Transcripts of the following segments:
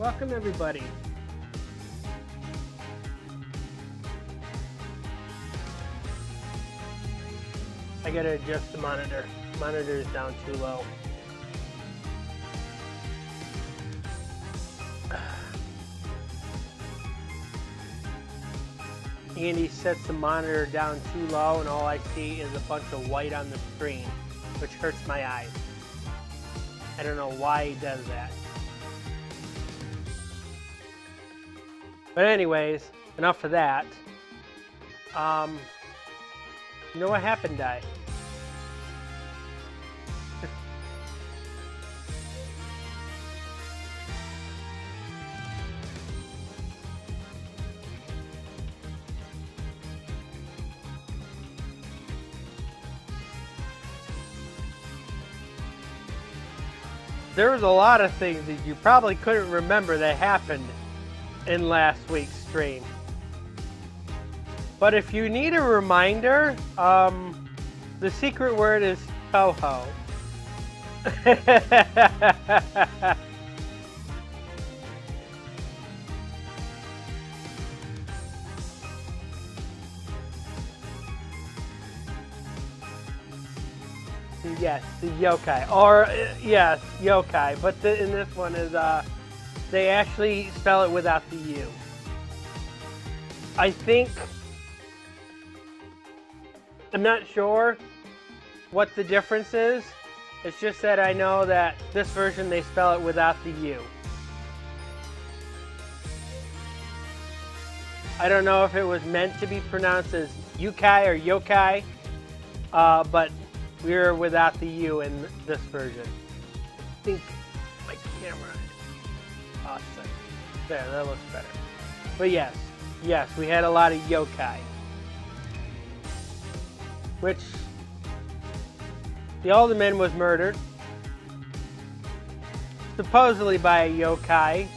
Welcome everybody. I gotta adjust the monitor. Monitor is down too low. Andy sets the monitor down too low and all I see is a bunch of white on the screen, which hurts my eyes. I don't know why he does that. But anyways, enough of that. You know what happened, Di? There was a lot of things that you probably couldn't remember that happened in last week's stream. But if you need a reminder, the secret word is Toho. Yes, the yokai, or yes, yokai, but in this one is they actually spell it without the U. I think, I'm not sure what the difference is. It's just that I know that this version they spell it without the U. I don't know if it was meant to be pronounced as yukai or yokai, but we're without the U in this version. I think my camera is awesome. There, that looks better. But yes, we had a lot of yokai. Which, the alderman was murdered, supposedly by a yokai.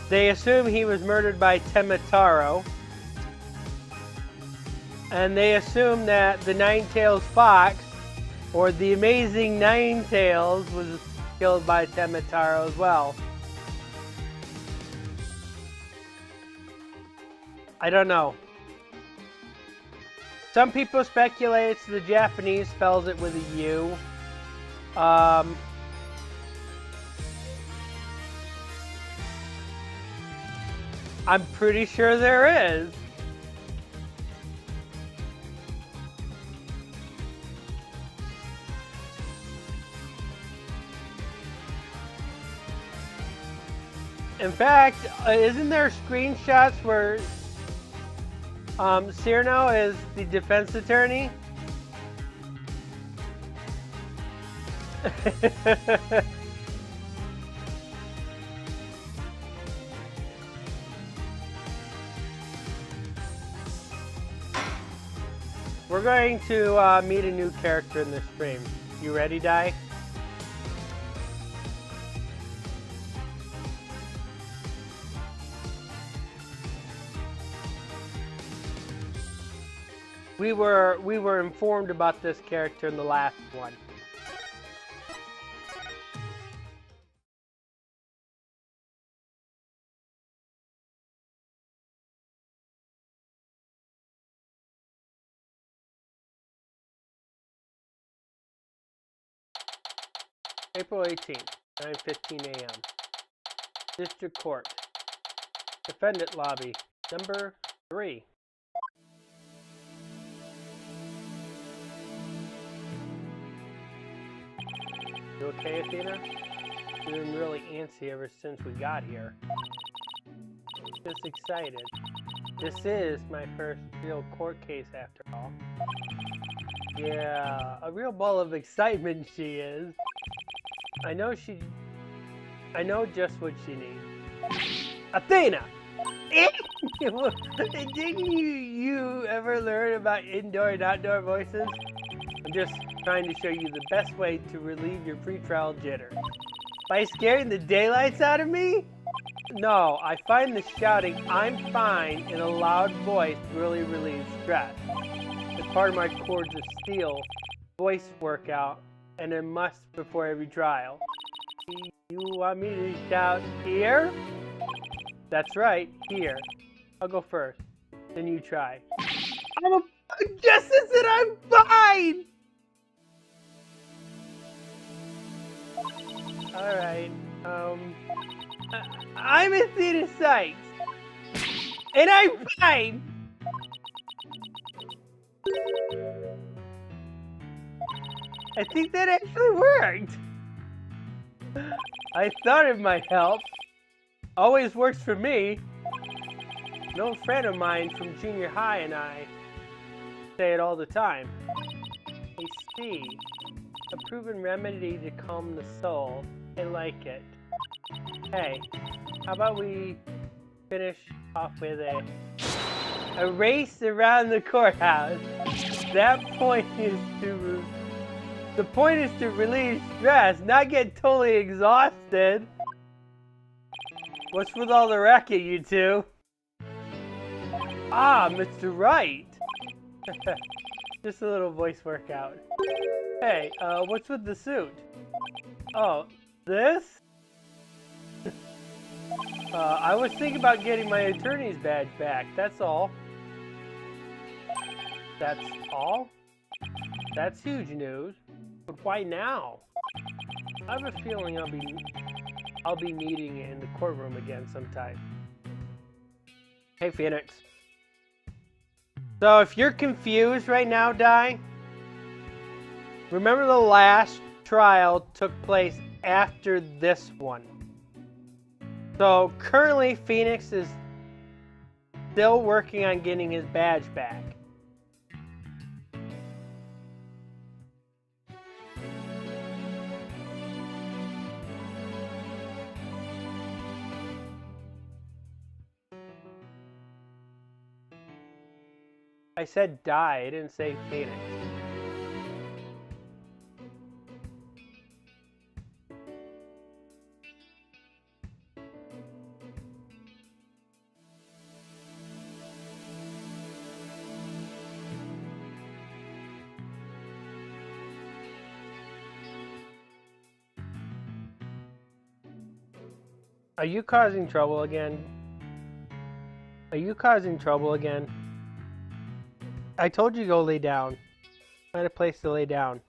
They assume he was murdered by Temataro. And they assume that the Nine-Tails Fox, or the amazing Nine-Tails, was killed by Temataro as well. I don't know. Some people speculate it's the Japanese spells it with a U. I'm pretty sure there is. In fact, isn't there screenshots where Cyrano is the defense attorney? We're going to meet a new character in this stream. You ready, Di? We were informed about this character in the last one. April 18th, 9:15 a.m. District Court. Defendant Lobby, number 3. You okay, Athena? You've been really antsy ever since we got here. Just excited. This is my first real court case after all. Yeah, a real ball of excitement she is. I know just what she needs. Athena! Didn't you ever learn about indoor and outdoor voices? I'm just trying to show you the best way to relieve your pretrial jitter. By scaring the daylights out of me? No, I find the shouting "I'm fine" in a loud voice really relieves stress. part of my Chords of Steel voice workout and a must before every trial. You want me to shout here? That's right, here. I'll go first. Then you try. Justice and I'm fine! Alright, I'm in theater sight. And I'm fine! I think that actually worked. I thought it might help. Always works for me. An old friend of mine from junior high and I say it all the time. I see. A proven remedy to calm the soul. I like it. Hey, how about we finish off with a race around the courthouse? The point is to relieve stress, not get totally exhausted. What's with all the racket, you two? Ah, Mr. Wright. Just a little voice workout. Hey, what's with the suit? Oh, this? I was thinking about getting my attorney's badge back, that's all. That's all? That's huge news. But why now? I have a feeling I'll be needing it in the courtroom again sometime. Hey, Phoenix. So if you're confused right now, Di, remember the last trial took place after this one. So currently Phoenix is still working on getting his badge back. I said die, I didn't say Phoenix. Are you causing trouble again? Are you causing trouble again? I told you to go lay down. Find a place to lay down.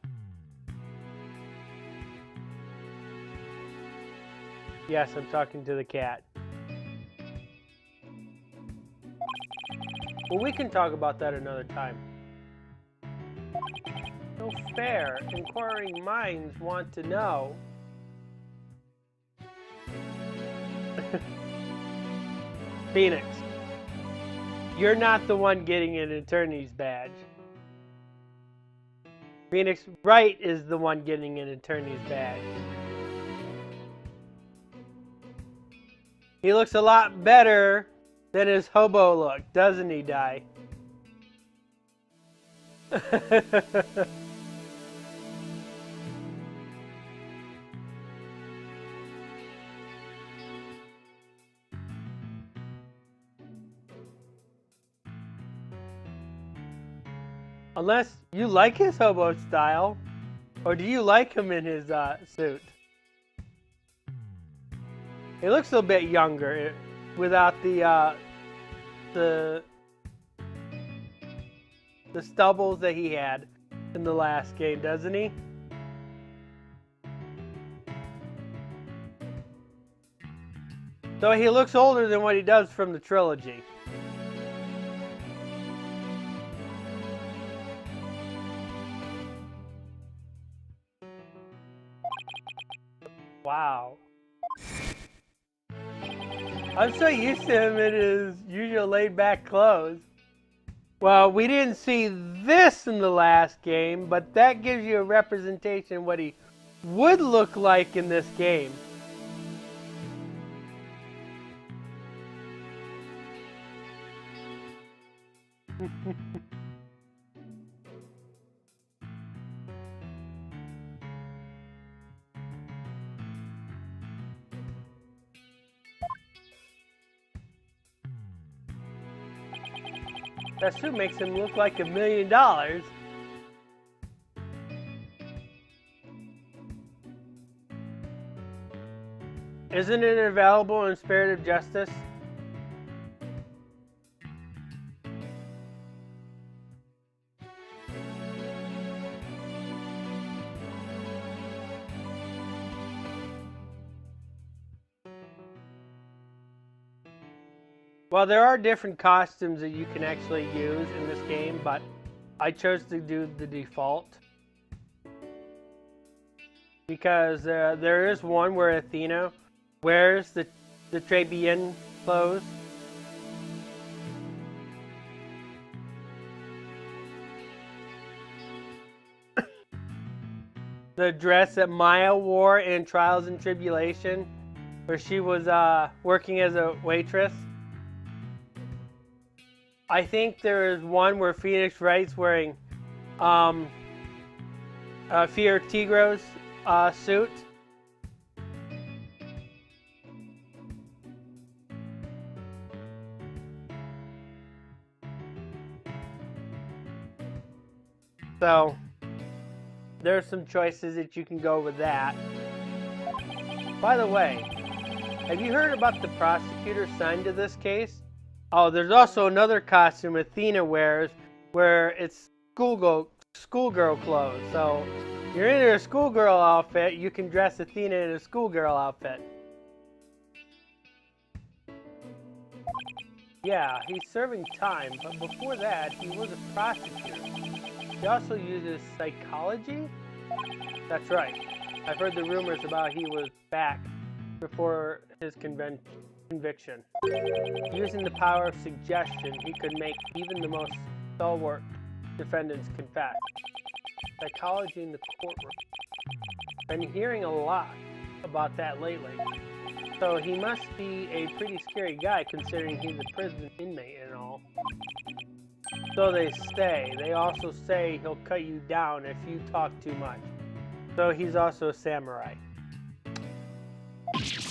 Yes, I'm talking to the cat. Well, we can talk about that another time. No fair. Inquiring minds want to know. Phoenix. You're not the one getting an attorney's badge. Phoenix Wright is the one getting an attorney's badge. He looks a lot better than his hobo look, doesn't he, Di? Unless you like his hobo style, or do you like him in his suit? He looks a bit younger without the stubbles that he had in the last game, doesn't he? So he looks older than what he does from the trilogy. Wow. I'm so used to him in his usual laid-back clothes. Well, we didn't see this in the last game, but that gives you a representation of what he would look like in this game. That suit makes him look like $1 million. Isn't it available in Spirit of Justice? Well, there are different costumes that you can actually use in this game, but I chose to do the default. Because there is one where Athena wears the Trabian clothes. The dress that Maya wore in Trials and Tribulation, where she was working as a waitress. I think there is one where Phoenix Wright's wearing Fier Tigro's suit. So there are some choices that you can go with that. By the way, have you heard about the prosecutor signed to this case? Oh, there's also another costume Athena wears where it's schoolgirl clothes. So you're in a schoolgirl outfit, you can dress Athena in a schoolgirl outfit. Yeah, he's serving time, but before that, he was a prosecutor. He also uses psychology? That's right. I've heard the rumors about he was back before his conviction. Using the power of suggestion, he could make even the most stalwart defendants confess. Psychology in the courtroom. Been hearing a lot about that lately. So he must be a pretty scary guy considering he's a prison inmate and all. So they say. They also say he'll cut you down if you talk too much. So he's also a samurai.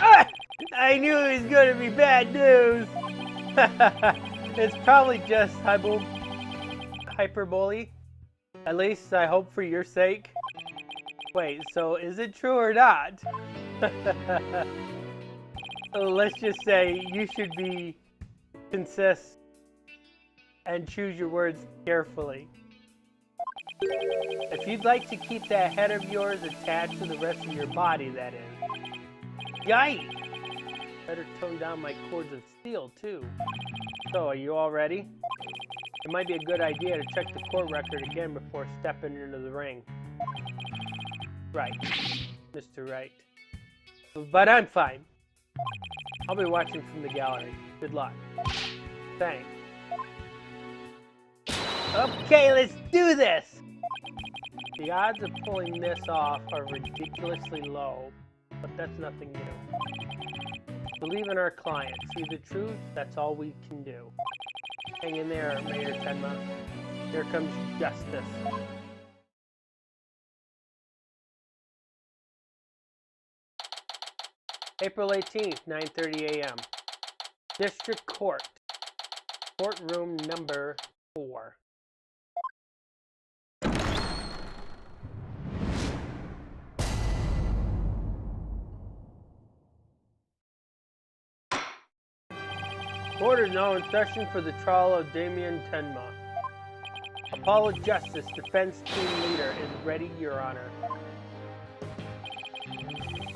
Ah! I knew it was going to be bad news. It's probably just hyperbole. At least I hope for your sake. Wait, so is it true or not? Let's just say you should be concise and choose your words carefully. If you'd like to keep that head of yours attached to the rest of your body, that is. Yikes! Better tone down my cords of steel, too. So, are you all ready? It might be a good idea to check the court record again before stepping into the ring. Right, Mr. Wright. But I'm fine. I'll be watching from the gallery. Good luck. Thanks. Okay, let's do this! The odds of pulling this off are ridiculously low, but that's nothing new. Believe in our client. See the truth? That's all we can do. Hang in there, Mayor Tenma. Here comes justice. April 18th, 9:30 a.m. District Court. Courtroom number 4. Court is now in session for the trial of Damien Tenma. Apollo Justice Defense Team Leader is ready, Your Honor.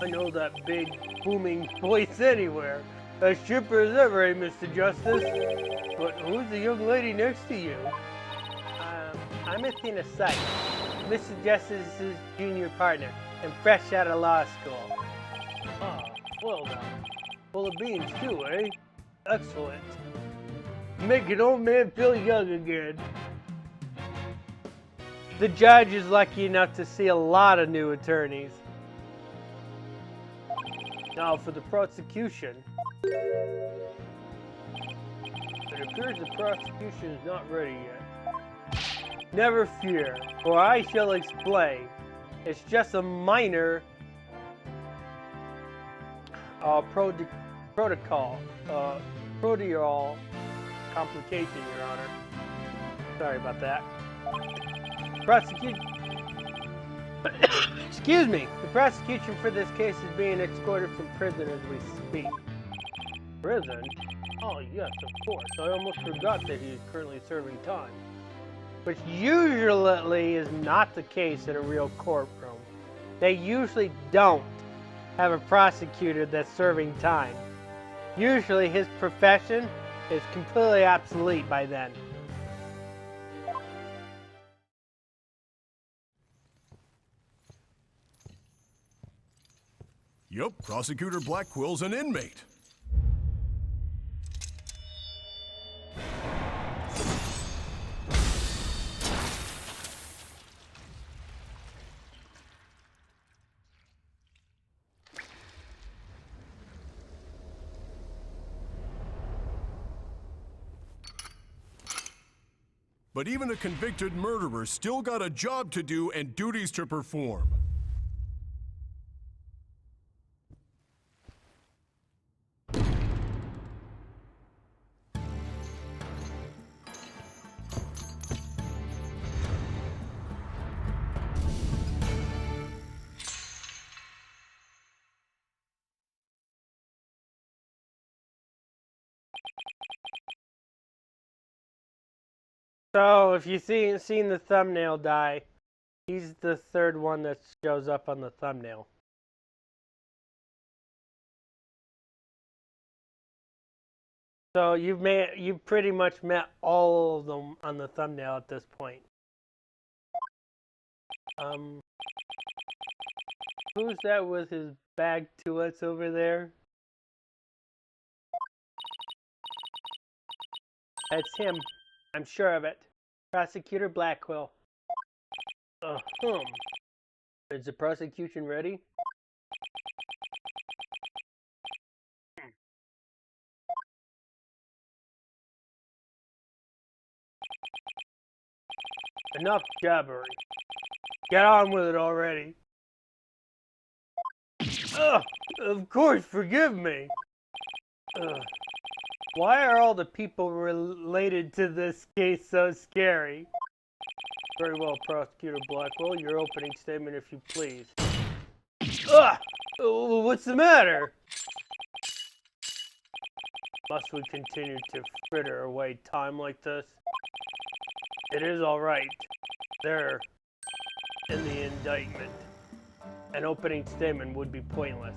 I know that big, booming voice anywhere. As chipper as ever, eh, Mr. Justice? But who's the young lady next to you? I'm Athena Sykes, Mr. Justice's junior partner, and fresh out of law school. Ah, well done. Full of beans too, eh? Excellent. Make an old man feel young again. The judge is lucky enough to see a lot of new attorneys. Now for the prosecution. It appears the prosecution is not ready yet. Never fear, for I shall explain. It's just a minor protocol complication, Your Honor. Sorry about that. Excuse me. The prosecution for this case is being escorted from prison as we speak. Prison? Oh, yes, of course. I almost forgot that he is currently serving time. Which usually is not the case in a real courtroom. They usually don't have a prosecutor that's serving time. Usually his profession is completely obsolete by then. Yup, Prosecutor Blackwell's an inmate. But even a convicted murderer still got a job to do and duties to perform. So, if you've seen the thumbnail die, he's the third one that shows up on the thumbnail. So you've pretty much met all of them on the thumbnail at this point. Who's that with his bag to us over there? That's him. I'm sure of it. Prosecutor Blackwell. Is the prosecution ready? Enough jabbering. Get on with it already. Of course, forgive me. Why are all the people related to this case so scary? Very well, Prosecutor Blackwell. Your opening statement, if you please. What's the matter? Must we continue to fritter away time like this? It is all right. There, in the indictment, an opening statement would be pointless.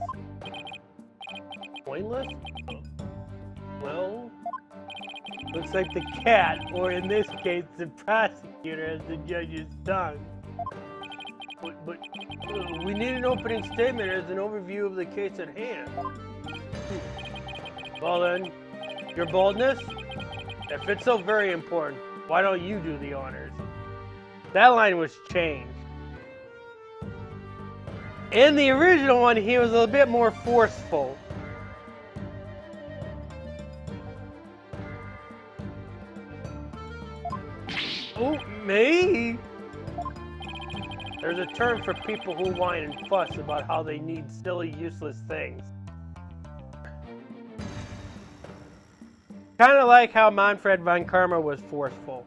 Pointless? Well, looks like the cat, or in this case, the prosecutor, has the judge's tongue. But we need an opening statement as an overview of the case at hand. Well then, your boldness? If it's so very important, why don't you do the honors? That line was changed. In the original one, he was a bit more forceful. Oh, me? There's a term for people who whine and fuss about how they need silly, useless things. Kind of like how Manfred von Karma was forceful.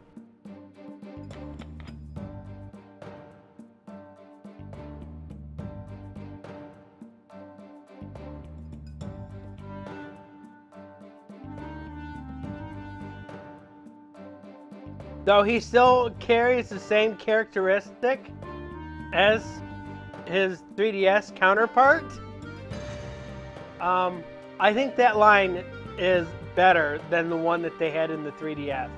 Though he still carries the same characteristic as his 3DS counterpart, I think that line is better than the one that they had in the 3DS.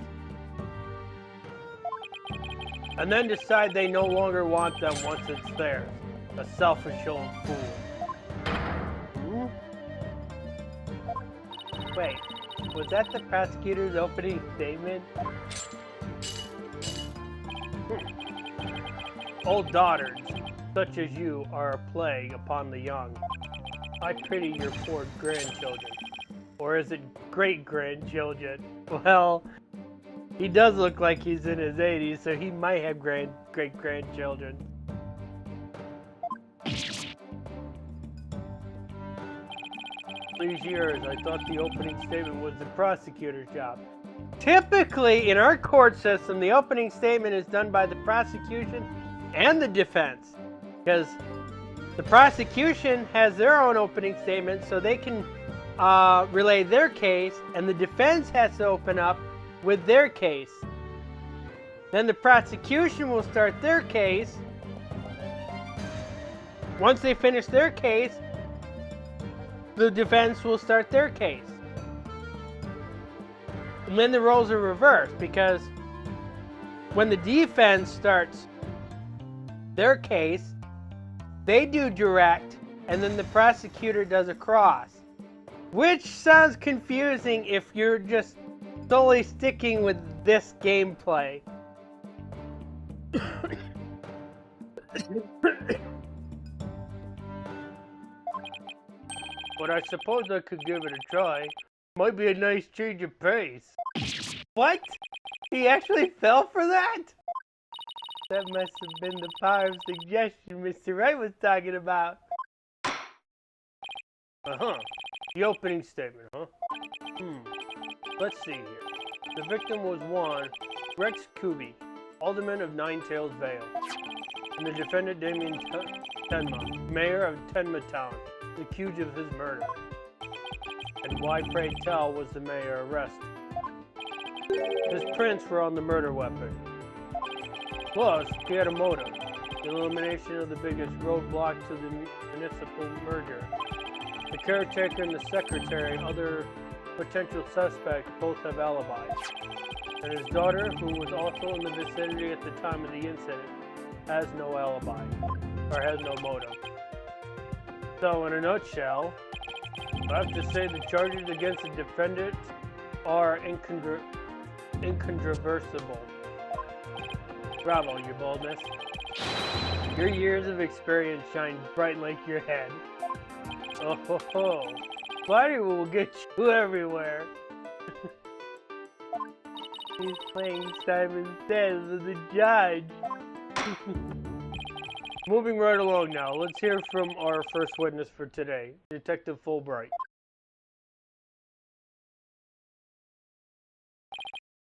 And then decide they no longer want them once it's theirs. A selfish old fool. Wait, was that the prosecutor's opening statement? Old daughters, such as you, are a plague upon the young. I pity your poor grandchildren. Or is it great-grandchildren? Well, he does look like he's in his 80s, so he might have great-grandchildren. These years, I thought the opening statement was the prosecutor's job. Typically, in our court system, the opening statement is done by the prosecution and the defense, because the prosecution has their own opening statement, so they can relay their case, and the defense has to open up with their case. Then the prosecution will start their case. Once they finish their case, the defense will start their case. And then the roles are reversed, because when the defense starts their case, they do direct, and then the prosecutor does a cross. Which sounds confusing if you're just solely sticking with this gameplay. But I suppose I could give it a try. Might be a nice change of pace. What? He actually fell for that? That must have been the power of suggestion Mr. Wright was talking about. Uh-huh. The opening statement, huh? Let's see here. The victim was one, Rex Kuby, alderman of Nine Tails Vale, and the defendant Damien Tenma, mayor of Tenma Town, accused of his murder. And why, pray tell, was the mayor arrested? His prints were on the murder weapon. Plus, he had a motive, the elimination of the biggest roadblock to the municipal merger. The caretaker and the secretary, other potential suspects, both have alibis. And his daughter, who was also in the vicinity at the time of the incident, has no alibi, or has no motive. So, in a nutshell, I have to say the charges against the defendant are incontrovertible. Bravo, your boldness. Your years of experience shine bright like your head. Oh ho ho. Flattery will get you everywhere. He's playing Simon Says as the judge. Moving right along now, let's hear from our first witness for today, Detective Fulbright.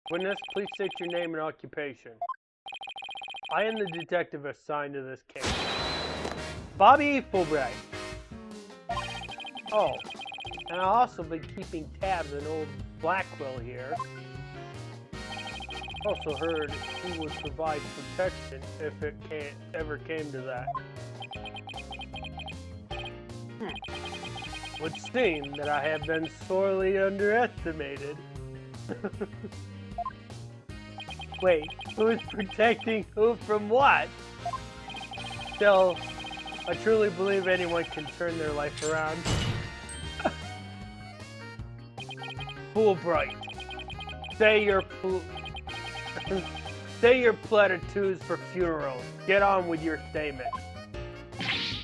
Witness, please state your name and occupation. I am the detective assigned to this case. Bobby Fulbright. Oh, and I'll also be keeping tabs on old Blackwell here. Also heard he would provide protection if it ever came to that. Would seem that I have been sorely underestimated. Wait, who's protecting who from what? Still, I truly believe anyone can turn their life around. Fulbright, say your platitudes for funerals. Get on with your statement.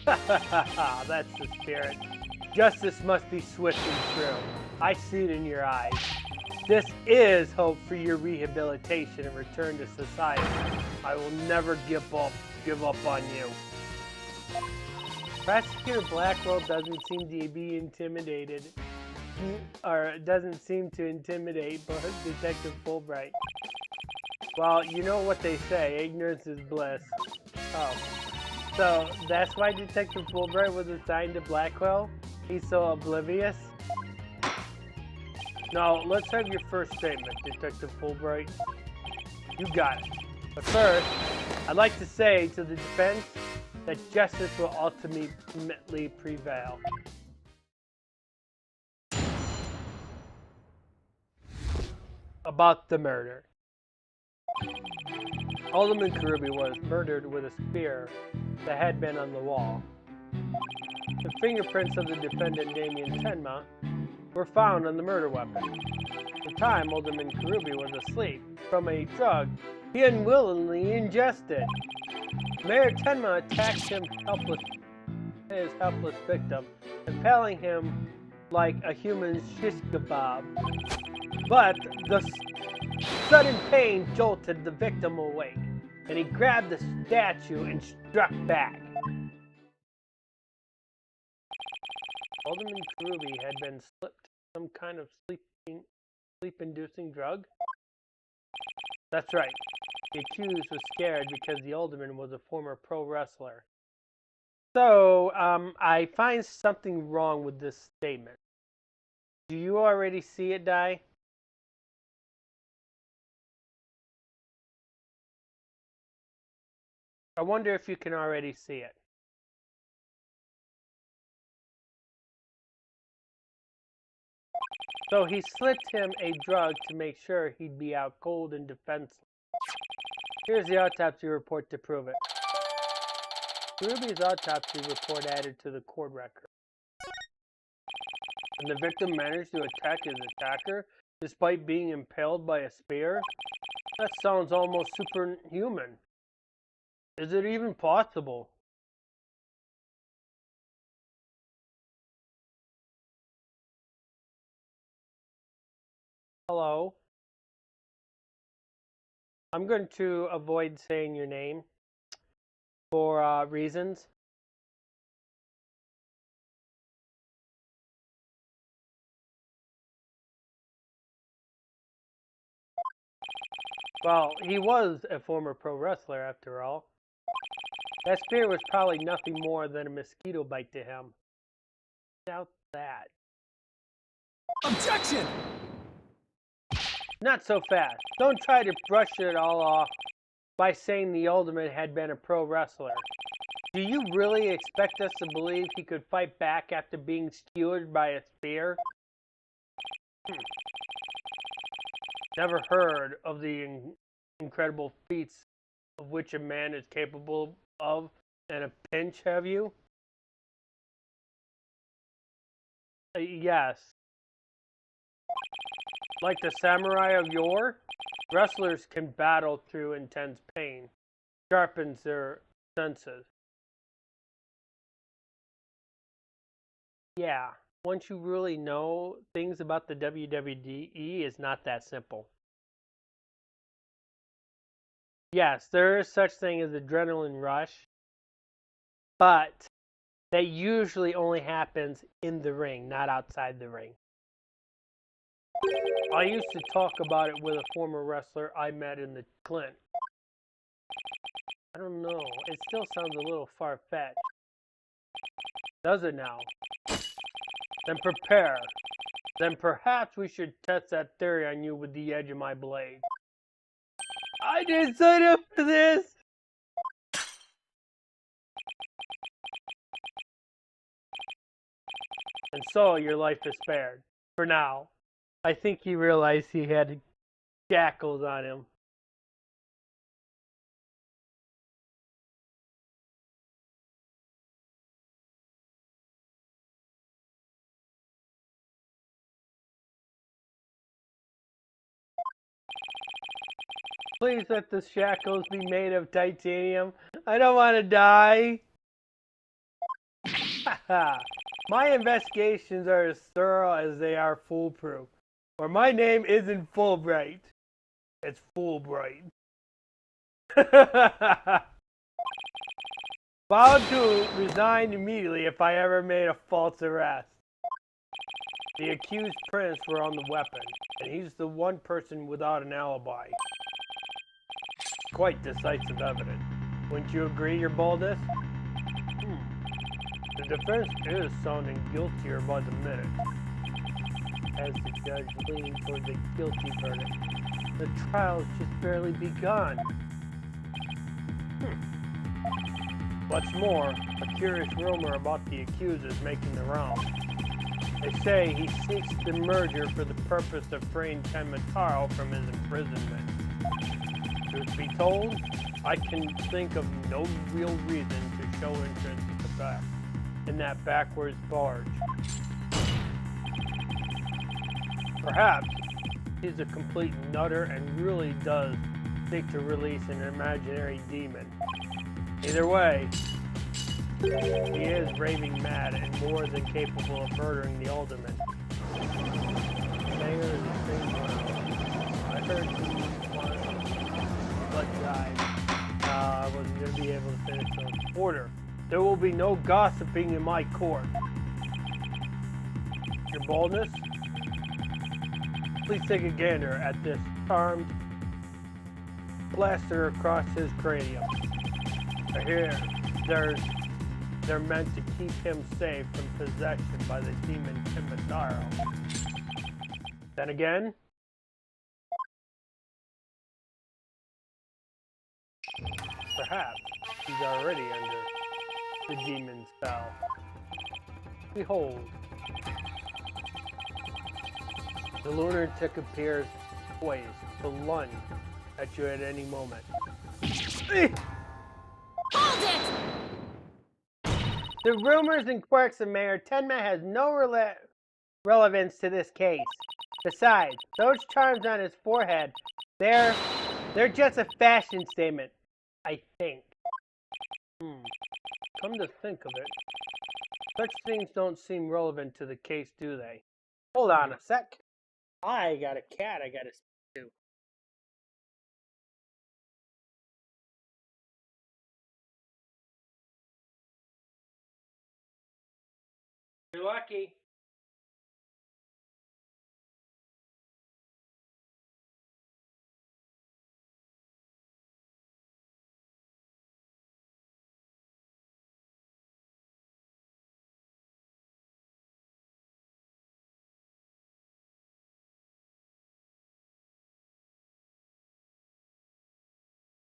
That's the spirit. Justice must be swift and true. I see it in your eyes. This is hope for your rehabilitation and return to society. I will never give up on you. Prosecutor Blackwell doesn't seem to be intimidated. Or doesn't seem to intimidate Detective Fulbright. Well, you know what they say, ignorance is bliss. Oh. So, that's why Detective Fulbright was assigned to Blackwell? He's so oblivious? Now, let's have your first statement, Detective Fulbright. You got it. But first, I'd like to say to the defense that justice will ultimately prevail. About the murder. Alderman Karubi was murdered with a spear that had been on the wall. The fingerprints of the defendant, Damien Tenma, were found on the murder weapon. At the time, Alderman Karubi was asleep from a drug he unwillingly ingested. Mayor Tenma attacked his helpless victim, impaling him like a human shish kebab. But the sudden pain jolted the victim awake, and he grabbed the statue and struck back. Alderman Karubi had been slipped some kind of sleeping Sleep-inducing drug? That's right. The accused was scared because the alderman was a former pro wrestler. So, I find something wrong with this statement. Do you already see it, Di? I wonder if you can already see it. So he slipped him a drug to make sure he'd be out cold and defenseless. Here's the autopsy report to prove it. Ruby's autopsy report added to the court record. And the victim managed to attack his attacker despite being impaled by a spear? That sounds almost superhuman. Is it even possible? Hello? I'm going to avoid saying your name for reasons. Well, he was a former pro wrestler after all. That spear was probably nothing more than a mosquito bite to him. Doubt that. Objection! Not so fast. Don't try to brush it all off by saying the alderman had been a pro wrestler. Do you really expect us to believe he could fight back after being skewered by a spear? Never heard of the incredible feats of which a man is capable of in a pinch, have you? Yes. Like the samurai of yore, wrestlers can battle through intense pain, sharpens their senses. Yeah, once you really know things about the WWE, is not that simple. Yes, there is such thing as adrenaline rush, but that usually only happens in the ring, not outside the ring. I used to talk about it with a former wrestler I met in the Clint. I don't know. It still sounds a little far-fetched. Does it now? Then prepare. Then perhaps we should test that theory on you with the edge of my blade. I didn't sign up for this! And so your life is spared. For now. I think he realized he had shackles on him. Please let the shackles be made of titanium. I don't want to die. My investigations are as thorough as they are foolproof. Or my name isn't Fulbright. It's Fulbright. Vowed to resign immediately if I ever made a false arrest. The accused prints were on the weapon, and he's the one person without an alibi. Quite decisive evidence. Wouldn't you agree, Your Boldness? The defense is sounding guiltier by the minute. As the judge leaned toward the guilty verdict, the trial's just barely begun. What's more, a curious rumor about the accused is making the rounds. They say he seeks the merger for the purpose of freeing Ken Mataro from his imprisonment. Truth be told, I can think of no real reason to show interest in that backwards barge. Perhaps he's a complete nutter and really does seek to release an imaginary demon. Either way, he is raving mad and more than capable of murdering the alderman. Mayor is a strange one. I heard he wanted blood drive. I wasn't going to be able to finish the order. There will be no gossiping in my court. Your Boldness? Please take a gander at this armed blaster across his cranium. Here, they're meant to keep him safe from possession by the demon Timitaro. Then again, perhaps he's already under the demon's spell. Behold, the lunatic appears poised to lunge at you at any moment. Hold it! The rumors and quirks of Mayor Tenma has no relevance to this case. Besides, those charms on his forehead, they're just a fashion statement, I think. Come to think of it, such things don't seem relevant to the case, do they? Hold on a sec. I got a cat I gotta speak to. You're lucky.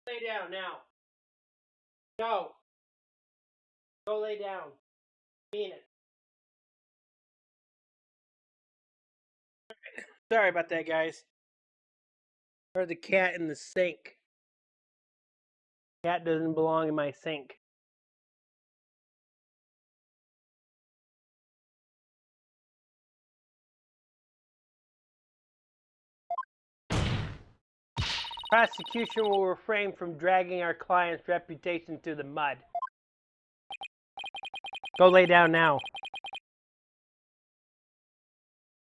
Lay down now. Go. Go lay down. Mean it. Sorry about that, guys. Heard the cat in the sink. Cat doesn't belong in my sink. Prosecution will refrain from dragging our client's reputation through the mud. Go lay down now.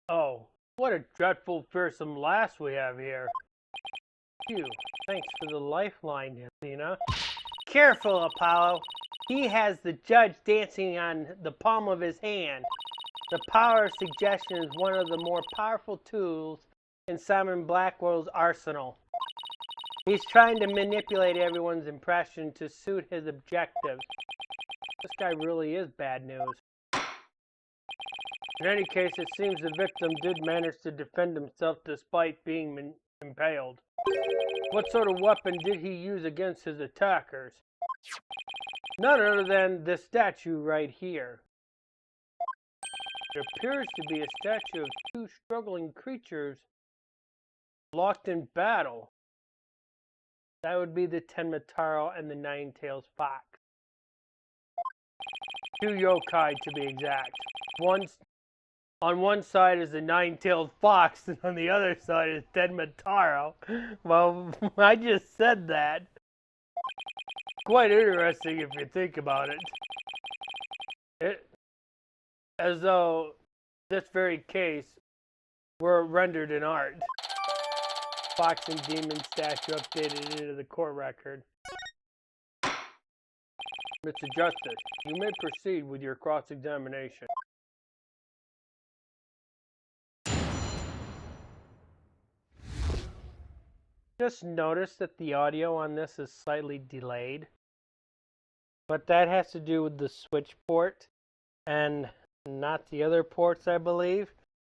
Oh, what a dreadful, fearsome lass we have here. Phew, thanks for the lifeline, Athena. Careful, Apollo. He has the judge dancing on the palm of his hand. The power of suggestion is one of the more powerful tools in Simon Blackwell's arsenal. He's trying to manipulate everyone's impression to suit his objectives. This guy really is bad news. In any case, it seems the victim did manage to defend himself despite being impaled. What sort of weapon did he use against his attackers? None other than this statue right here. It appears to be a statue of two struggling creatures locked in battle. That would be the Timitaro and the Nine-Tailed Fox. Two yokai to be exact. On one side is the Nine-Tailed Fox, and on the other side is Timitaro. Well, I just said that. Quite interesting if you think about it. As though this very case were rendered in art. Fox and Demon statue updated into the court record. Mr. Justice, you may proceed with your cross-examination. Just noticed that the audio on this is slightly delayed. But that has to do with the switch port and not the other ports, I believe.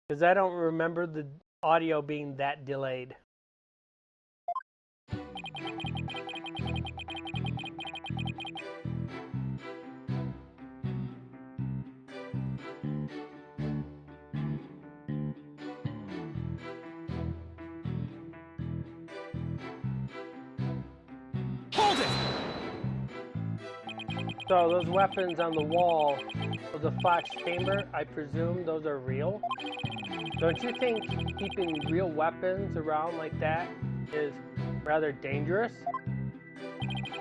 Because I don't remember the audio being that delayed. Hold it! So those weapons on the wall of the Fox chamber, I presume those are real? Don't you think keeping real weapons around like that is rather dangerous?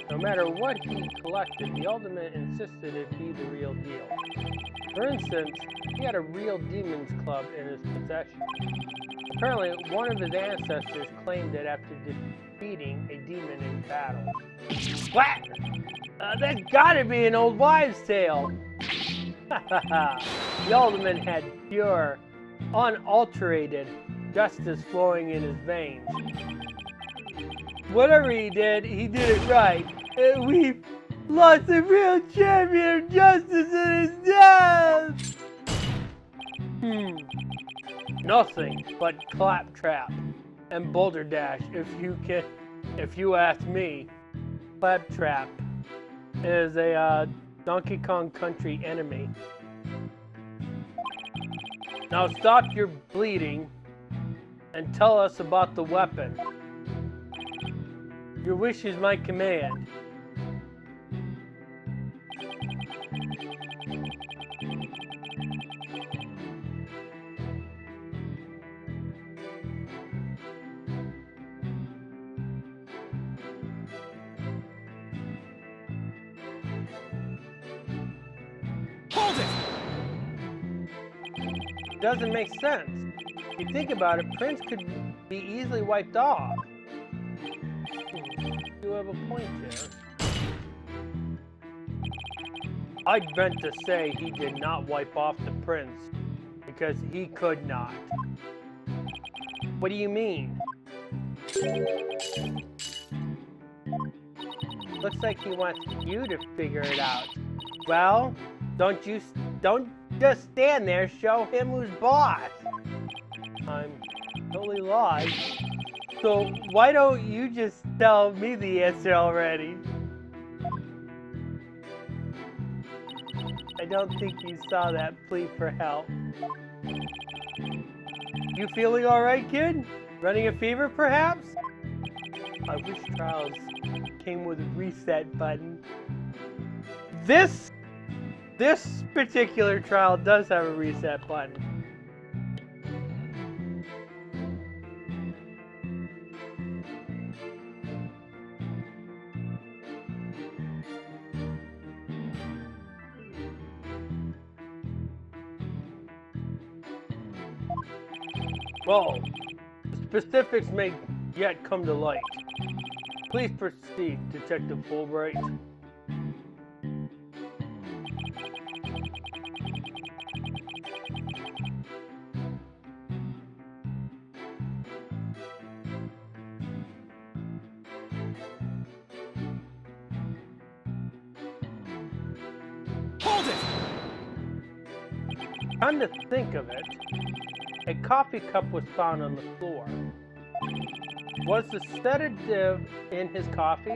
No matter what he collected, the Ultimate insisted it be the real deal. For instance, he had a real demon's club in his possession. Apparently, one of his ancestors claimed it after defeating a demon in battle. What? That's gotta be an old wives' tale. The Ultimate had pure, unalterated justice flowing in his veins. Whatever he did it right. And we've lost a real champion of justice in his death! Nothing but claptrap and boulder dash, if you ask me. Claptrap is a Donkey Kong Country enemy. Now stop your bleeding and tell us about the weapon. Your wish is my command. Hold it! Doesn't make sense. If you think about it, Prince could be easily wiped off. You have a point there. I meant to say he did not wipe off the Prince because he could not. What do you mean? Looks like he wants you to figure it out. Well, don't just stand there, show him who's boss. I'm totally lost. So why don't you just tell me the answer already? I don't think you saw that plea for help. You feeling alright, kid? Running a fever, perhaps? I wish trials came with a reset button. This particular trial does have a reset button. Well, the specifics may yet come to light. Please proceed, Detective Fulbright. Hold it! Come to think of it, a coffee cup was found on the floor. Was the sedative in his coffee?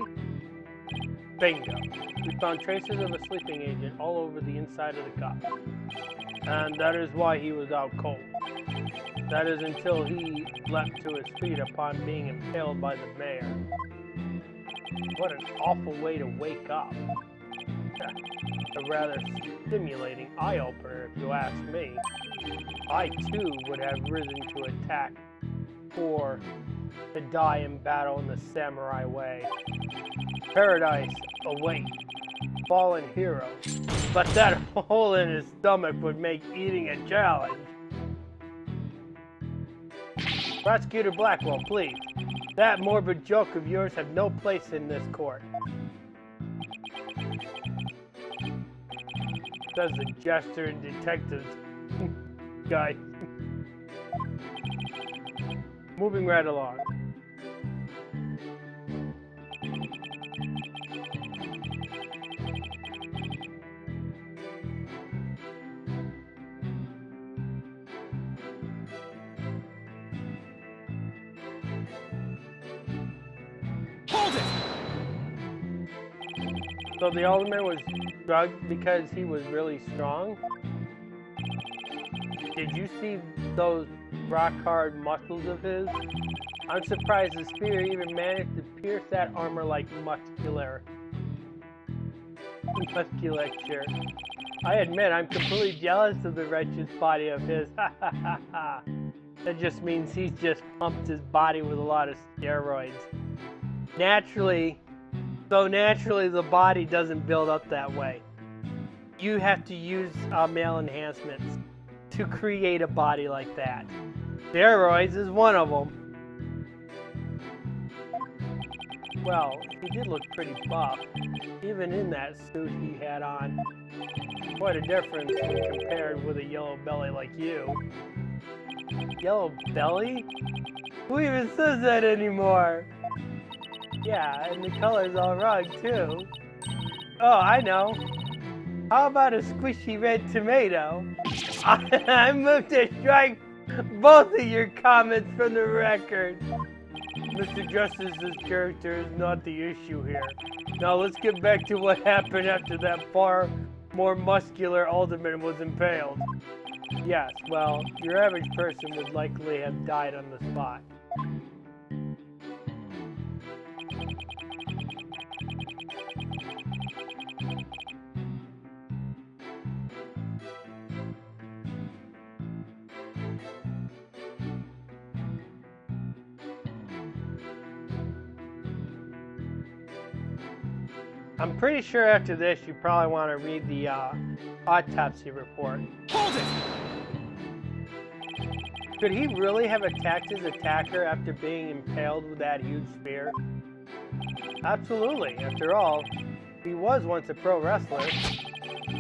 Bingo. We found traces of a sleeping agent all over the inside of the cup. And that is why he was out cold. That is until he leapt to his feet upon being impaled by the mayor. What an awful way to wake up. A rather stimulating eye-opener, if you ask me. I, too, would have risen to attack or to die in battle in the samurai way. Paradise await fallen hero. But that hole in his stomach would make eating a challenge. Prosecutor Blackwell, please. That morbid joke of yours have no place in this court. Says the jester and detectives guy. Moving right along. Hold it! So the alderman was drugged because he was really strong? Did you see those rock-hard muscles of his? I'm surprised the spear even managed to pierce that armor like musculature. I admit I'm completely jealous of the wretched body of his. That just means he's just pumped his body with a lot of steroids. Naturally the body doesn't build up that way. You have to use male enhancements to create a body like that. Steroids is one of them. Well, he did look pretty buff, even in that suit he had on. Quite a difference when compared with a yellow belly like you. Yellow belly? Who even says that anymore? Yeah, and the color's all wrong too. Oh, I know. How about a squishy red tomato? I move to strike both of your comments from the record. Mr. Justice's character is not the issue here. Now let's get back to what happened after that far more muscular alderman was impaled. Yes, well, your average person would likely have died on the spot. I'm pretty sure after this you probably want to read the autopsy report. Hold it! Could he really have attacked his attacker after being impaled with that huge spear? Absolutely. After all, he was once a pro wrestler.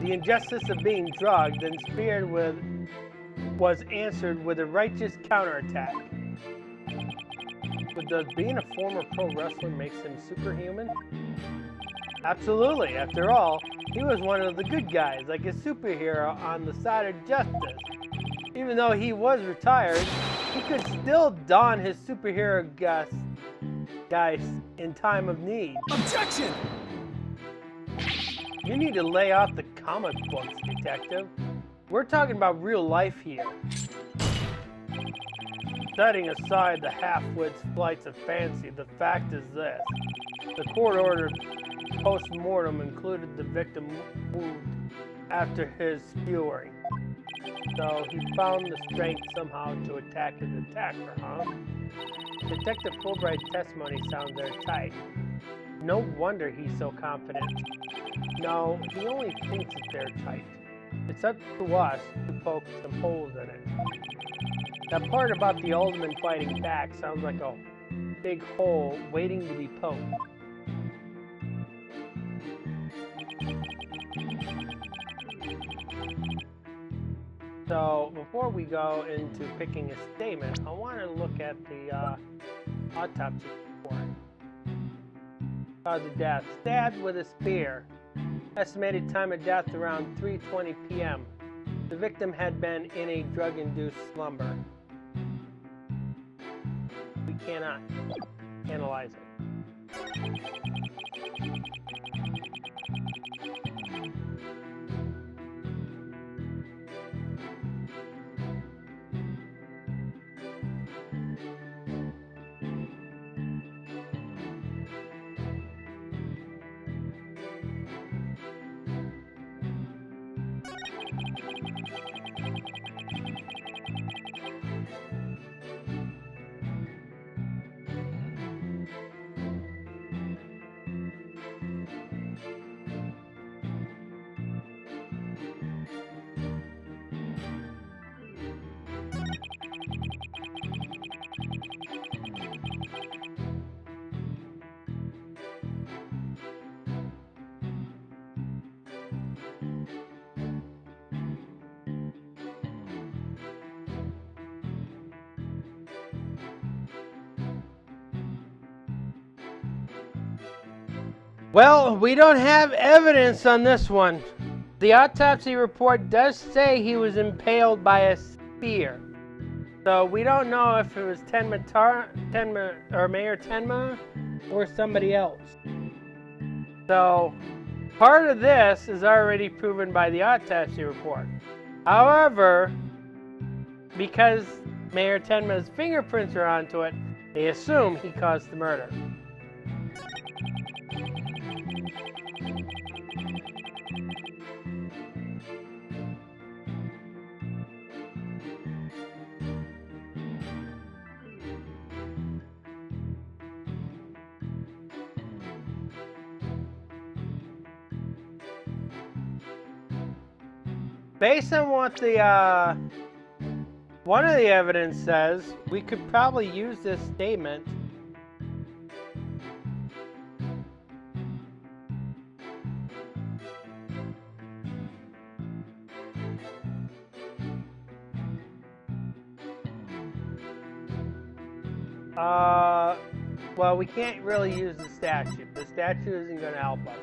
The injustice of being drugged and speared was answered with a righteous counterattack. But does being a former pro wrestler makes him superhuman? Absolutely. After all, he was one of the good guys, like a superhero on the side of justice. Even though he was retired, he could still don his superhero guise in time of need. Objection! You need to lay off the comic books, detective. We're talking about real life here. Setting aside the half-wits flights of fancy, the fact is this. The court-ordered post-mortem included the victim wound after his skewering. So he found the strength somehow to attack his attacker, huh? Detective Fulbright's testimony sounds airtight. No wonder he's so confident. No, he only thinks it's airtight. It's up to us to poke some holes in it. That part about the alderman fighting back sounds like a big hole waiting to be poked. So, before we go into picking a statement, I want to look at the autopsy report. Cause of death. Stabbed with a spear. Estimated time of death around 3:20 p.m. The victim had been in a drug-induced slumber. We cannot analyze it. Well, we don't have evidence on this one. The autopsy report does say he was impaled by a spear. So we don't know if it was Mayor Tenma or somebody else. So part of this is already proven by the autopsy report. However, because Mayor Tenma's fingerprints are onto it, they assume he caused the murder. Based on what the one of the evidence says, we could probably use this statement Well, we can't really use the statute. The statute isn't going to help us.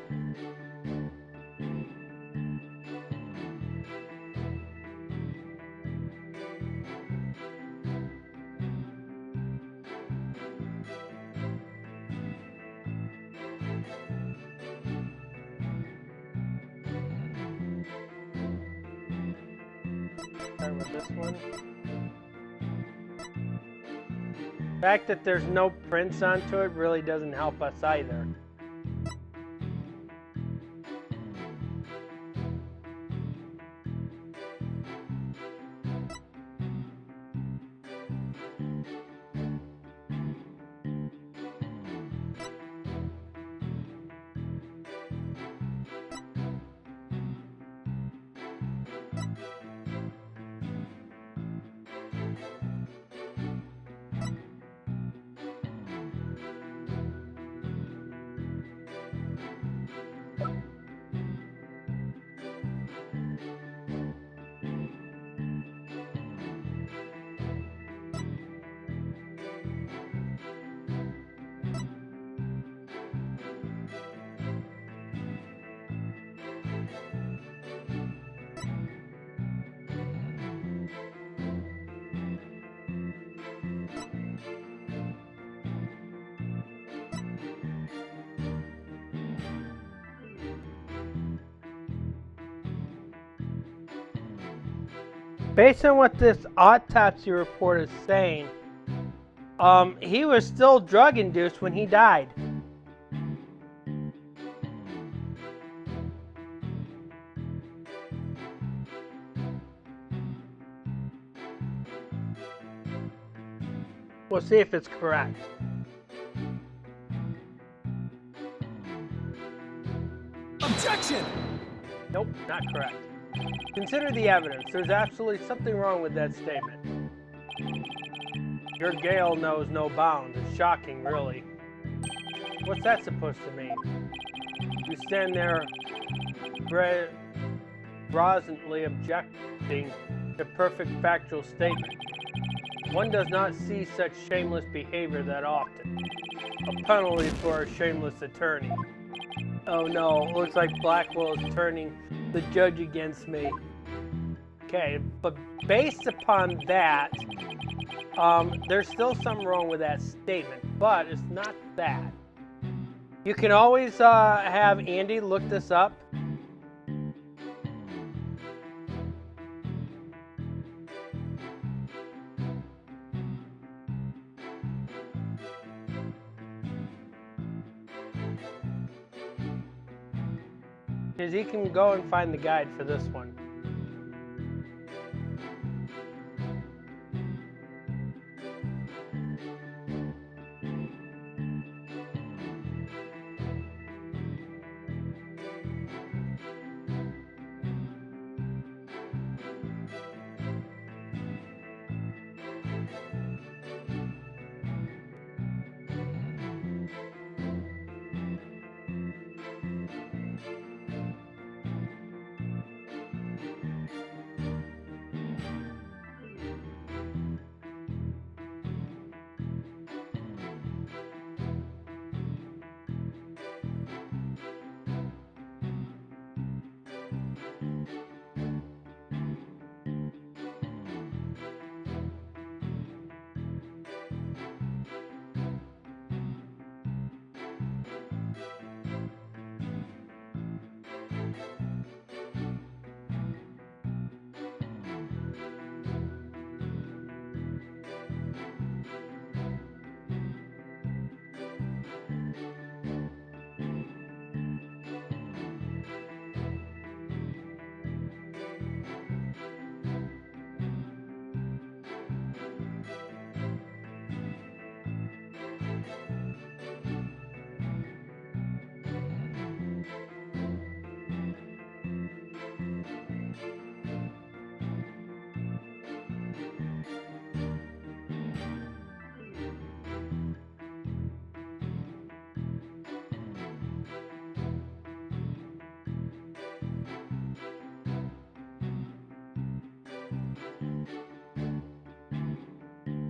Start with this one. The fact that there's no prints onto it really doesn't help us either. Based on what this autopsy report is saying, he was still drug induced when he died. We'll see if it's correct. Objection! Nope, not correct. Consider the evidence. There's absolutely something wrong with that statement. Your Gale knows no bounds. It's shocking, really. What's that supposed to mean? You stand there brazenly objecting to perfect factual statement. One does not see such shameless behavior that often. A penalty for a shameless attorney. Oh no, looks like Blackwell is turning the judge against me. Okay, but based upon that, there's still something wrong with that statement, but it's not that. You can always have Andy look this up. Because he can go and find the guide for this one.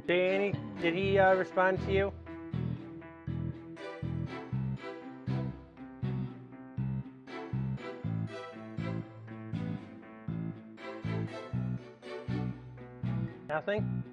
Danny, Did he respond to you? Nothing?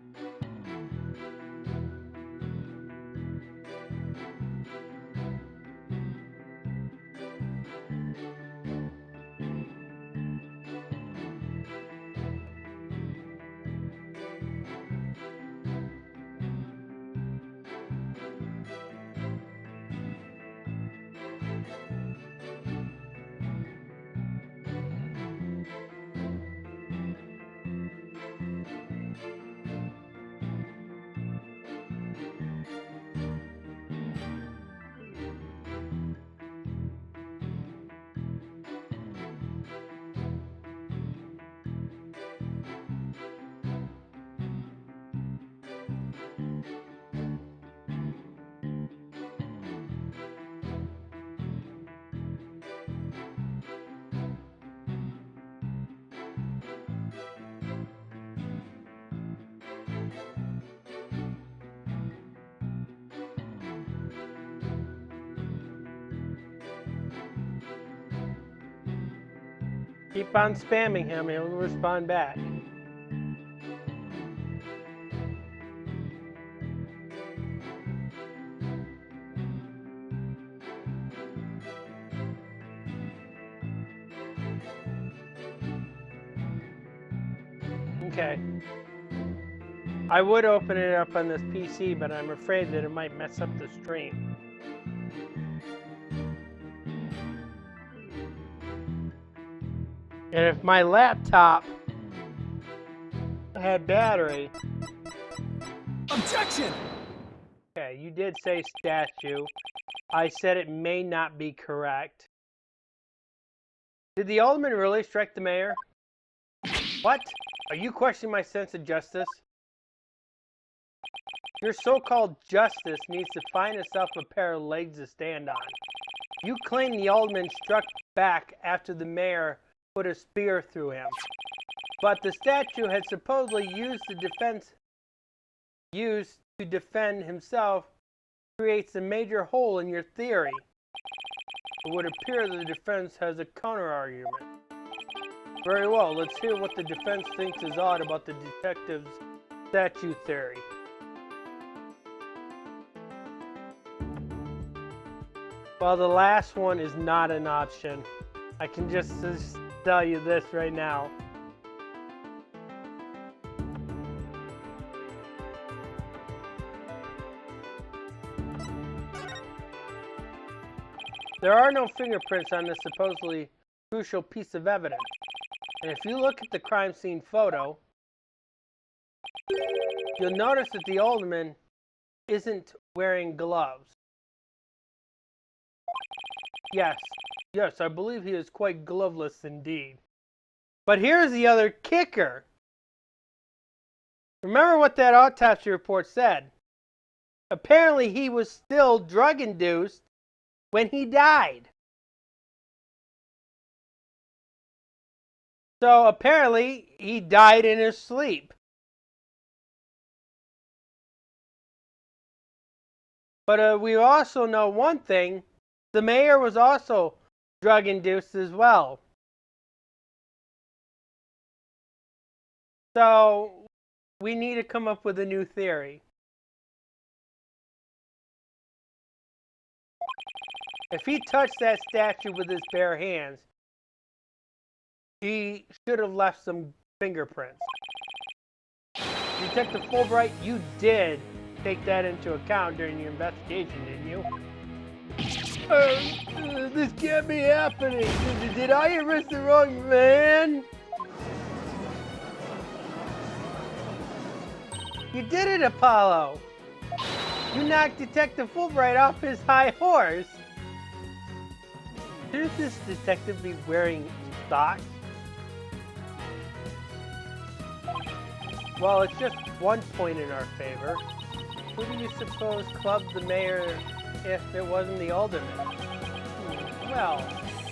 Keep on spamming him, he'll respond back. Okay. I would open it up on this PC, but I'm afraid that it might mess up the stream. And if my laptop had battery... Objection! Okay, you did say statue. I said it may not be correct. Did the alderman really strike the mayor? What? Are you questioning my sense of justice? Your so-called justice needs to find itself a pair of legs to stand on. You claim the alderman struck back after the mayor put a spear through him. But the statue had supposedly used to defend himself creates a major hole in your theory. It would appear that the defense has a counter-argument. Very well, let's hear what the defense thinks is odd about the detective's statue theory. Well, the last one is not an option. I can just tell you this right now. There are no fingerprints on this supposedly crucial piece of evidence. And if you look at the crime scene photo, you'll notice that the alderman isn't wearing gloves. Yes, I believe he is quite gloveless indeed. But here's the other kicker. Remember what that autopsy report said. Apparently he was still drug-induced when he died. So apparently he died in his sleep. But we also know one thing. The mayor was also drug-induced as well. So we need to come up with a new theory. If he touched that statue with his bare hands, he should have left some fingerprints. Detective Fulbright, you did take that into account during your investigation, didn't you? This can't be happening. Did I arrest the wrong man? You did it, Apollo. You knocked Detective Fulbright off his high horse. Should this detective be wearing socks? Well, it's just 1 point in our favor. Who do you suppose clubbed the mayor if it wasn't the alderman? Well,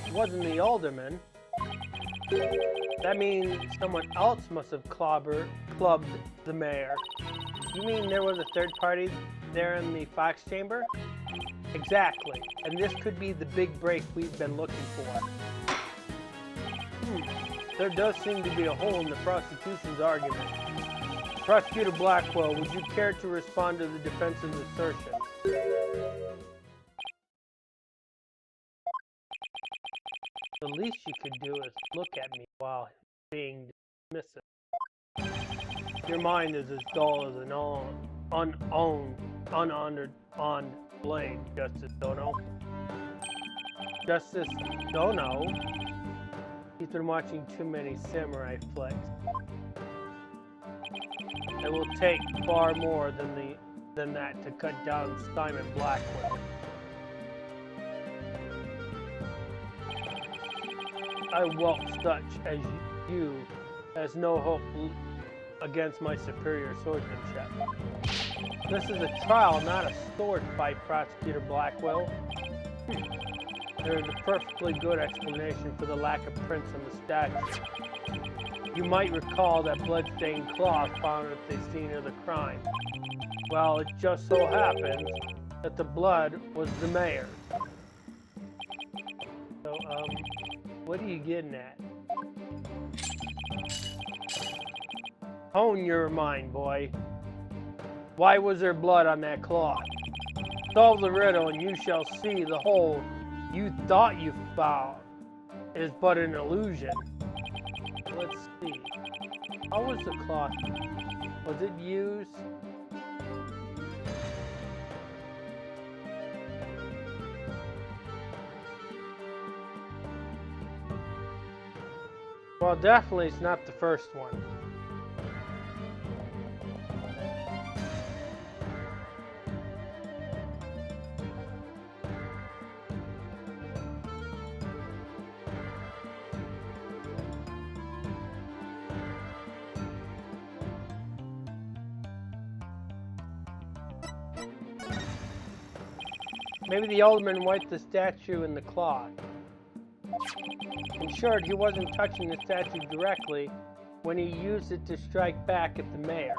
it wasn't the alderman. That means someone else must have clubbed the mayor. You mean there was a third party there in the Fox chamber? Exactly. And this could be the big break we've been looking for. There does seem to be a hole in the prosecution's argument. Prosecutor Blackwell, would you care to respond to the defense's assertion? The least you could do is look at me while being dismissive. Your mind is as dull as an unhonored blade, Justice Dono. Justice Dono? He's been watching too many samurai flicks. It will take far more than that to cut down Simon Blackwell. I whelp such as you has no hope against my superior swordsmanship. This is a trial, not a sword fight, Prosecutor Blackwell. There is a perfectly good explanation for the lack of prints in the statue. You might recall that bloodstained cloth found at the scene of the crime. Well, it just so happens that the blood was the mayor's. So, what are you getting at? Hone your mind, boy. Why was there blood on that cloth? Solve the riddle and you shall see the hole you thought you found is but an illusion. Let's see. How was the cloth? Was it used? Well, definitely it's not the first one. Maybe the alderman wiped the statue in the cloth. In short, he wasn't touching the statue directly when he used it to strike back at the mayor.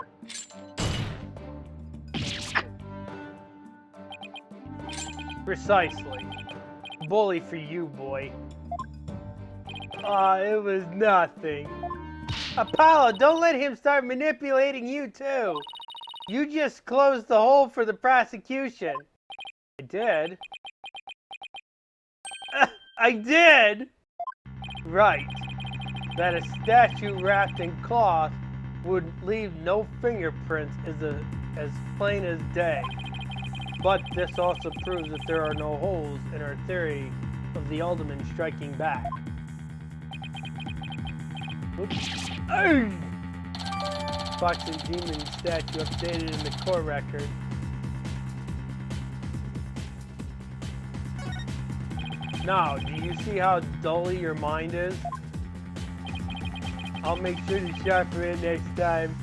Precisely. Bully for you, boy. Aw, it was nothing. Apollo, don't let him start manipulating you too. You just closed the hole for the prosecution. I did. I did! Right. That a statue wrapped in cloth would leave no fingerprints is as plain as day. But this also proves that there are no holes in our theory of the alderman striking back. Oops. Fox and Demon statue updated in the court record. Now, do you see how dully your mind is? I'll make sure to sharpen it next time.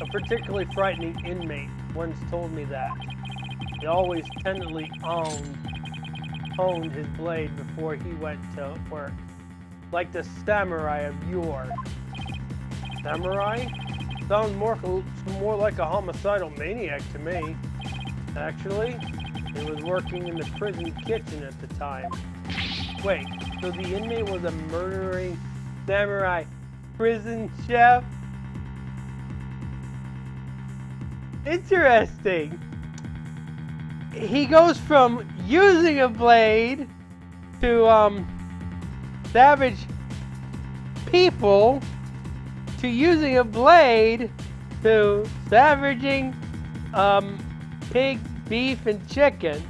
A particularly frightening inmate once told me that. He always tenderly honed his blade before he went to work. Like the samurai of yore. Samurai? Sounds more like a homicidal maniac to me. Actually, he was working in the prison kitchen at the time. Wait, so the inmate was a murdering samurai prison chef? Interesting. He goes from using a blade to savage people to using a blade to savaging pig, beef, and chicken.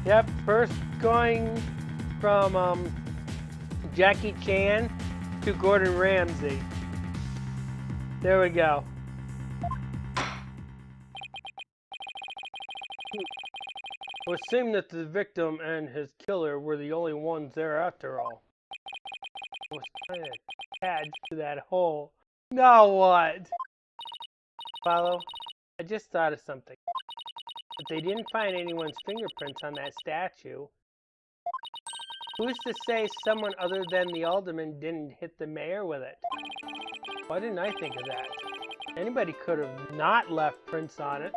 Yep, first going from Jackie Chan to Gordon Ramsay. There we go. I It would seem that the victim and his killer were the only ones there after all. I was kind of attached to that hole. Now what? Follow? I just thought of something. If they didn't find anyone's fingerprints on that statue, who's to say someone other than the alderman didn't hit the mayor with it? Why didn't I think of that? Anybody could have not left prints on it.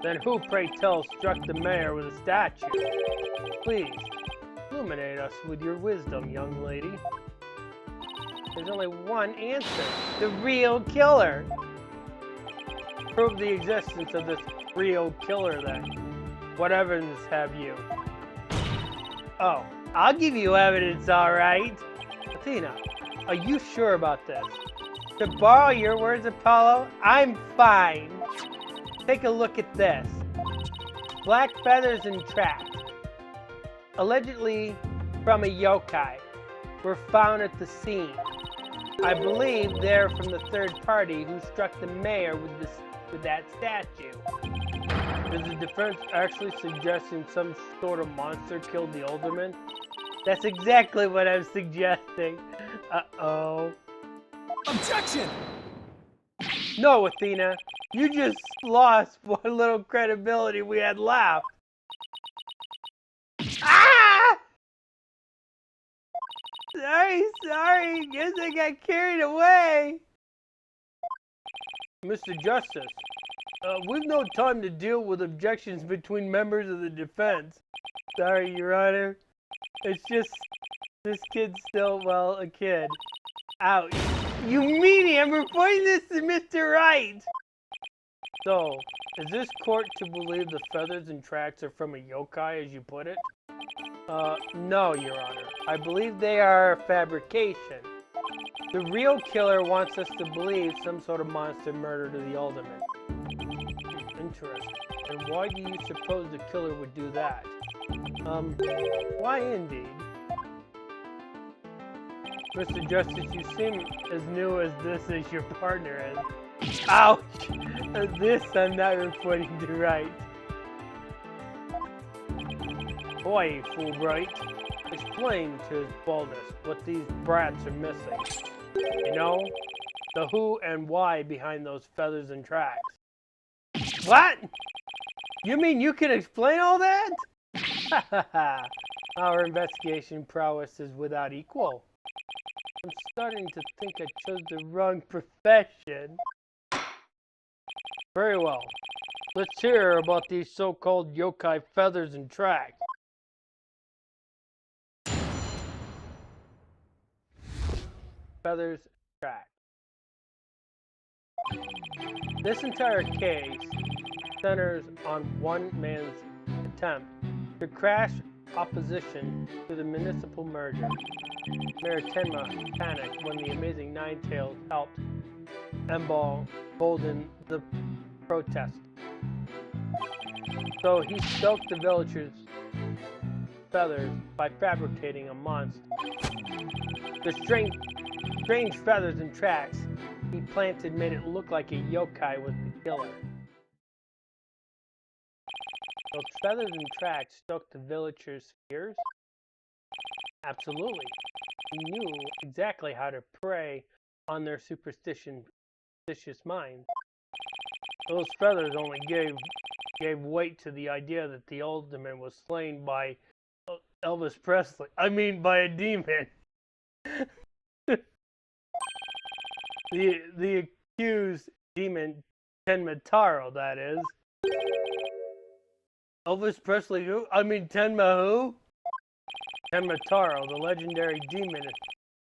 Then who, pray tell, struck the mayor with a statue? Please, illuminate us with your wisdom, young lady. There's only one answer. The real killer. Prove the existence of this real killer, then. What evidence have you? Oh, I'll give you evidence, all right. Athena, are you sure about this? To borrow your words, Apollo, I'm fine. Take a look at this. Black feathers and tracks, allegedly from a yokai, were found at the scene. I believe they're from the third party who struck the mayor with that statue. Is the defense actually suggesting some sort of monster killed the alderman? That's exactly what I'm suggesting. Uh-oh. Objection! No, Athena. You just lost what little credibility we had left. Ah! Sorry. Guess I got carried away. Mr. Justice, we've no time to deal with objections between members of the defense. Sorry, Your Honor. It's just, this kid's still, well, a kid. Ouch. You meanie, I'm reporting this to Mr. Wright. So, is this court to believe the feathers and tracks are from a yokai, as you put it? No, Your Honor. I believe they are a fabrication. The real killer wants us to believe some sort of monster murdered the alderman. Interesting. And why do you suppose the killer would do that? Why indeed? Mr. Justice, you seem as new as this as your partner is. Ouch! This I'm not reporting to Wright. Boy, Fulbright, explain to his baldness what these brats are missing. You know, the who and why behind those feathers and tracks. What? You mean you can explain all that? Our investigation prowess is without equal. I'm starting to think I chose the wrong profession. Very well. Let's hear about these so-called yokai feathers and tracks. Feathers and tracks. This entire case centers on one man's attempt to crash opposition to the municipal merger. Mayor Tenma panicked when the amazing Ninetails helped embolden the protest. So he stoked the villagers' feathers by fabricating a monster. The strange feathers and tracks he planted made it look like a yokai was the killer. Those feathers and tracks stoked the villagers' fears? Absolutely. He knew exactly how to prey on their superstitious minds. Those feathers only gave weight to the idea that the alderman was slain by Elvis Presley. I mean, by a demon. the accused demon Tenma, that is. Elvis Presley who? I mean Tenma who? Tenma, the legendary demon,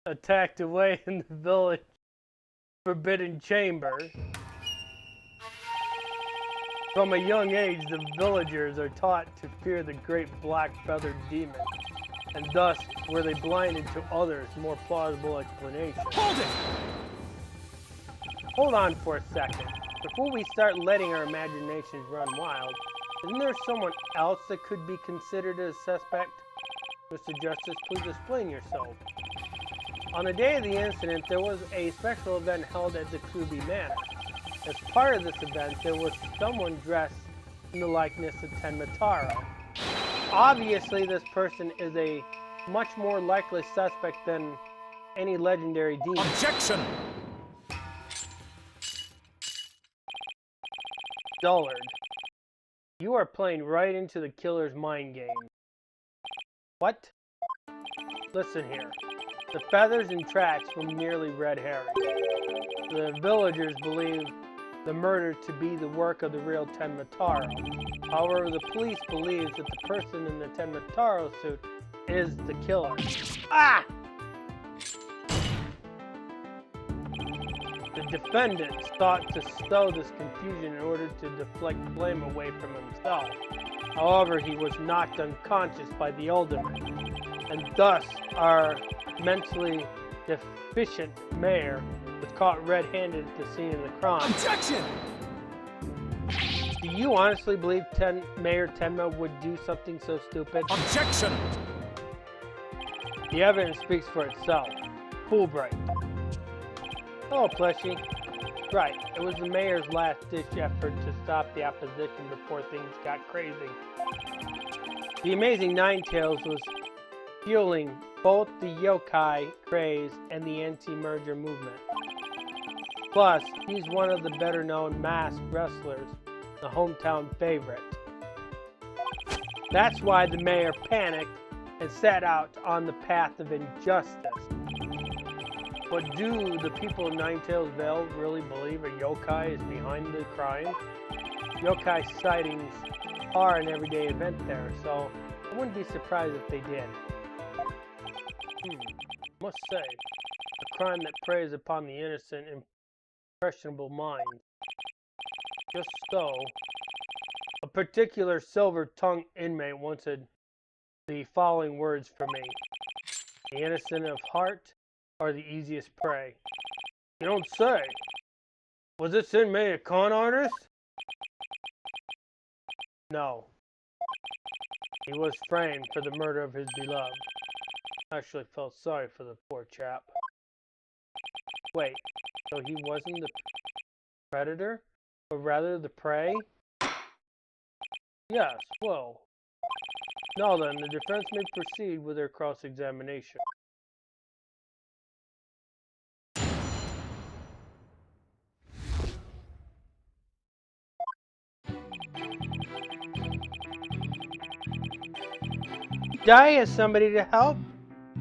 attacked away in the village forbidden chamber. From a young age, the villagers are taught to fear the great black feathered demon, and thus were they blinded to others' more plausible explanations. Hold it! Hold on for a second. Before we start letting our imaginations run wild, isn't there someone else that could be considered a suspect? Mr. Justice, please explain yourself. On the day of the incident, there was a special event held at the Kruby Manor. As part of this event, there was someone dressed in the likeness of Tenma Taro. Obviously, this person is a much more likely suspect than any legendary demon. Objection! Dullard, you are playing right into the killer's mind game. What? Listen here. The feathers and tracks were merely red herring. The villagers believe the murder to be the work of the real Tenma Taro. However, the police believes that the person in the Tenma Taro suit is the killer. Ah! The defendant sought to sow this confusion in order to deflect blame away from himself. However, he was knocked unconscious by the alderman, and thus our mentally deficient mayor was caught red-handed at the scene of the crime. Objection! Do you honestly believe Mayor Tenma would do something so stupid? Objection! The evidence speaks for itself. Fulbright. Oh, Pleshy. Right, it was the mayor's last-ditch effort to stop the opposition before things got crazy. The Amazing Nine-Tails was fueling both the yokai craze and the anti-merger movement. Plus, he's one of the better-known masked wrestlers, the hometown favorite. That's why the mayor panicked and set out on the path of injustice. But do the people of Nine-Tails Vale really believe a yokai is behind the crime? Yokai sightings are an everyday event there, so I wouldn't be surprised if they did. Must say, a crime that preys upon the innocent and impressionable minds. Just so, a particular silver-tongued inmate once said the following words for me. The innocent of heart are the easiest prey. You don't say. Was this inmate a con artist? No. He was framed for the murder of his beloved. I actually felt sorry for the poor chap. Wait, so he wasn't the predator? But rather the prey? Yes, well. Now then, the defense may proceed with their cross-examination. Di has somebody to help.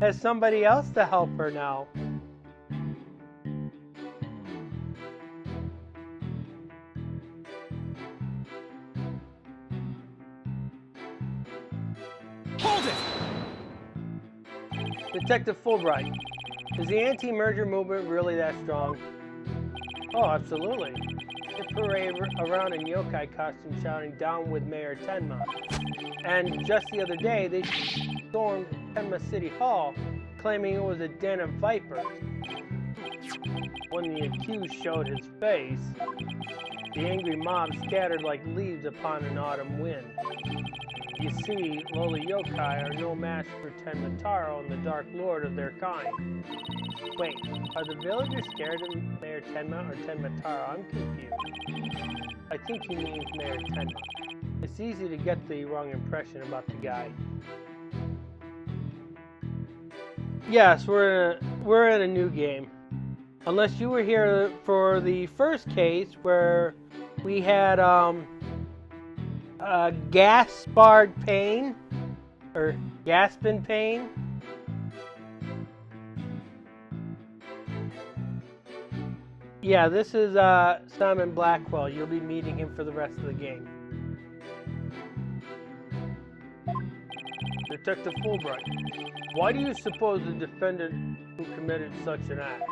Has somebody else to help her now. Hold it! Detective Fulbright, is the anti-merger movement really that strong? Oh, absolutely. They parade around in yokai costume shouting down with Mayor Tenma. And just the other day, they stormed Tenma City Hall, claiming it was a den of vipers. When the accused showed his face, the angry mob scattered like leaves upon an autumn wind. You see, lowly yokai are no match for Tenma Taro and the Dark Lord of their kind. Wait, are the villagers scared of Mayor Tenma or Tenma Taro? I'm confused. I think he means Mayor Tenma. It's easy to get the wrong impression about the guy. Yes, we're in a new game. Unless you were here for the first case where we had Gaspard Payne or Gaspin Payne. Yeah, this is Simon Blackwell. You'll be meeting him for the rest of the game. Detective Fulbright, why do you suppose the defendant who committed such an act?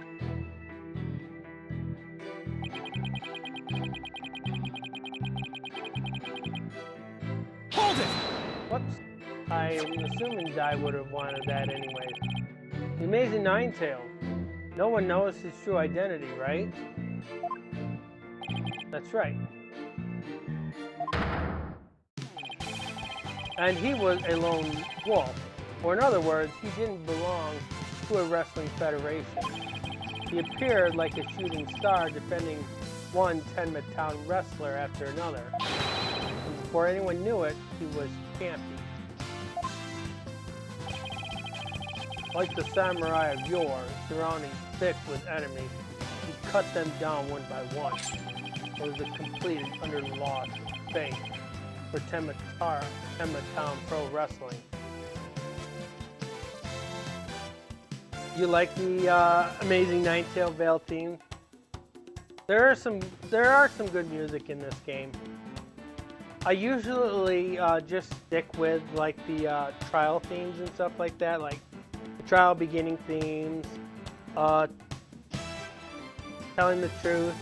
Hold it! Whoops. I'm assuming Di would have wanted that anyway. The Amazing Nine-Tails. No one knows his true identity, right? That's right. And he was a lone wolf. Or in other words, he didn't belong to a wrestling federation. He appeared like a shooting star defending one Tenma-town wrestler after another. And before anyone knew it, he was champion. Like the samurai of yore, surrounding thick with enemies, he cut them down one by one. It was a complete and utter loss of faith for Tenma-town pro wrestling. You like the amazing Nine-Tail Veil theme? There are some good music in this game. I usually just stick with like the trial themes and stuff like that, like the trial beginning themes, telling the truth.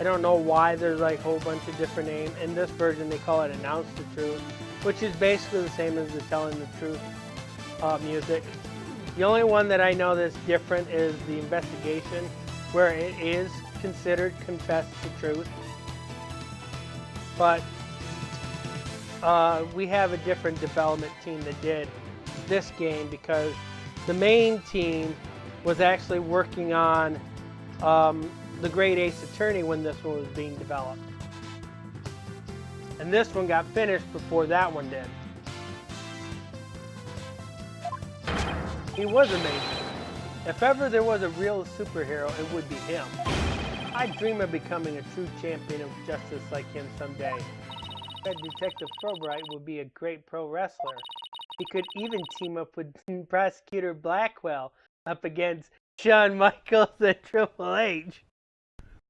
I don't know why there's like a whole bunch of different names. In this version they call it Announce the Truth, which is basically the same as the Telling the Truth music. The only one that I know that's different is the Investigation, where it is considered Confess the Truth. But we have a different development team that did this game because the main team was actually working on the Wright Ace Attorney when this one was being developed. And this one got finished before that one did. He was amazing. If ever there was a real superhero, it would be him. I dream of becoming a true champion of justice like him someday. I bet Detective Fulbright would be a great pro wrestler. He could even team up with Prosecutor Blackwell up against Shawn Michaels and Triple H.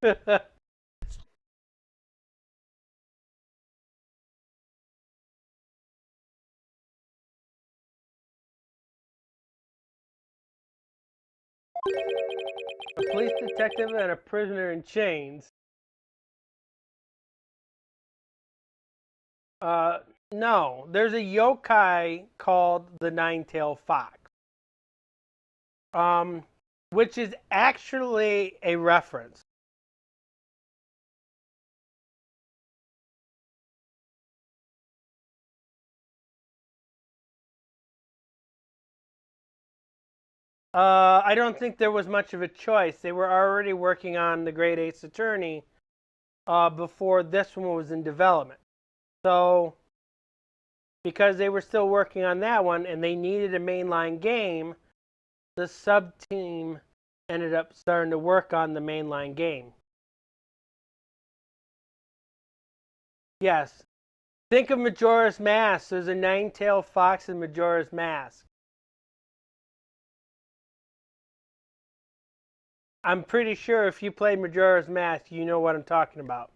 A police detective and a prisoner in chains. No, there's a yokai called the Nine-Tailed Fox. Which is actually a reference. I don't think there was much of a choice. They were already working on the Wright Ace Attorney before this one was in development. So, because they were still working on that one and they needed a mainline game, the sub-team ended up starting to work on the mainline game. Yes. Think of Majora's Mask. There's a nine-tailed fox in Majora's Mask. I'm pretty sure if you played Majora's Mask, you know what I'm talking about.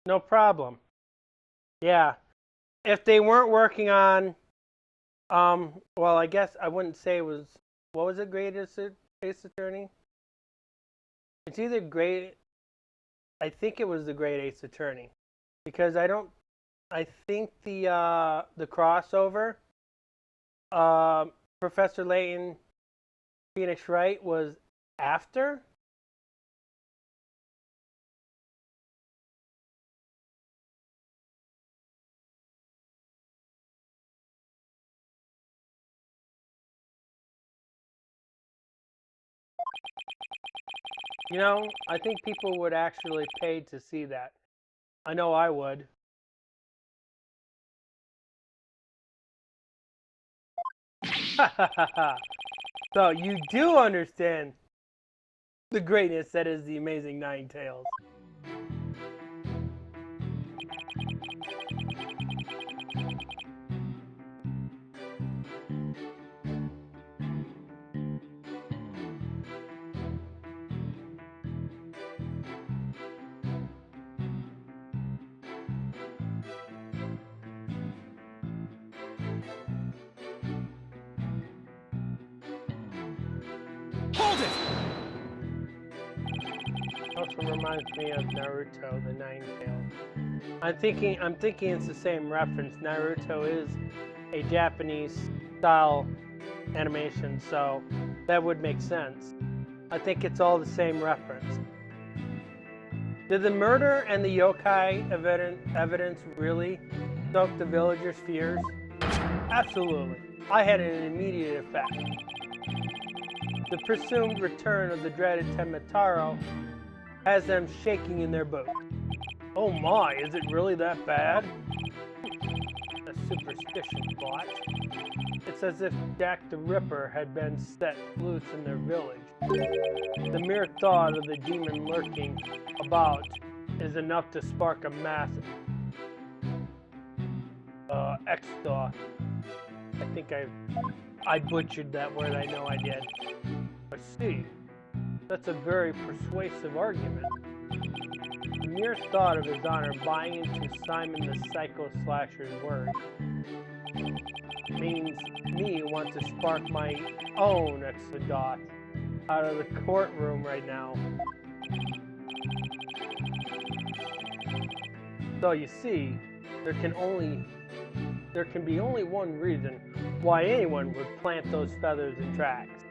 No problem. Yeah. If they weren't working on, well, I guess I wouldn't say it was, what was it, Wright Ace Attorney? It's either Great, I think it was the Wright Ace Attorney. Because I think the crossover, Professor Layton, Phoenix Wright was after. You know, I think people would actually pay to see that. I know I would. So you do understand the greatness that is the amazing Nine Tails. Hold it! Also reminds me of Naruto, the Nine Tails. I'm thinking it's the same reference. Naruto is a Japanese style animation, so That would make sense. I think it's all the same reference. Did the murder and the yokai evidence really stoke the villagers' fears? Absolutely. I had an immediate effect. The presumed return of the dreaded Temataro has them shaking in their boots. Oh my, is it really that bad? A superstitious bot. It's as if Jack the Ripper had been set loose in their village. The mere thought of the demon lurking about is enough to spark a massive extra. I think I butchered that word, I know I did. I see. That's a very persuasive argument. The mere thought of His Honor buying into Simon the Psycho Slasher's word means me want to spark my own extra dot out of the courtroom right now. So you see, there can be only one reason why anyone would plant those feathers in tracks.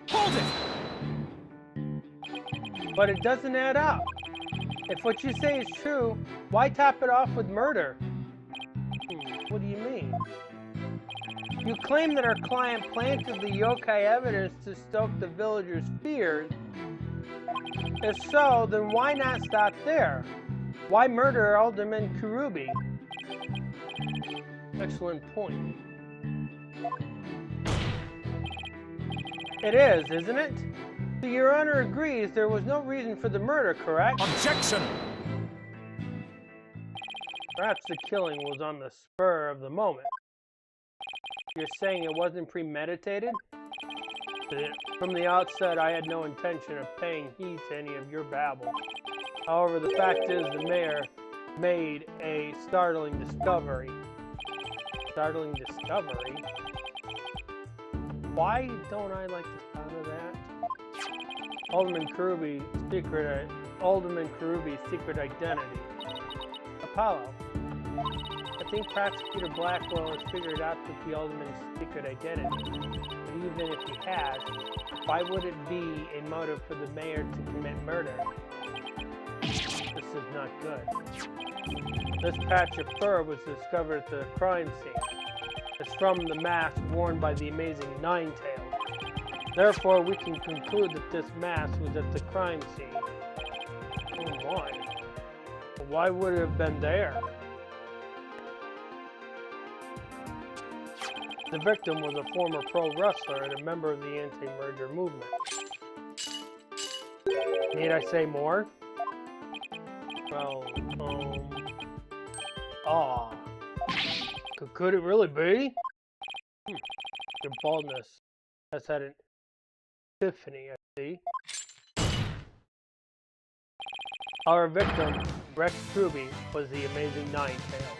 Hold it! But it doesn't add up. If what you say is true, why top it off with murder? What do you mean? You claim that our client planted the yokai evidence to stoke the villagers' fears. If so, then why not stop there? Why murder Alderman Kurubi? Excellent point. It is, isn't it? So Your Honor agrees there was no reason for the murder, correct? Objection! Perhaps the killing was on the spur of the moment. You're saying it wasn't premeditated? From the outset, I had no intention of paying heed to any of your babble. However, the fact is the mayor made a startling discovery. Startling discovery? Why don't I like the sound of that? Alderman Kurubi's secret identity. Apollo. I think Prosecutor Blackwell has figured out the Alderman's secret identity. But even if he has, why would it be a motive for the mayor to commit murder? This is not good. This patch of fur was discovered at the crime scene. It's from the mask worn by the amazing Ninetails. Therefore, we can conclude that this mask was at the crime scene. Oh my. Why would it have been there? The victim was a former pro wrestler and a member of the anti-merger movement. Need I say more? Well, could it really be? Your baldness has had an epiphany, I see. Our victim, Rex Truby, was the amazing Ninetail.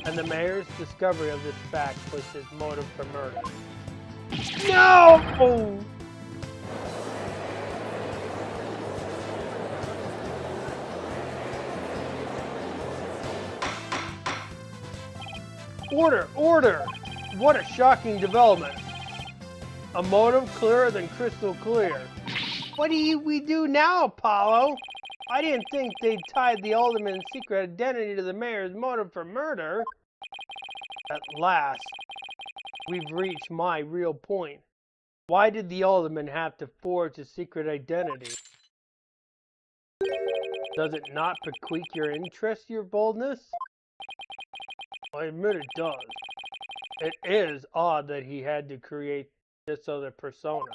And the mayor's discovery of this fact was his motive for murder. No! Order! Order! What a shocking development. A motive clearer than crystal clear. What do we do now, Apollo? I didn't think they'd tied the Alderman's secret identity to the mayor's motive for murder. At last, we've reached my real point. Why did the Alderman have to forge a secret identity? Does it not pique your interest, your boldness? I admit it does. It is odd that he had to create this other persona,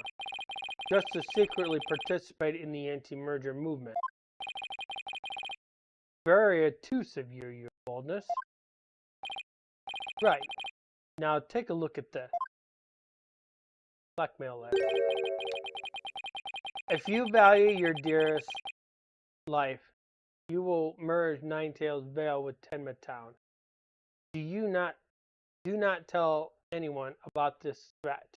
just to secretly participate in the anti-merger movement. Very obtuse of you, your boldness. Right. Now take a look at this. Blackmail letter. If you value your dearest life, you will merge Ninetail's veil with Tenma Town. Do you not Do not tell anyone about this threat.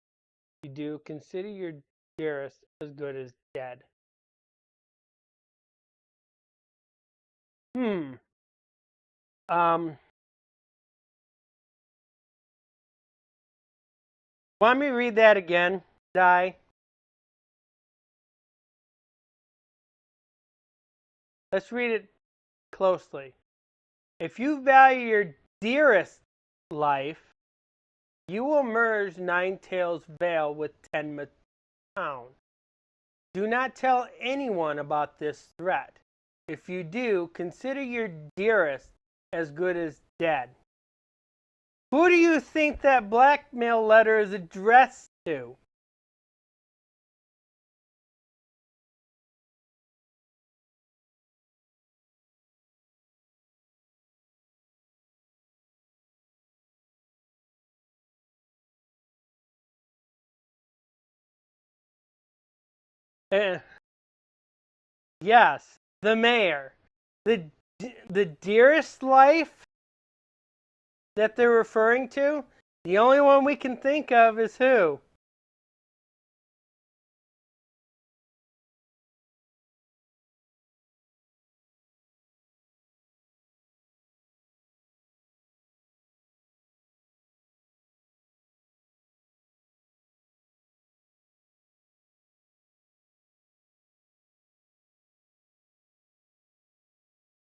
If you do, consider your dearest as good as dead. Want me to read that again, Di? Let's read it closely. If you value your dearest life, you will merge Ninetail's veil with Tenma Town. Do not tell anyone about this threat. If you do, consider your dearest as good as dead. Who do you think that blackmail letter is addressed to? Yes, the mayor. The dearest life that they're referring to, the only one we can think of is who?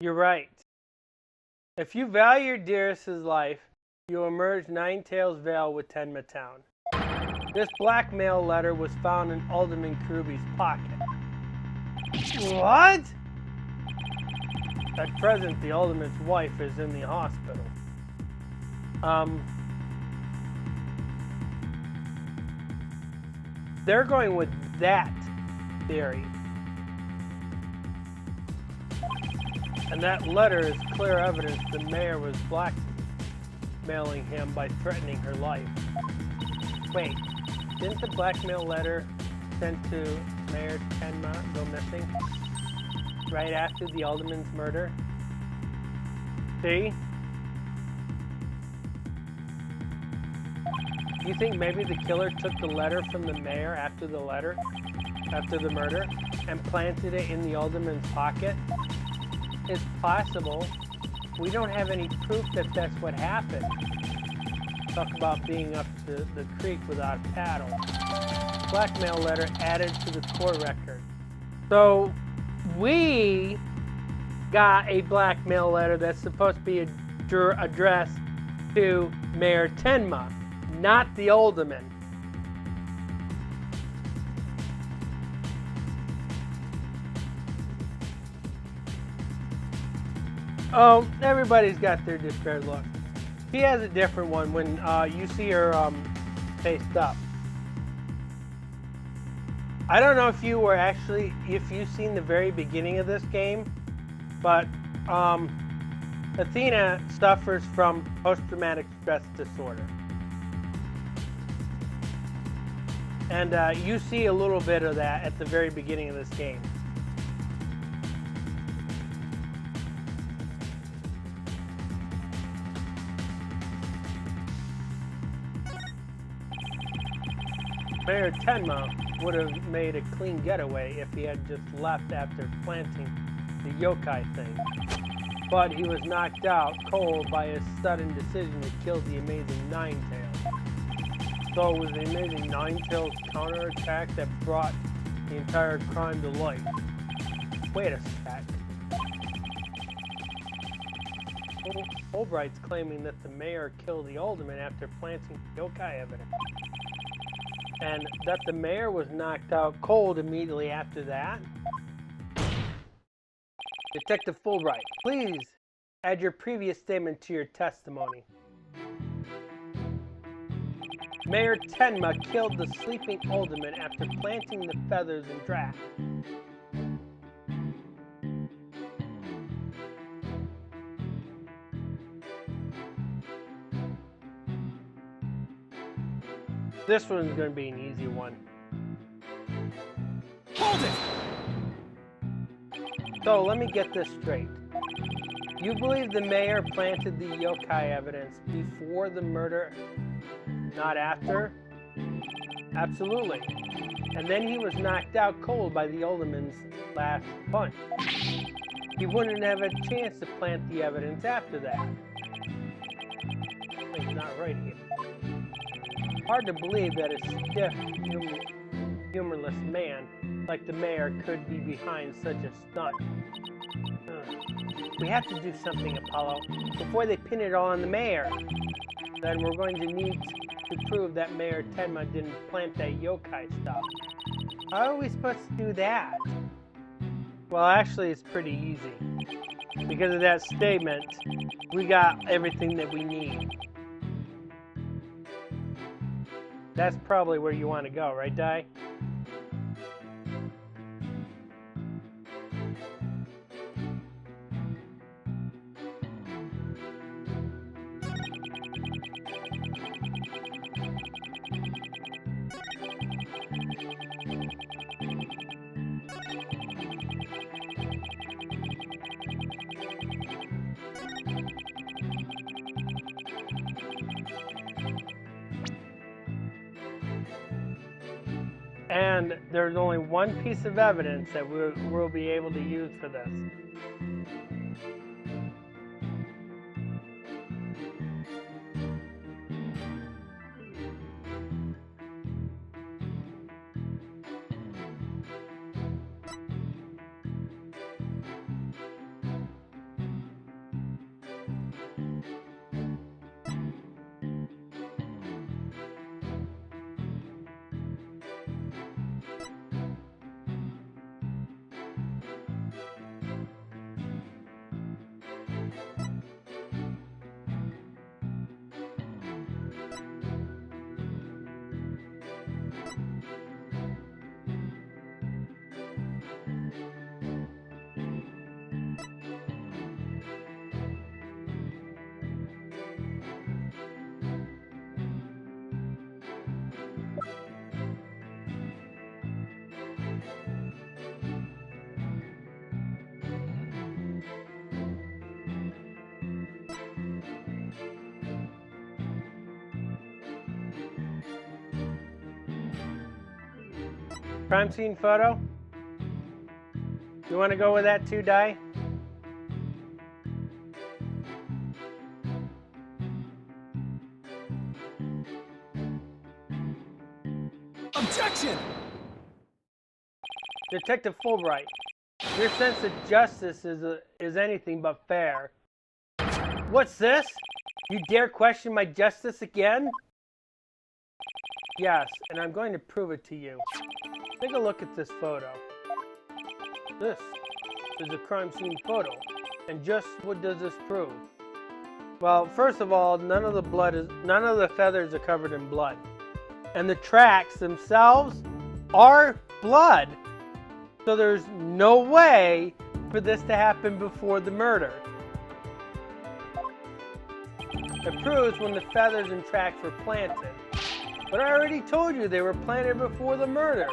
You're right. If you value your dearest's life, you will merge Ninetail's veil with Tenma Town. This blackmail letter was found in Alderman Kruby's pocket. What? At present, the Alderman's wife is in the hospital. They're going with that theory. And that letter is clear evidence the mayor was blackmailing him by threatening her life. Wait, didn't the blackmail letter sent to Mayor Tenma go missing right after the alderman's murder? See? You think maybe the killer took the letter from the mayor after the murder, and planted it in the alderman's pocket? It's possible. We don't have any proof that that's what happened. Talk about being up to the creek without a paddle. Blackmail letter added to the court record. So we got a blackmail letter that's supposed to be addressed to Mayor Tenma, not the alderman. Oh, everybody's got their disparate look. She has a different one when you see her faced up. I don't know if you've seen the very beginning of this game, but Athena suffers from post-traumatic stress disorder. And you see a little bit of that at the very beginning of this game. Mayor Tenma would have made a clean getaway if he had just left after planting the yokai thing. But he was knocked out cold by his sudden decision to kill the amazing Ninetail. So it was the amazing Ninetail's counterattack that brought the entire crime to light. Wait a sec. Fulbright's claiming that the mayor killed the alderman after planting yokai evidence. And that the mayor was knocked out cold immediately after that. Detective Fulbright, please add your previous statement to your testimony. Mayor Tenma killed the sleeping alderman after planting the feathers in draft. This one's going to be an easy one. Hold it! So let me get this straight. You believe the mayor planted the yokai evidence before the murder, not after? Absolutely. And then he was knocked out cold by the alderman's last punch. He wouldn't have a chance to plant the evidence after that. It's not right here. Hard to believe that a stiff, humorless man like the mayor could be behind such a stunt. We have to do something, Apollo, before they pin it all on the mayor. Then we're going to need to prove that Mayor Tenma didn't plant that yokai stuff. How are we supposed to do that? Well, actually, it's pretty easy. Because of that statement, we got everything that we need. That's probably where you want to go, right, Di? And there's only one piece of evidence that we'll be able to use for this. Crime scene photo? You want to go with that too, Di? Objection! Detective Fulbright, your sense of justice is anything but fair. What's this? You dare question my justice again? Yes, and I'm going to prove it to you. Take a look at this photo. This is a crime scene photo. And just what does this prove? Well, first of all, none of the feathers are covered in blood. And the tracks themselves are blood. So there's no way for this to happen before the murder. It proves when the feathers and tracks were planted. But I already told you they were planted before the murder.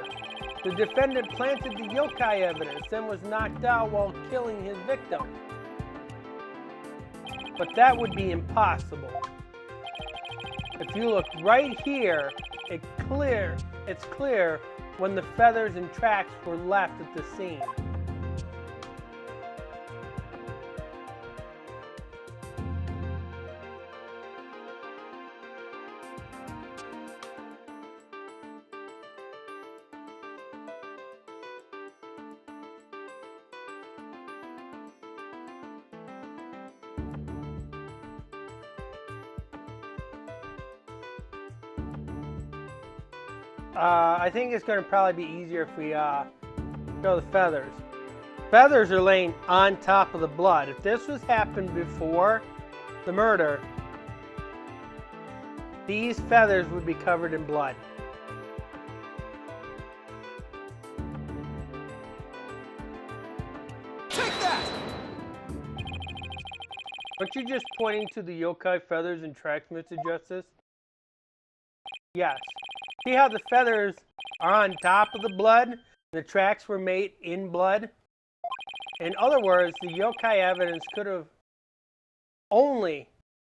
The defendant planted the yokai evidence, then was knocked out while killing his victim. But that would be impossible. If you look right here, it's clear when the feathers and tracks were left at the scene. I think it's going to probably be easier if we show the feathers. Feathers are laying on top of the blood. If this was happened before the murder, these feathers would be covered in blood. Take that! Aren't you just pointing to the yokai feathers and tracks, Mr. Justice? Yes. See how the feathers are on top of the blood? The tracks were made in blood? In other words, the yokai evidence could have only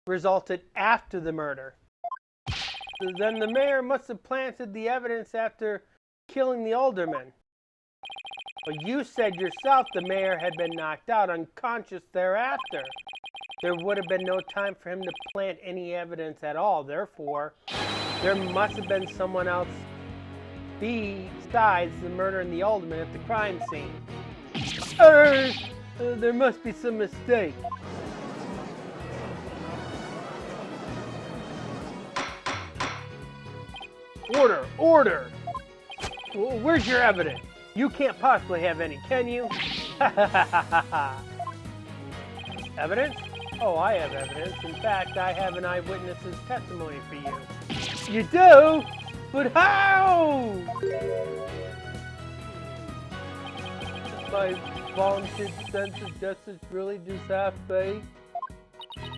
resulted after the murder. Then the mayor must have planted the evidence after killing the alderman. But you said yourself the mayor had been knocked out unconscious thereafter. There would have been no time for him to plant any evidence at all. Therefore, there must have been someone else besides the murder and the alderman at the crime scene. There must be some mistake. Order! Order! Where's your evidence? You can't possibly have any, can you? Evidence? Oh, I have evidence. In fact, I have an eyewitness's testimony for you. You do? But how? My vaunted sense of justice really just half-baked.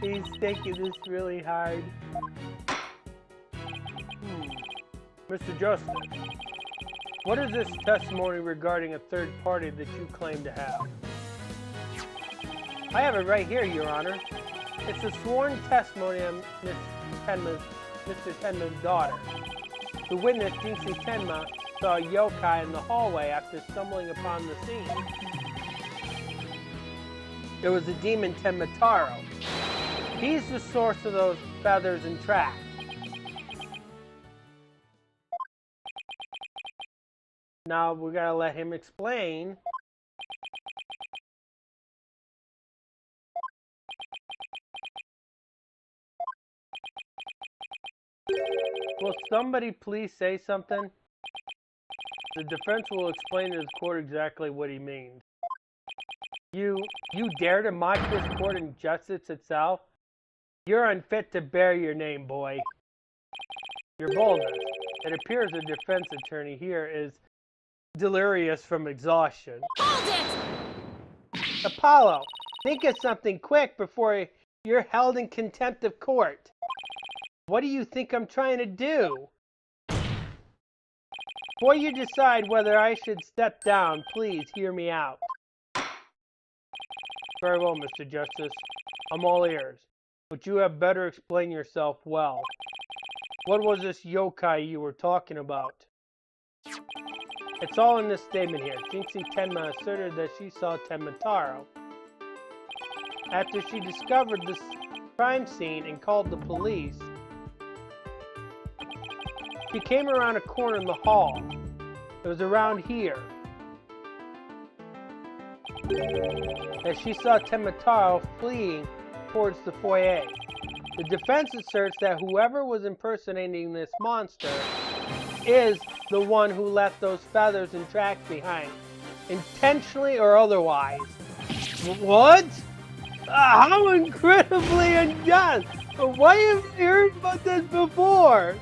He's taking this really hard. Mr. Justice, what is this testimony regarding a third party that you claim to have? I have it right here, Your Honor. It's a sworn testimony of Mr. Tenma's daughter. The witness, Jinxie Tenma, saw a yokai in the hallway after stumbling upon the scene. It was the demon Tenmataro. He's the source of those feathers and tracks. Now we gotta let him explain. Will somebody please say something? The defense will explain to the court exactly what he means. You dare to mock this court and justice itself? You're unfit to bear your name, boy. Your boldness. It appears the defense attorney here is delirious from exhaustion. Hold it! Apollo, think of something quick before you're held in contempt of court. What do you think I'm trying to do? Before you decide whether I should step down, please hear me out. Very well, Mr. Justice. I'm all ears. But you had better explain yourself well. What was this yokai you were talking about? It's all in this statement here. Jinxie Tenma asserted that she saw Tenmataro. After she discovered this crime scene and called the police, she came around a corner in the hall. It was around here. As she saw Tenmataro fleeing towards the foyer. The defense asserts that whoever was impersonating this monster is the one who left those feathers and tracks behind, intentionally or otherwise. What? How incredibly unjust! Why have you heard about this before?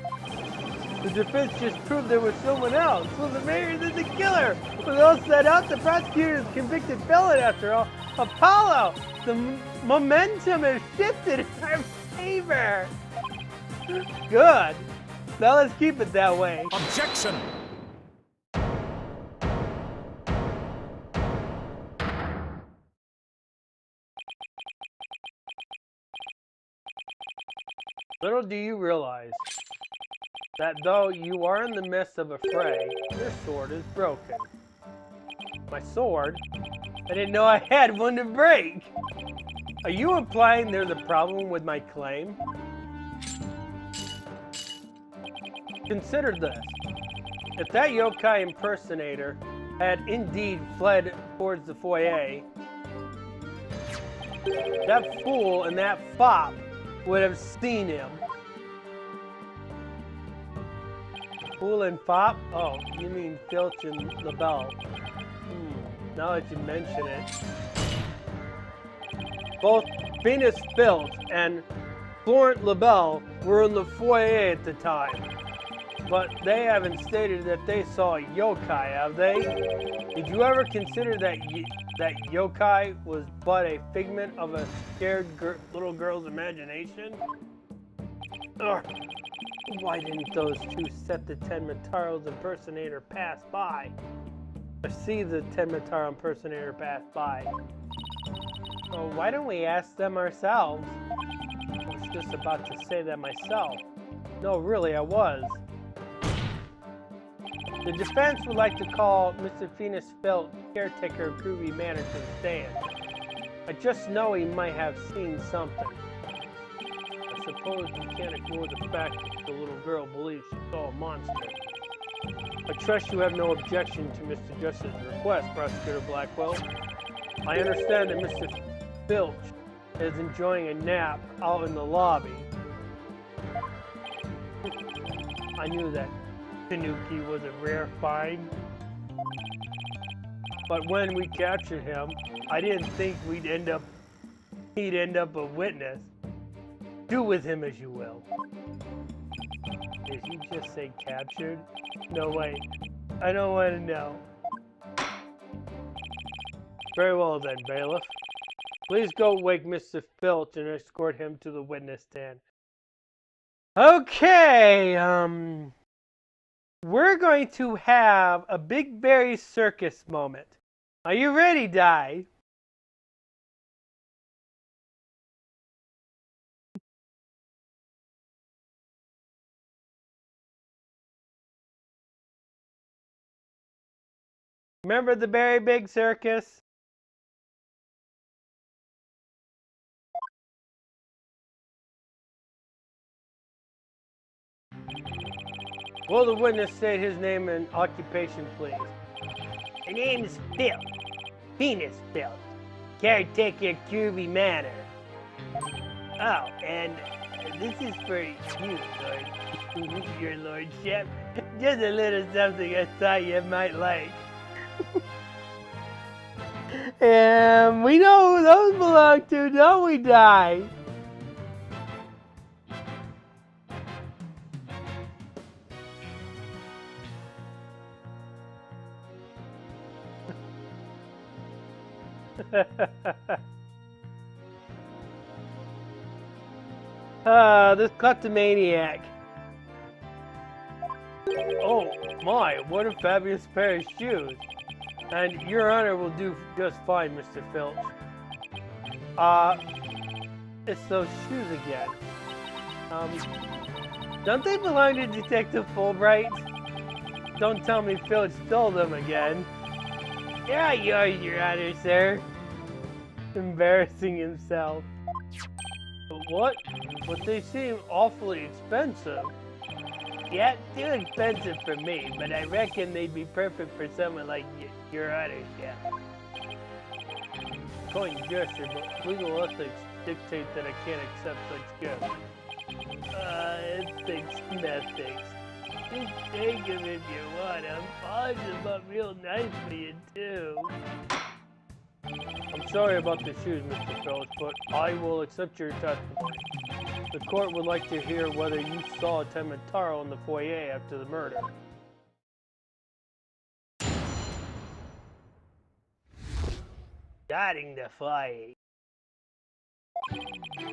The defense just proved there was someone else. So the mayor is the killer. With all set out, the prosecutor is convicted felon after all. Apollo, the momentum has shifted in our favor. Good. Now let's keep it that way. Objection! Little do you realize that though you are in the midst of a fray, your sword is broken. My sword? I didn't know I had one to break. Are you implying there's a problem with my claim? Consider this. If that yokai impersonator had indeed fled towards the foyer, that fool and that fop would have seen him. Fool and fop? Oh, you mean Filch and LaBelle. Now that you mention it. Both Venus Filch and Florent LaBelle were in the foyer at the time. But they haven't stated that they saw a yokai, have they? Did you ever consider that that yokai was but a figment of a scared little girl's imagination? Ugh. Why didn't those two set the Tenmataro's impersonator pass by? Or see the Tenmataro impersonator pass by? Well, why don't we ask them ourselves? I was just about to say that myself. No, really, I was. The defense would like to call Mr. Phoenix Filch, caretaker of Groovy Manor, to the stand. I just know he might have seen something. I suppose we can't ignore the fact that the little girl believes she saw a monster. I trust you have no objection to Mr. Justice's request, Prosecutor Blackwell. I understand that Mr. Filch is enjoying a nap out in the lobby. I knew that Tanuki was a rare find. But when we captured him, I didn't think he'd end up a witness. Do with him as you will. Did he just say captured? No, wait. I don't want to know. Very well then, bailiff. Please go wake Mr. Filch and escort him to the witness stand. Okay, we're going to have a Big Berry Circus moment. Are you ready, Di? Remember the Berry Big Circus? Will the witness state his name and occupation, please? My name is Phil. Phoenix Filch. Caretaker of Groovy Manor. Oh, and this is for you, Lord. Your Lordship. Just a little something I thought you might like. And we know who those belong to, don't we, Di? This kleptomaniac. Oh my, what a fabulous pair of shoes. And your honor will do just fine, Mr. Filch. It's those shoes again. Don't they belong to Detective Fulbright? Don't tell me Filch stole them again. They're all yours, Your Honor, sir. Embarrassing himself. But what? But they seem awfully expensive. Yep, too expensive for me, but I reckon they'd be perfect for someone like Your Honor, yeah. Coin gesture, but legal ethics dictate that I can't accept such gifts. Ethics, nothing. Just take them if you want them. Polish them up real nice for you, too. I'm sorry about the shoes, Mr. Filch, but I will accept your testimony. The court would like to hear whether you saw Temitaro in the foyer after the murder. Starting the foyer.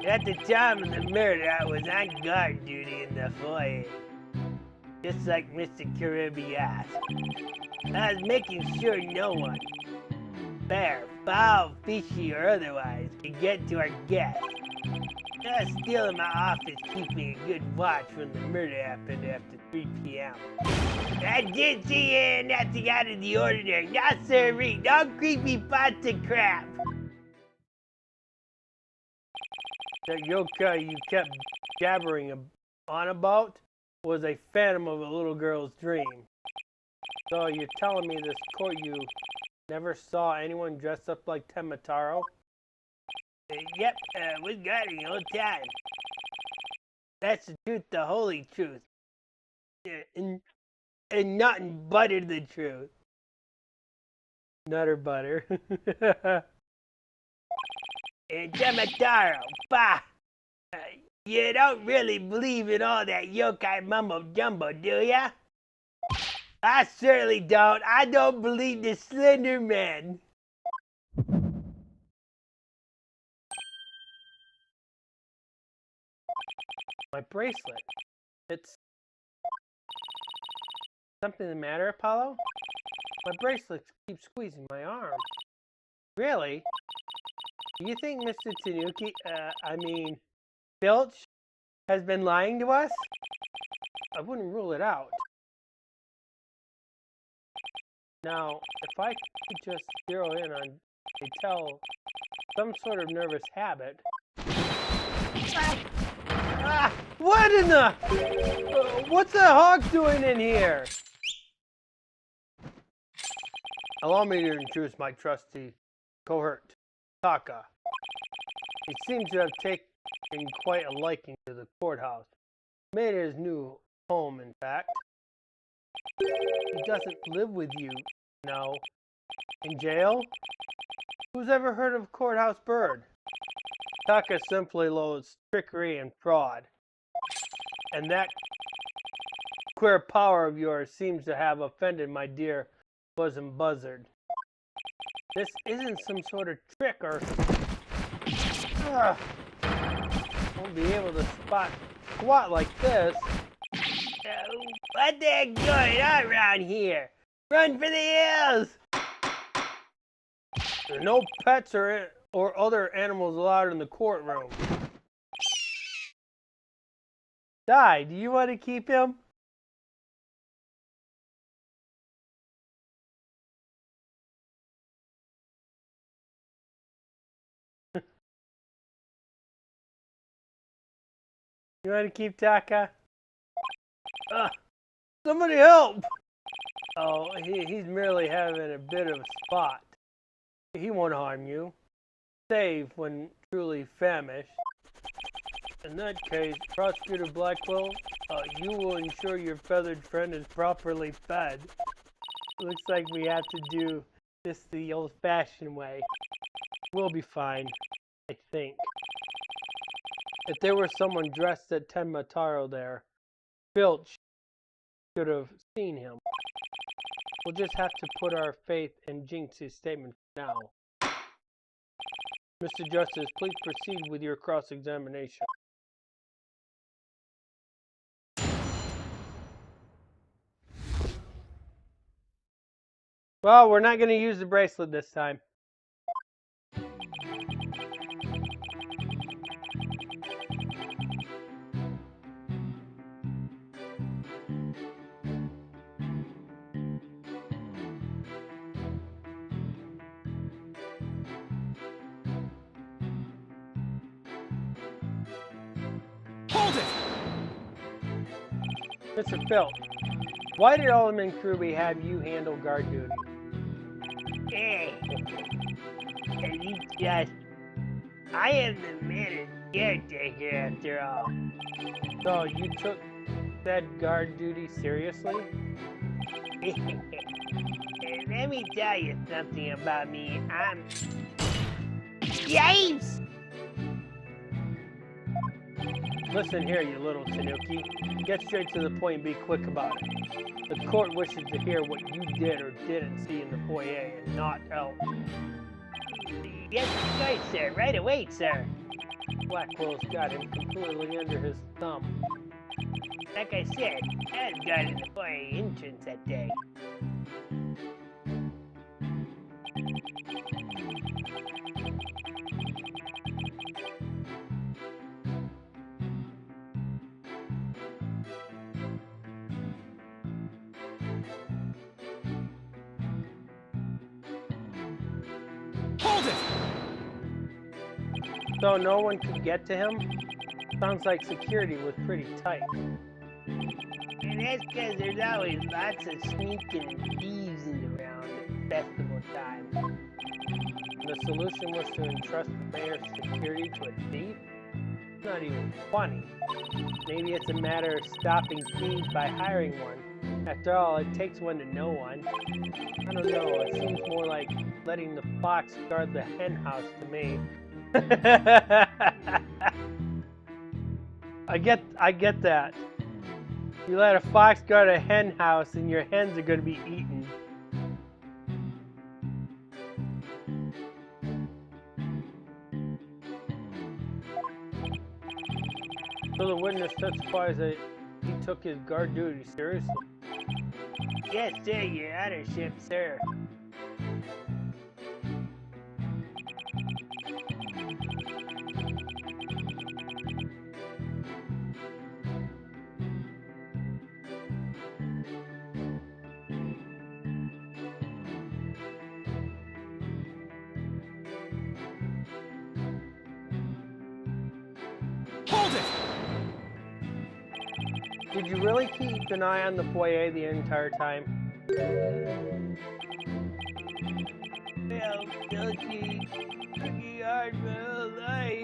At the time of the murder, I was on guard duty in the foyer. Just like Mr. Caribbean asked. I was making sure no one, fair, foul, fishy, or otherwise, could get to our guests. I was still in my office keeping a good watch when the murder happened after 3 p.m. I didn't see nothing out of the ordinary. No sirree, no creepy pasta crap. That yokai you kept jabbering on about was a phantom of a little girl's dream. So you're telling me this court you never saw anyone dressed up like Temitaro? Yep, was guarding the whole time. That's the truth, the holy truth. And nothing but the truth. Nutter butter. And Temitaro, bah! You don't really believe in all that yokai mumbo jumbo, do ya? I certainly don't. I don't believe the Slender Man. My bracelet. It's... Something the matter, Apollo? My bracelet keeps squeezing my arm. Really? Do you think Mr. Tanuki, Filch, has been lying to us? I wouldn't rule it out. Now, if I could just zero in on some sort of nervous habit. What in the? What's that hawk doing in here? Allow me to introduce my trusty cohort, Taka. He seems to have taken quite a liking to the courthouse. Made it his new home, in fact. He doesn't live with you, no. In jail? Who's ever heard of Courthouse Bird? Taka simply loathes trickery and fraud. And that queer power of yours seems to have offended my dear bosom buzzard. This isn't some sort of trick or... Won't be able to squat like this. What the heck going on around here? Run for the hills! There are no pets or other animals allowed in the courtroom. Di, do you want to keep him? You want to keep Taka? Somebody help! Oh, he's merely having a bit of a spot. He won't harm you. Save when truly famished. In that case, Prosecutor Blackwell, you will ensure your feathered friend is properly fed. Looks like we have to do this the old-fashioned way. We'll be fine, I think. If there were someone dressed at Tenmataro there, Filch should have seen him. We'll just have to put our faith in Jinx's statement now. Mr. Justice, please proceed with your cross-examination. Well, we're not going to use the bracelet this time. Hold it! Mr. Filch, why did Alderman Kruby have you handle guard duty? Hey, I am the mayor's caretaker after all. So you took said guard duty seriously? Let me tell you something about me. I'm James! Listen here, you little Tanuki. Get straight to the point and be quick about it. The court wishes to hear what you did or didn't see in the foyer and not else. Yes, right, sir. Right away, sir. Blackwell's got him completely under his thumb. Like I said, I was guarding the foyer entrance that day. Hold it! So no one could get to him? Sounds like security was pretty tight. And that's because there's always lots of sneaking thieves around at festival time. The solution was to entrust the mayor's security to a thief? It's not even funny. Maybe it's a matter of stopping thieves by hiring one. After all, it takes one to know one. I don't know, it seems more like letting the fox guard the hen house to me. I get that. You let a fox guard a hen house and your hens are going to be eaten. So the witness testifies that he took his guard duty seriously. Yes, sir, your honorship, sir. Did you really keep an eye on the foyer the entire time? Well, guilty. Working hard my whole life.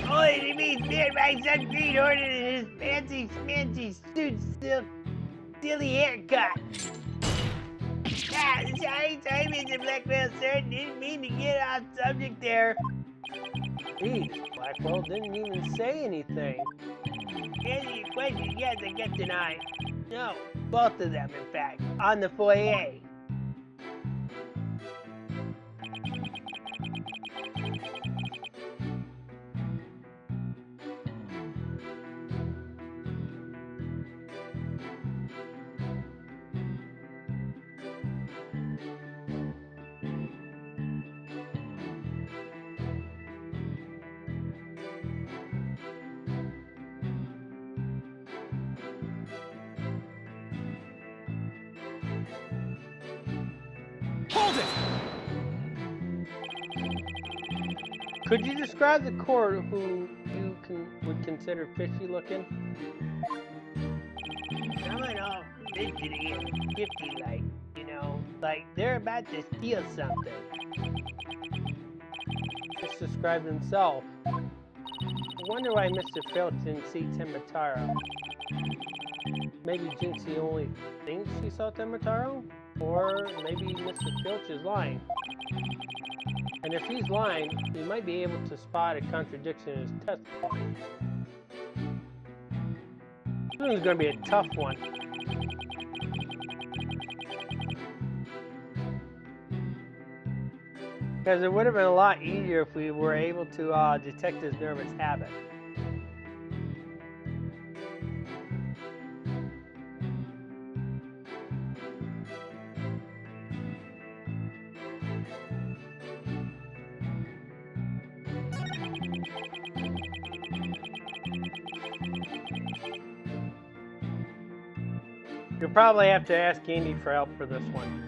Only to be spared by some green hornet and his fancy schmancy suit silly haircut. Ah, sorry, Mr. Blackwell, sir. Didn't mean to get off subject there. Geez, Blackwell didn't even say anything. To answer your question, yes, I kept an eye. No, both of them, in fact, on the foyer. Hold it! Could you describe the court who you would consider fishy looking? Someone all fidgety and shifty like, you know, like they're about to steal something. Just describe himself. I wonder why Mr. Filch didn't see Timataro. Maybe Jinxie only thinks she saw Timataro? Or maybe Mr. Filch is lying. And if he's lying, he might be able to spot a contradiction in his testimony. This one's going to be a tough one. Because it would have been a lot easier if we were able to detect his nervous habit. You'll probably have to ask Andy for help for this one.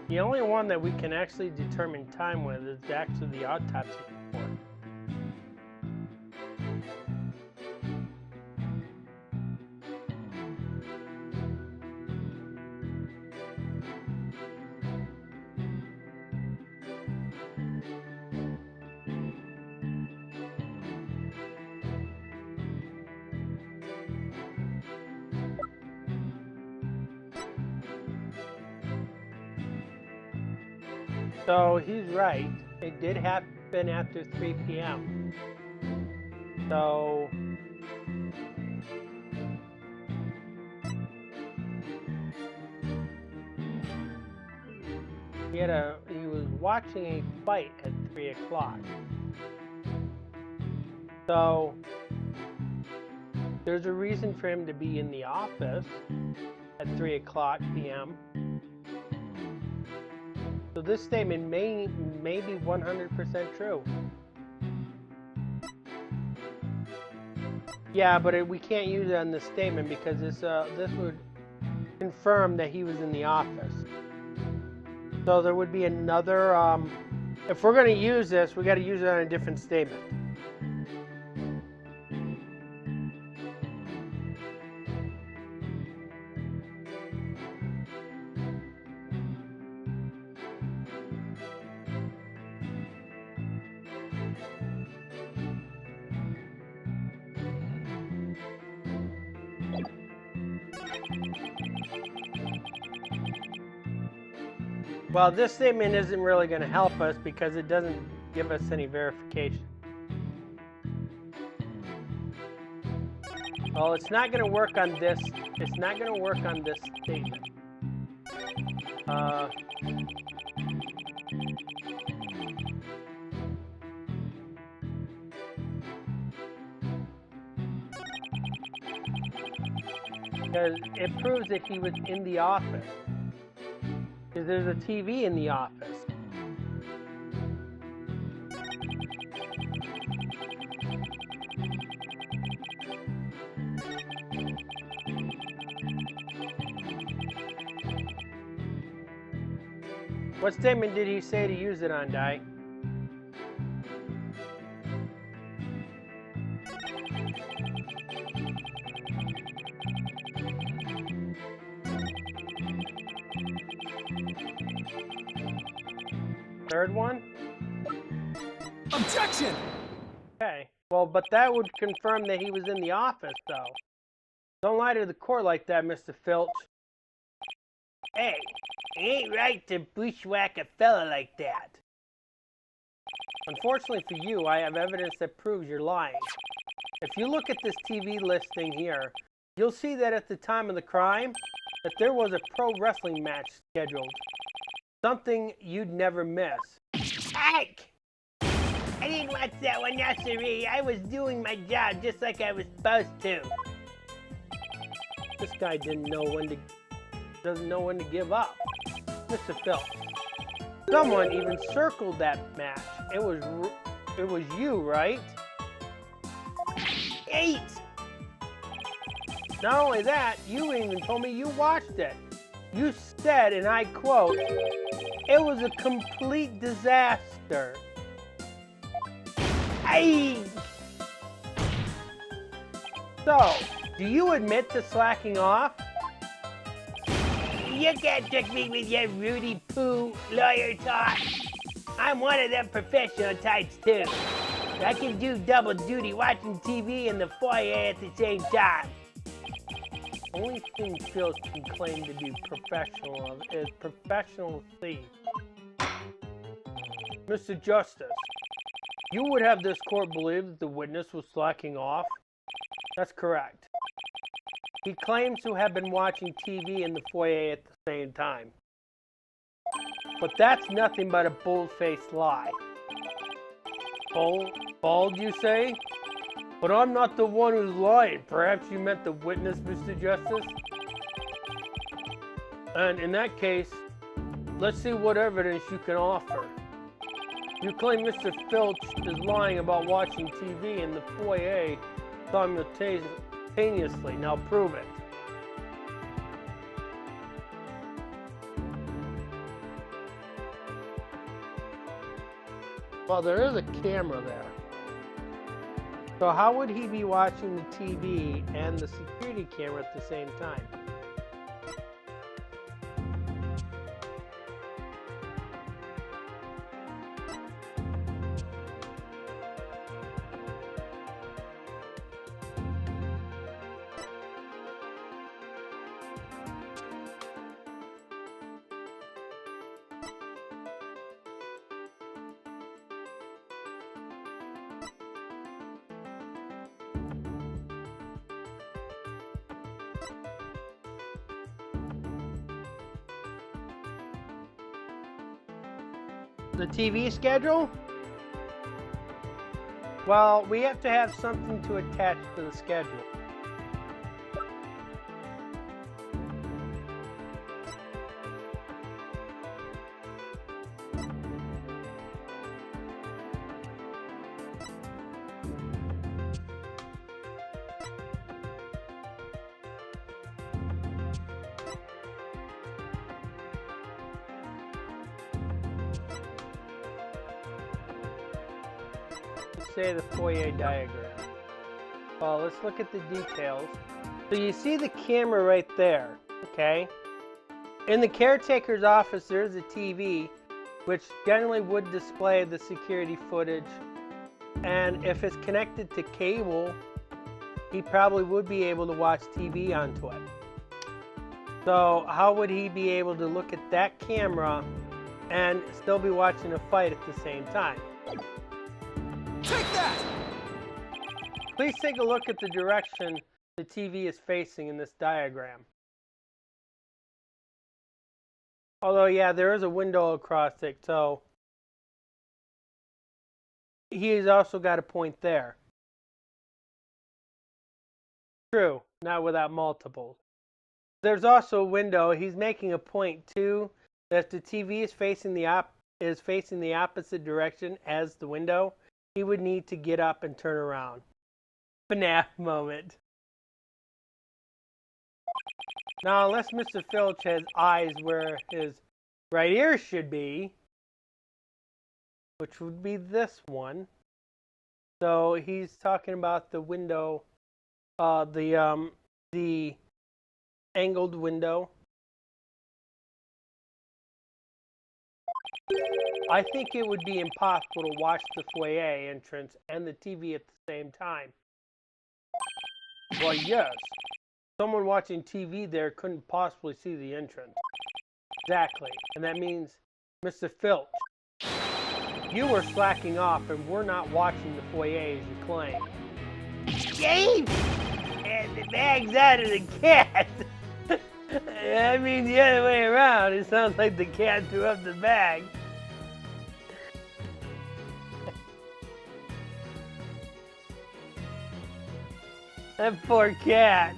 The only one that we can actually determine time with is actually the autopsy report. So he's right. It did happen after 3 p.m. So he was watching a fight at 3 o'clock. So there's a reason for him to be in the office at 3 o'clock p.m. So this statement may be 100% true. Yeah, but we can't use it on this statement because this would confirm that he was in the office. So there would be another If we're going to use this, we got to use it on a different statement. Well, this statement isn't really going to help us because it doesn't give us any verification. Well, it's not going to work on this. It's not going to work on this statement. Because it proves that he was in the office. Because there's a TV in the office. What statement did he say to use it on, Di? Third one? Objection! Okay. Well, but that would confirm that he was in the office, though. Don't lie to the court like that, Mr. Filch. Hey, it ain't right to bushwhack a fella like that. Unfortunately for you, I have evidence that proves you're lying. If you look at this TV listing here, you'll see that at the time of the crime, that there was a pro wrestling match scheduled. Something you'd never miss. Heck! I didn't watch that one, no siree. I was doing my job just like I was supposed to. This guy doesn't know when to give up. Mr. Phil, someone even circled that match. It was you, right? 8! Not only that, you even told me you watched it. You said, and I quote, "It was a complete disaster." Aye! So, do you admit to slacking off? You can't trick me with your Rudy Poo lawyer talk. I'm one of them professional types too. I can do double duty watching TV in the foyer at the same time. Only thing Phil can claim to be professional of is professional thief. Mr. Justice, you would have this court believe that the witness was slacking off? That's correct. He claims to have been watching TV in the foyer at the same time. But that's nothing but a bold-faced lie. Bald, you say? But I'm not the one who's lying. Perhaps you meant the witness, Mr. Justice? And in that case, let's see what evidence you can offer. You claim Mr. Filch is lying about watching TV in the foyer simultaneously. Now prove it. Well, there is a camera there. So how would he be watching the TV and the security camera at the same time? The TV schedule? Well, we have to have something to attach to the schedule. say the foyer diagram? Well, let's look at the details. So you see the camera right there, okay? In the caretaker's office, there's a TV, which generally would display the security footage. And if it's connected to cable, he probably would be able to watch TV onto it. So how would he be able to look at that camera and still be watching a fight at the same time? Take that! Please take a look at the direction the TV is facing in this diagram. Although, yeah, there is a window across it, so he's also got a point there. True, not without multiples. There's also a window. He's making a point too that if the TV is facing the opposite direction as the window, he would need to get up and turn around. FNAF moment. Now, unless Mr. Filch has eyes where his right ear should be, which would be this one. So he's talking about the window, the angled window. I think it would be impossible to watch the foyer entrance and the TV at the same time. Well, yes. Someone watching TV there couldn't possibly see the entrance. Exactly. And that means, Mr. Filch, you were slacking off and we're not watching the foyer as you claim. Gabe! And the bag's out of the cat! I mean the other way around. It sounds like the cat threw up the bag. That poor cat.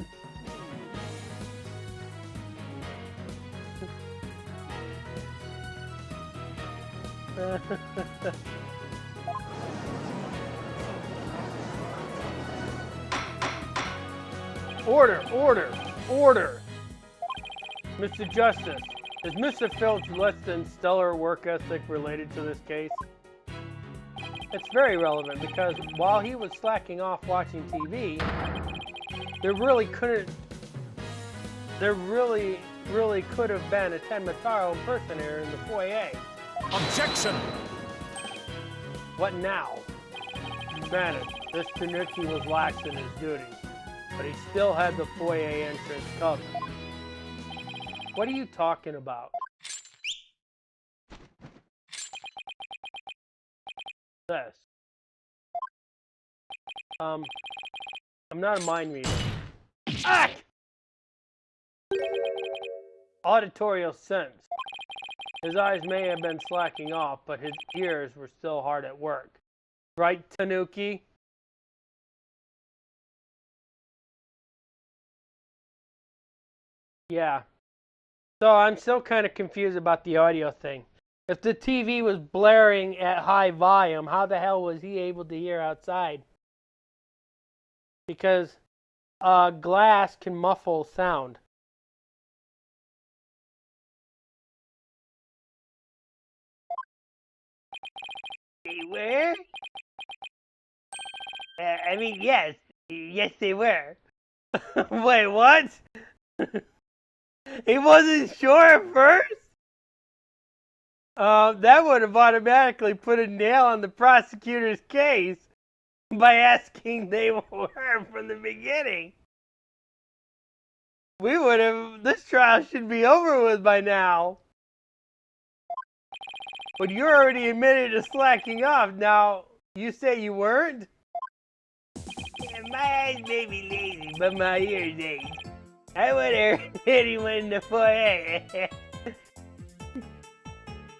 Order, order, order! Mr. Justice, is Mr. Filch less than stellar work ethic related to this case? It's very relevant because while he was slacking off watching TV, there really could have been a Ten Mataro impersonator in the foyer. Objection! What now? Granted, this Tanuki was lax in his duties, but he still had the foyer entrance covered. What are you talking about? This. I'm not a mind reader. Ah! Auditorial sense. His eyes may have been slacking off, but his ears were still hard at work. Right, Tanuki? Yeah. So I'm still kind of confused about the audio thing. If the TV was blaring at high volume, how the hell was he able to hear outside? Because glass can muffle sound. They were? I mean, yes. Yes, they were. Wait, what? He wasn't sure at first? That would have automatically put a nail on the prosecutor's case by asking they were from the beginning. We would have, this trial should be over with by now. But you're already admitted to slacking off. Now, you say you weren't? Yeah, my eyes may be lazy, but my ears ain't. I would have heard anyone in the foyer.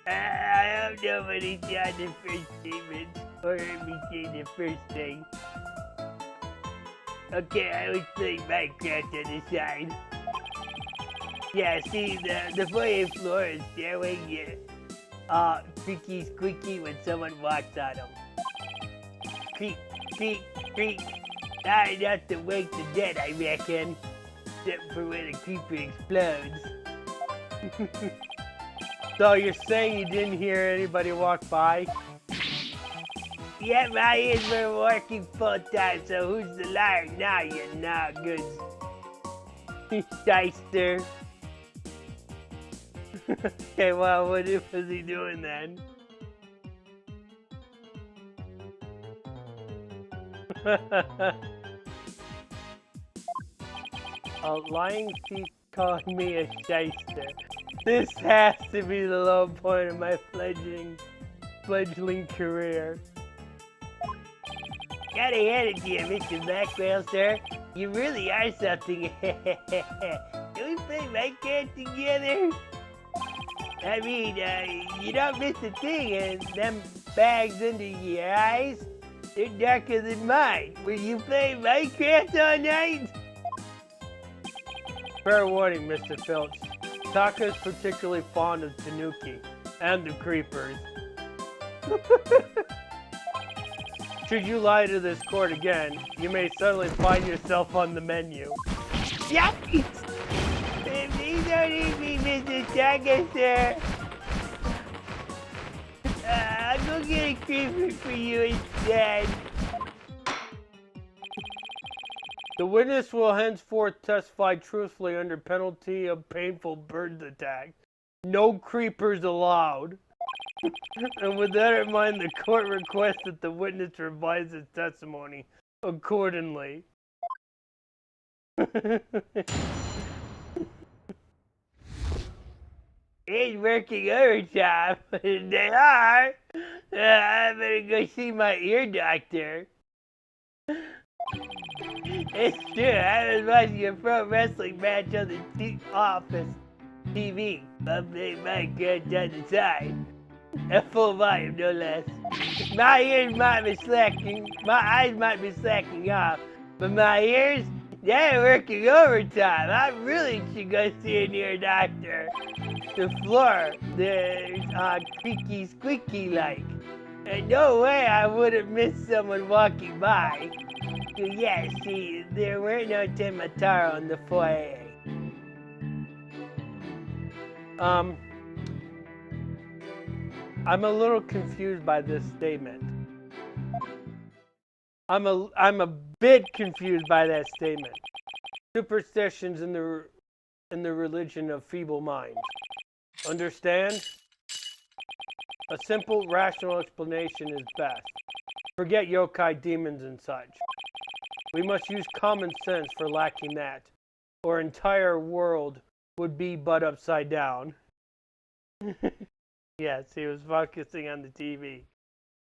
I hope nobody saw the first statement or heard me say the first thing. Okay, I was playing Minecraft on the side. Yeah, see, the foyer floor and stairway get creaky squeaky when someone walks on them. Creak, creak, creak. Not enough to wake the dead, I reckon. Except for when a creeper explodes. So you're saying you didn't hear anybody walk by? Yeah, my ears were working full time, so who's the liar now, you not good shyster? Okay, well, what was he doing then? A lying thief called me a shyster. This has to be the low point of my fledgling career. Gotta hand it to you, Mr. Blackwell, sir. You really are something. Can we play Minecraft together? I mean, you don't miss a thing, and them bags under your eyes, they're darker than mine. Will you play Minecraft all night? Fair warning, Mr. Filch. Taka is particularly fond of Tanuki and the creepers. Should you lie to this court again, you may suddenly find yourself on the menu. Yep! Please don't eat me, Mr. Taka, sir. I'll go get a creeper for you instead. The witness will henceforth testify truthfully under penalty of painful bird attack. No creepers allowed. And with that in mind, the court requests that the witness revise his testimony accordingly. He's working overtime. They are. I better go see my ear doctor. It's true, I was watching a pro wrestling match on the office TV. I'm playing Minecraft on the side. At full volume, no less. My ears might be slacking, my eyes might be slacking off, but my ears, they're working overtime. I really should go see an ear doctor. The floor, there's creaky squeaky like. And no way I would have missed someone walking by. Yeah, see, there were no Temataro in the foyer. I'm a little confused by this statement. I'm a bit confused by that statement. Superstitions in the religion of feeble minds. Understand? A simple, rational explanation is best. Forget yokai, demons, and such. We must use common sense for lacking that, or entire world would be but upside down. Yes, he was focusing on the TV.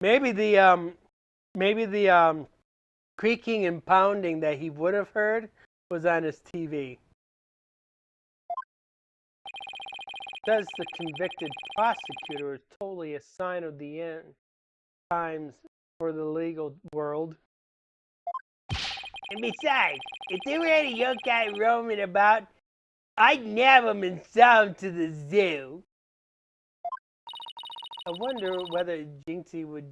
Maybe the creaking and pounding that he would have heard was on his TV. Says the convicted prosecutor is totally a sign of the end times for the legal world. And besides, if there were any yokai roaming about, I'd nab them and sell them to the zoo. I wonder whether Jinxie was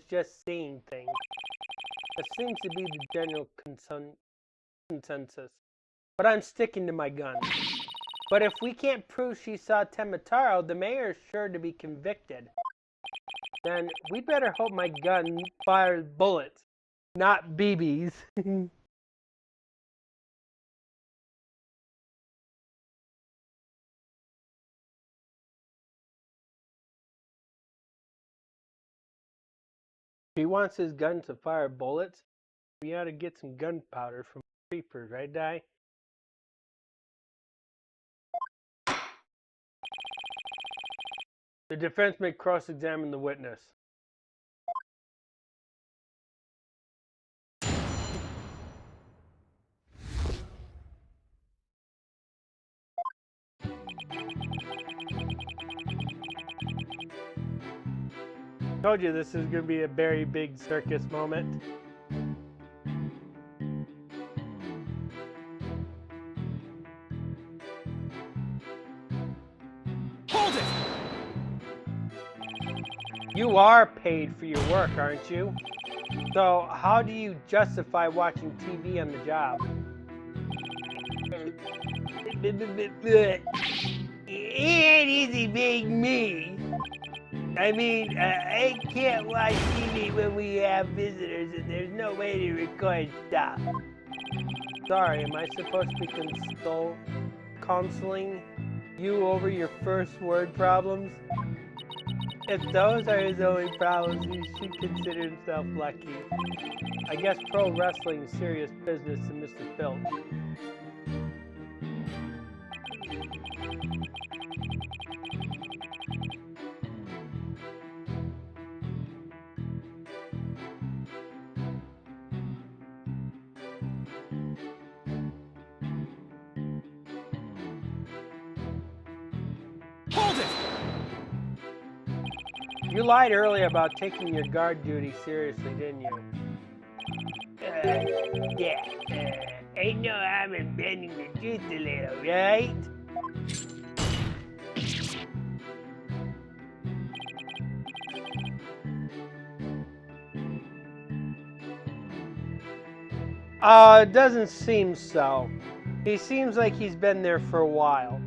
just seeing things. That seems to be the general consensus. But I'm sticking to my guns. But if we can't prove she saw Temataro, the mayor is sure to be convicted. Then we better hope my gun fires bullets, not BBs. If he wants his gun to fire bullets, we ought to get some gunpowder from creepers, right, Di? The defense may cross-examine the witness. Told you this is going to be a very big circus moment. Hold it! You are paid for your work, aren't you? So how do you justify watching TV on the job? It ain't easy being me. I mean, I can't watch TV when we have visitors and there's no way to record stuff. Sorry, am I supposed to be counseling you over your first word problems? If those are his only problems, he should consider himself lucky. I guess pro wrestling's serious business to Mr. Filch. Hold it! You lied earlier about taking your guard duty seriously, didn't you? Yeah. Ain't no harm in bending the truth a little, right? It doesn't seem so. He seems like he's been there for a while.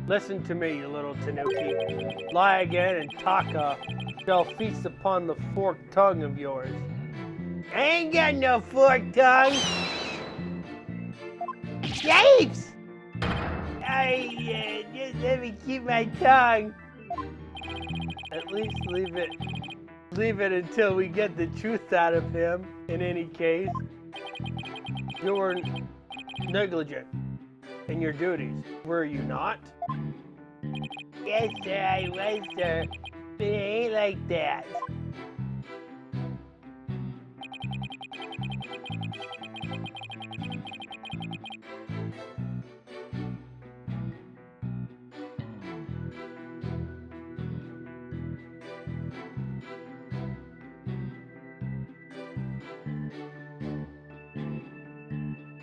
Listen to me, you little tanuki. Lie again and Taka shall feast upon the forked tongue of yours. I ain't got no forked tongue. Japes! Just let me keep my tongue. At least leave it until we get the truth out of him, in any case. You were negligent in your duties, were you not? Yes, sir, I was, sir. But it ain't like that.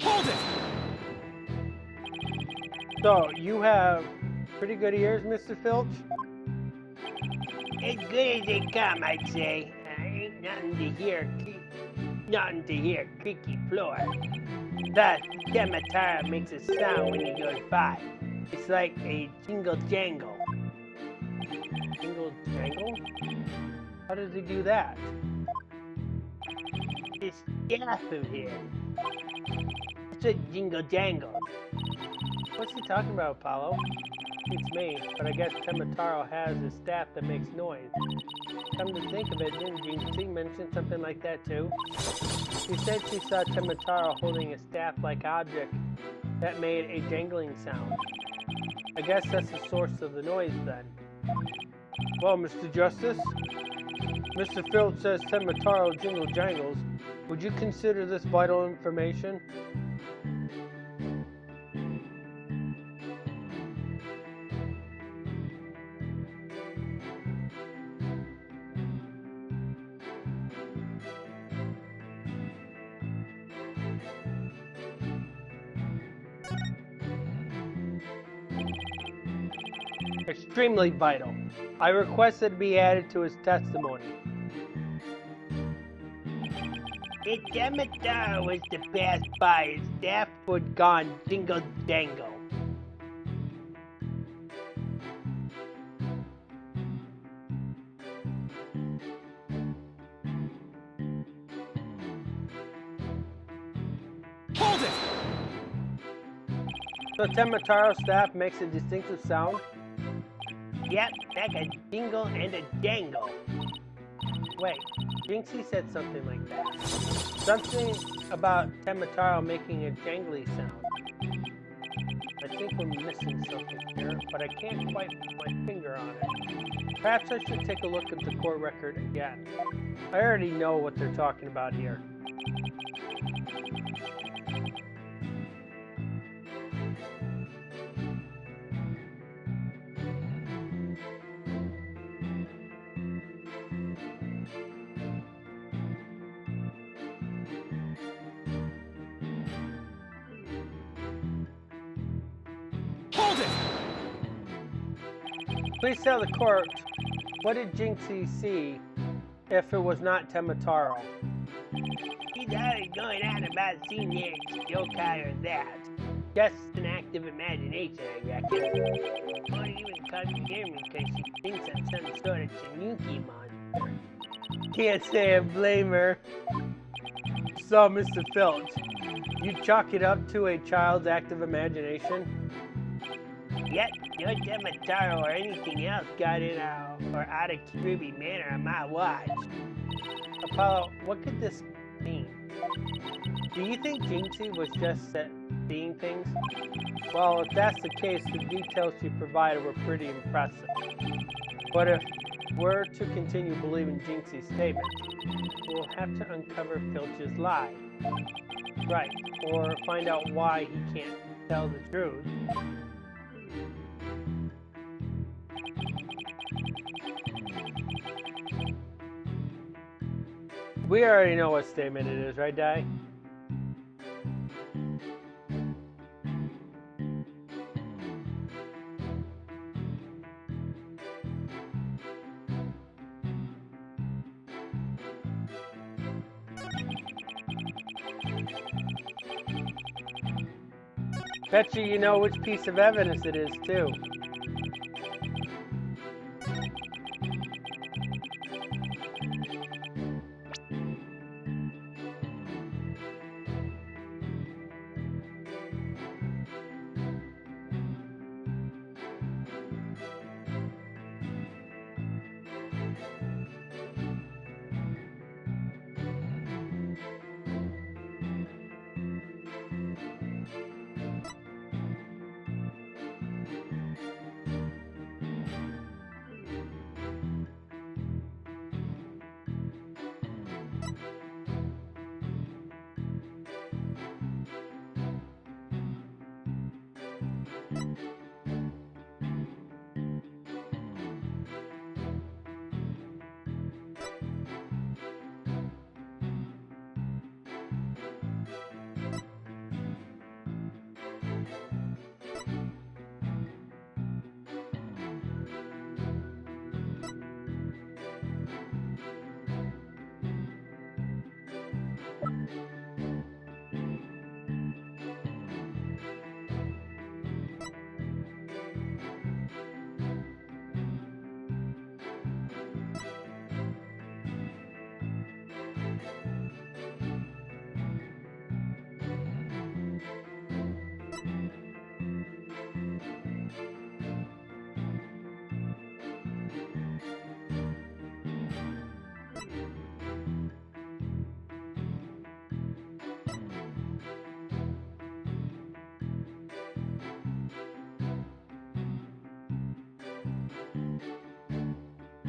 Hold it! So, you have pretty good ears, Mr. Filch? As good as they come, I'd say. Ain't nothing to hear. Creaky floor. Thus, Demetara makes a sound when he goes by. It's like a jingle jangle. Jingle jangle? How does he do that? This staff of his. It's a jingle jangle. What's he talking about, Apollo? It's me, but I guess Temataro has a staff that makes noise. Come to think of it, didn't Jinxie mention something like that too? She said she saw Temataro holding a staff-like object that made a jangling sound. I guess that's the source of the noise then. Well, Mr. Justice, Mr. Filch says Temataro jingle jangles. Would you consider this vital information? Extremely vital. I request it be added to his testimony. If Demetara was to pass by, his staff would gone jingle jangle. Hold it! So Temataro's staff makes a distinctive sound? Yep, like a jingle and a jangle. Wait, Jinxie said something like that. Something about Temataro making a jangly sound. I think we're missing something here, but I can't quite put my finger on it. Perhaps I should take a look at the court record again. I already know what they're talking about here. Hold it! Please tell the court, what did Jinxie see if it was not Temataro? He's always going on about seeing the yokai or that. Just an active imagination, I reckon. Won't even come near me because she thinks I'm some sort of tanuki monster. Can't say I blame her. So, Mr. Filch, you chalk it up to a child's active imagination? Yep, no Demetaro or anything else got in or out of Kirby Manor on my watch. Apollo, what could this mean? Do you think Jinxie was just seeing things? Well, if that's the case, the details she provided were pretty impressive. But if we're to continue believing Jinxie's statement, we'll have to uncover Filch's lie. Right, or find out why he can't tell the truth. We already know what statement it is, right, Di? Bet you know which piece of evidence it is, too.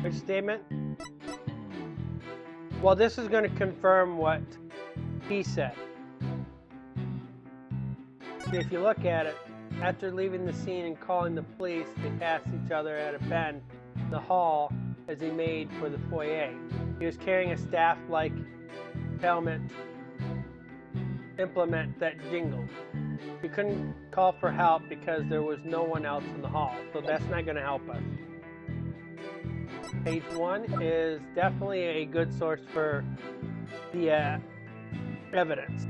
Which statement? Well, this is going to confirm what he said. See, if you look at it, after leaving the scene and calling the police, they passed each other at a bend in the hall as he made for the foyer. He was carrying a staff-like helmet implement that jingled. He couldn't call for help because there was no one else in the hall, so that's not going to help us. Page 1 is definitely a good source for the evidence.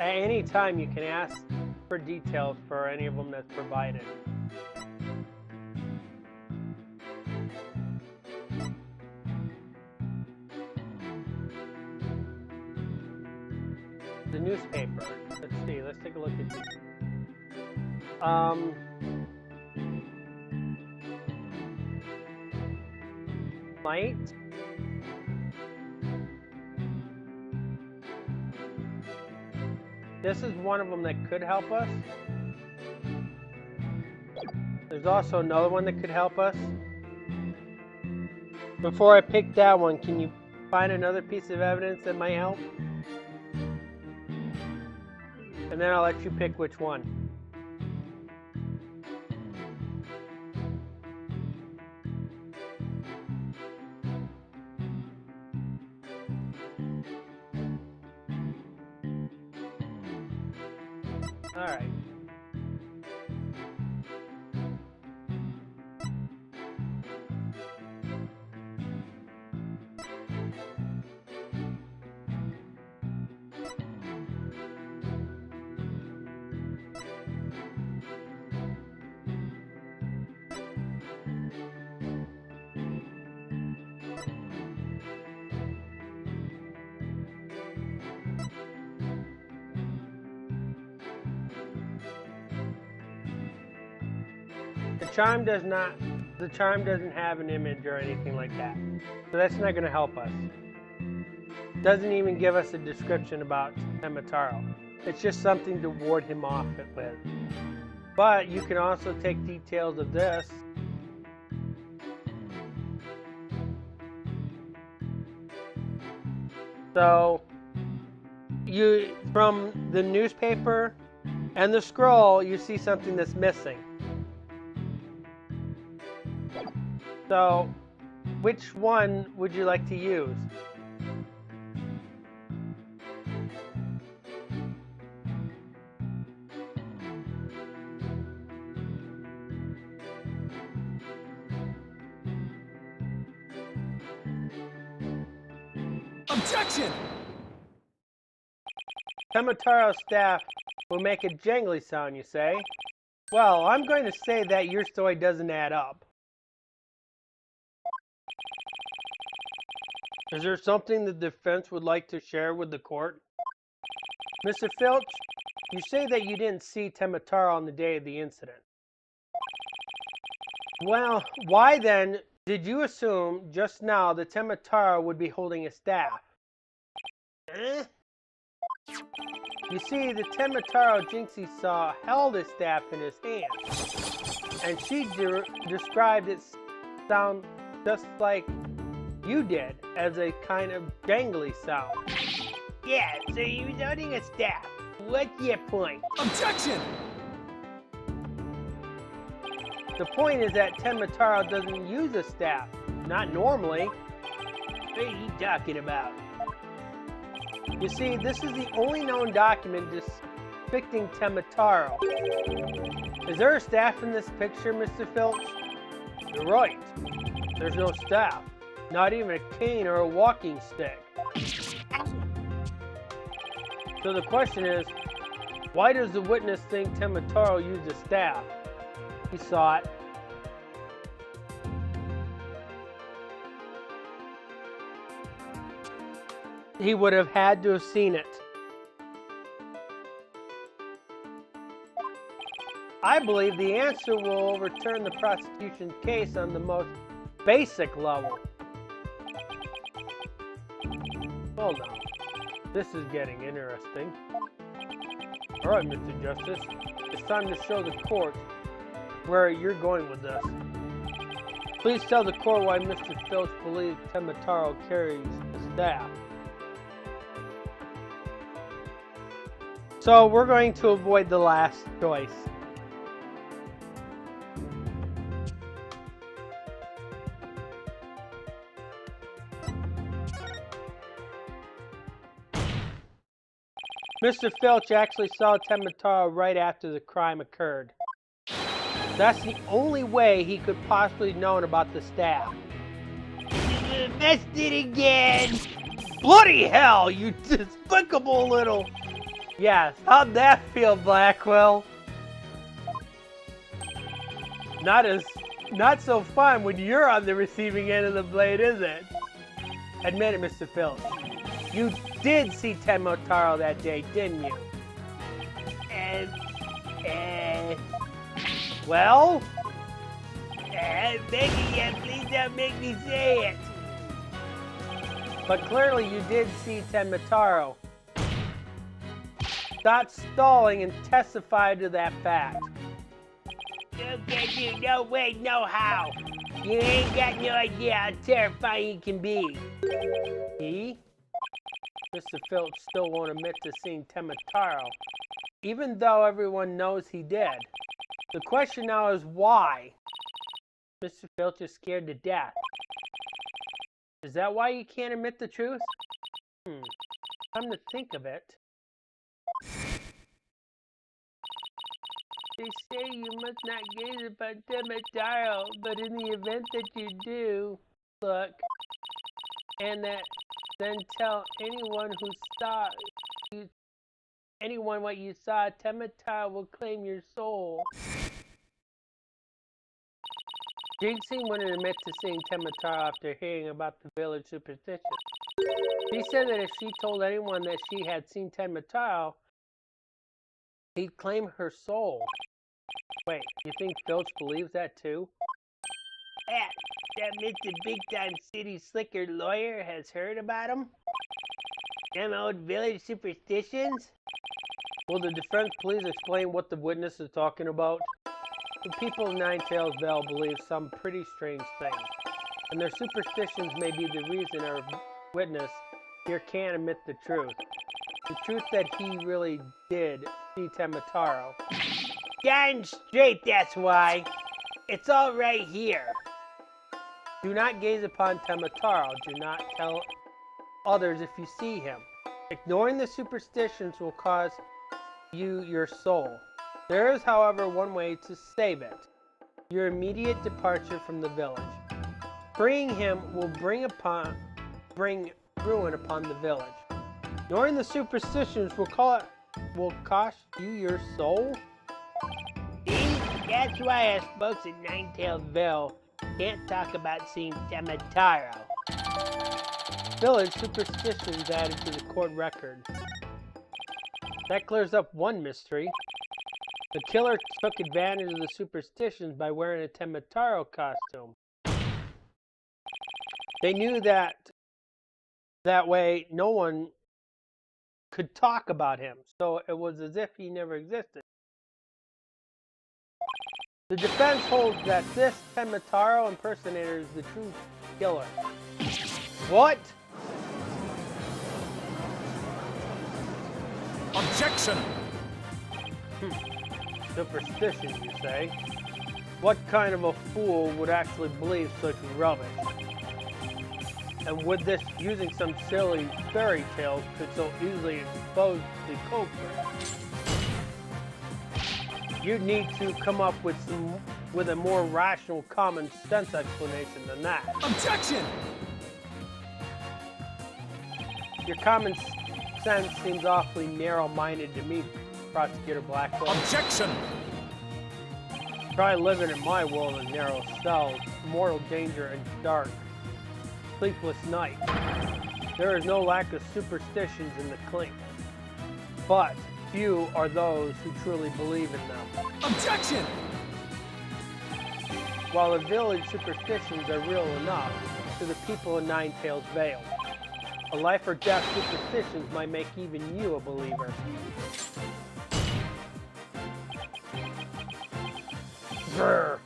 At any time, you can ask for details for any of them that's provided. The newspaper. Let's see. Let's take a look at these. Light. This is one of them that could help us. There's also another one that could help us. Before I pick that one, can you find another piece of evidence that might help? and then I'll let you pick which one. All right. The charm doesn't have an image or anything like that. So that's not going to help us. Doesn't even give us a description about Temataro. It's just something to ward him off with. But you can also take details of this. So from the newspaper and the scroll, you see something that's missing. So, which one would you like to use? Objection! Temataro's staff will make a jangly sound, you say? Well, I'm going to say that your story doesn't add up. Is there something the defense would like to share with the court? Mr. Filch, you say that you didn't see Temataro on the day of the incident. Well, why then did you assume just now that Temataro would be holding a staff? You see, the Temataro Jinxie saw held his staff in his hand, and she described it sound just like you did, as a kind of jangly sound. Yeah, so he was holding a staff. What's your point? Objection! The point is that Temataro doesn't use a staff. Not normally. What are you talking about? You see, this is the only known document depicting Temataro. Is there a staff in this picture, Mr. Filch? You're right. There's no staff. Not even a cane or a walking stick. So the question is, why does the witness think Temataro used a staff? He saw it. He would have had to have seen it. I believe the answer will overturn the prosecution's case on the most basic level. Hold on. This is getting interesting. All right, Mr. Justice. It's time to show the court where you're going with this. Please tell the court why Mr. Filch believes Temataro carries a staff. So we're going to avoid the last choice. Mr. Filch actually saw Temataro right after the crime occurred. That's the only way he could possibly have known about the staff. You messed it again! Bloody hell, you despicable little... Yes, how'd that feel, Blackwell? Not so fun when you're on the receiving end of the blade, is it? Admit it, Mr. Filch. You did see Temataro that day, didn't you? Well? Begging you, please don't make me say it. But clearly you did see Temataro. Stop stalling and testify to that fact. Okay, dude, no way, no how. You ain't got no idea how terrifying he can be. He? Mr. Filch still won't admit to seeing Temataro. even though everyone knows he did. The question now is why? Mr. Filch is scared to death. Is that why you can't admit the truth? Come to think of it. They say you must not gaze upon Demetrio, but in the event that you do, look, and that then tell anyone who saw you, anyone what you saw, Demetrio will claim your soul. Jinxie wouldn't admit to seeing Demetrio after hearing about the village superstition. She said that if she told anyone that she had seen Demetrio, he'd claim her soul. Wait, you think Filch believes that too? That Mr. Big Time City Slicker lawyer has heard about him? Them old village superstitions? Will the defense please explain what the witness is talking about? The people of Ninetails Vale believe some pretty strange things, and their superstitions may be the reason our witness here can't admit the truth. The truth that he really did see Demetrio. Darn straight, that's why. It's all right here. Do not gaze upon Demetrio. Do not tell others if you see him. Ignoring the superstitions will cost you your soul. There is, however, one way to save it. Your immediate departure from the village. Freeing him will bring ruin upon the village. Ignoring the superstitions will cost you your soul? See? That's why us folks in Ninetails Vale can't talk about seeing Demetrio. Village superstitions added to the court record. That clears up one mystery. The killer took advantage of the superstitions by wearing a Demetrio costume. They knew that way no one could talk about him, so it was as if he never existed. The defense holds that this Demetrio impersonator is the true killer. What? Objection! Superstition, you say? What kind of a fool would actually believe such rubbish? And would this, using some silly fairy tales, could so easily expose the culprit? You'd need to come up with a more rational, common sense explanation than that. Objection! Your common sense seems awfully narrow-minded to me, Prosecutor Blackwell. Objection! Try living in my world in narrow cells, mortal danger and dark, sleepless night. There is no lack of superstitions in the clink, but few are those who truly believe in them. Objection! While the village superstitions are real enough to the people in Ninetails Vale, a life or death superstitions might make even you a believer. Grr.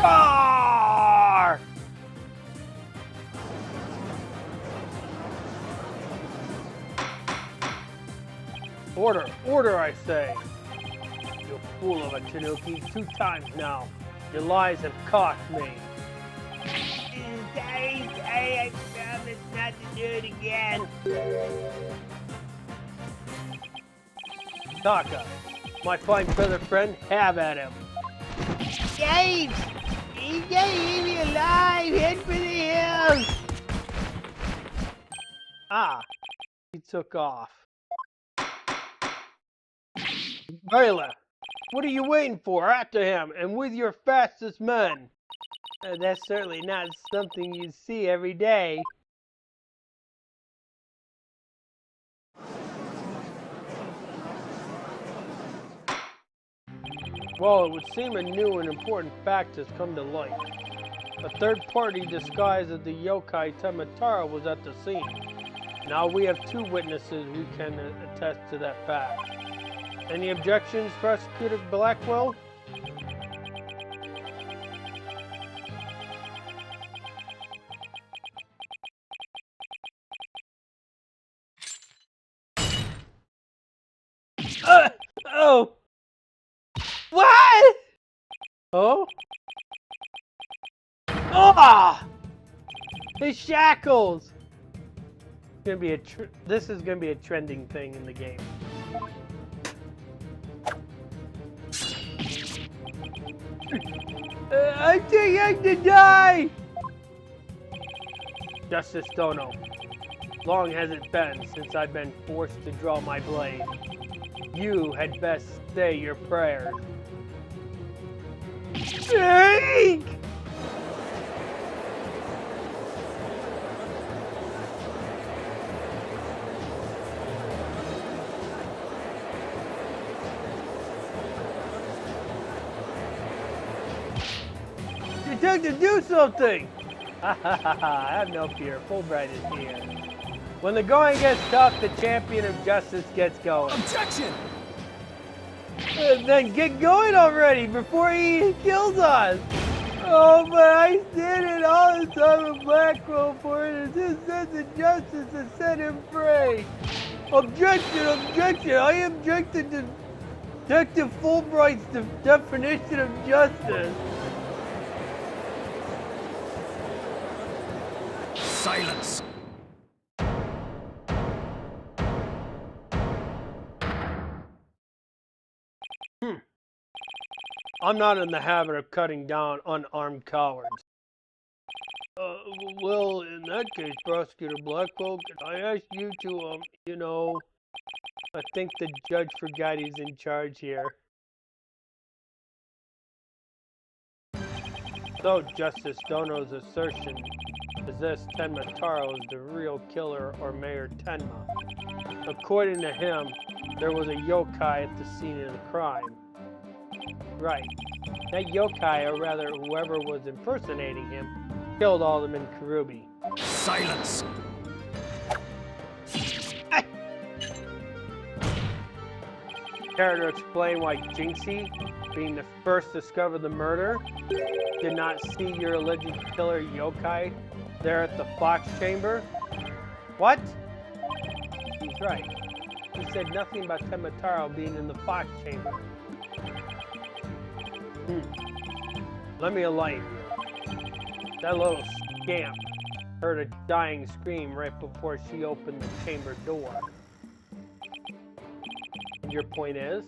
Roar! Order, order, I say! You fool of a Tanuki, 2 times now. Your lies have cost me. I promise not to do it again. Taka, my fine feather friend, have at him. James! He can't leave me alive! Head for the hills! Ah, he took off. Vela, what are you waiting for? After him, and with your fastest men. That's certainly not something you see every day. Well, it would seem a new and important fact has come to light. A third party disguised as the yokai Demetrio was at the scene. Now we have 2 witnesses who can attest to that fact. Any objections, Prosecutor Blackwell? Oh! What? Oh? Ah! His shackles! Gonna be this is gonna be a trending thing in the game. I'm too young to die! Justice Dono. Long has it been since I've been forced to draw my blade. You had best say your prayers. Shake! Detective, do something! I have no fear. Fulbright is here. When the going gets tough, the champion of justice gets going. Objection! Then get going already before he kills us! Oh, but I did it all the time in Blackwell for it. It's his sense of justice to set him free. Objection! Objection! I objected to Detective Fulbright's definition of justice. Silence! I'm not in the habit of cutting down unarmed cowards. Well, in that case, Prosecutor Blackwell, can I ask you to, I think the judge forgot he's in charge here. So, Justice Dono's assertion is this: Tenma Taro is the real killer or Mayor Tenma. According to him, there was a yokai at the scene of the crime. Right. That yokai, or rather whoever was impersonating him, killed all of them in Karubi. Silence! Care to explain why Jinxie, being the first to discover the murder, did not see your alleged killer yokai there at the Fox Chamber? What? He's right. He said nothing about Tenma Taro being in the Fox Chamber. Let me enlighten you. That little scamp heard a dying scream right before she opened the chamber door. And your point is?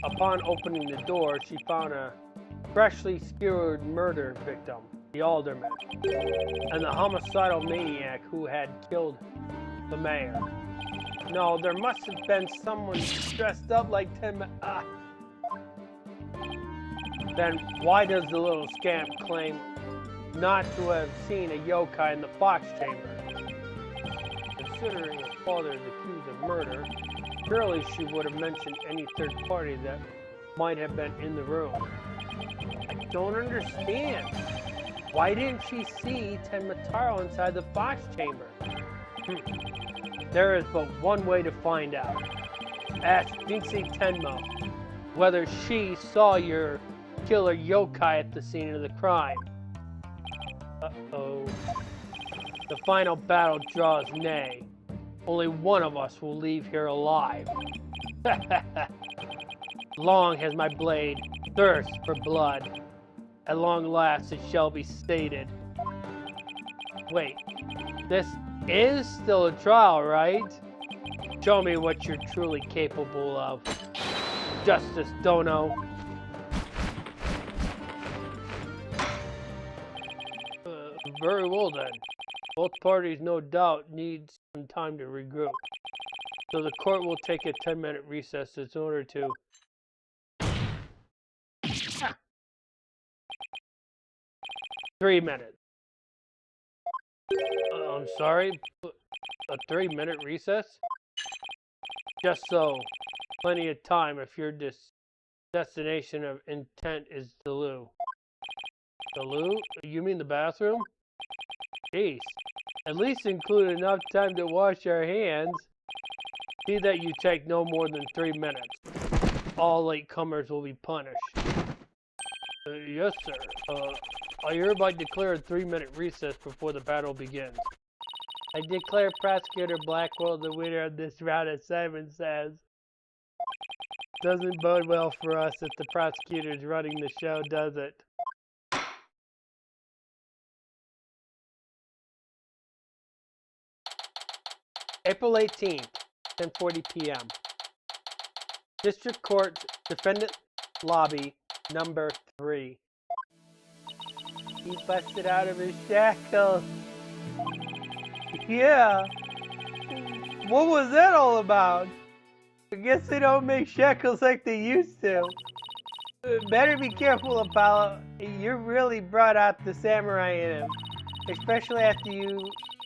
Upon opening the door, she found a freshly skewered murder victim, the alderman, and the homicidal maniac who had killed the mayor. No, there must have been someone dressed up like Tim. Then why does the little scamp claim not to have seen a yokai in the Fox Chamber? Considering her father is accused of murder, surely she would have mentioned any third party that might have been in the room. I don't understand. Why didn't she see Tenma Taro inside the Fox Chamber? There is but one way to find out. Ask Jinxie Tenma whether she saw your killer yokai at the scene of the crime. Uh-oh. The final battle draws nigh. Only one of us will leave here alive. Long has my blade thirst for blood. At long last it shall be stated. Wait, this is still a trial, right? Show me what you're truly capable of. Justice Dono. Very well then. Both parties no doubt need some time to regroup. So the court will take a 10-minute recess in order to... 3 minutes. I'm sorry? A 3-minute recess? Just so. Plenty of time if your destination of intent is the loo. The loo? You mean the bathroom? Jeez. At least include enough time to wash our hands. See that you take no more than 3 minutes. All latecomers will be punished. Yes, sir. I hereby declare a 3-minute recess before the battle begins. I declare Prosecutor Blackwell the winner of this round, as Simon says. Doesn't bode well for us if the prosecutor's running the show, does it? April 18th, 10:40 p.m. District Court Defendant Lobby, number 3. He busted out of his shackles. Yeah. What was that all about? I guess they don't make shackles like they used to. Better be careful, Apollo. You really brought out the samurai in him. Especially after you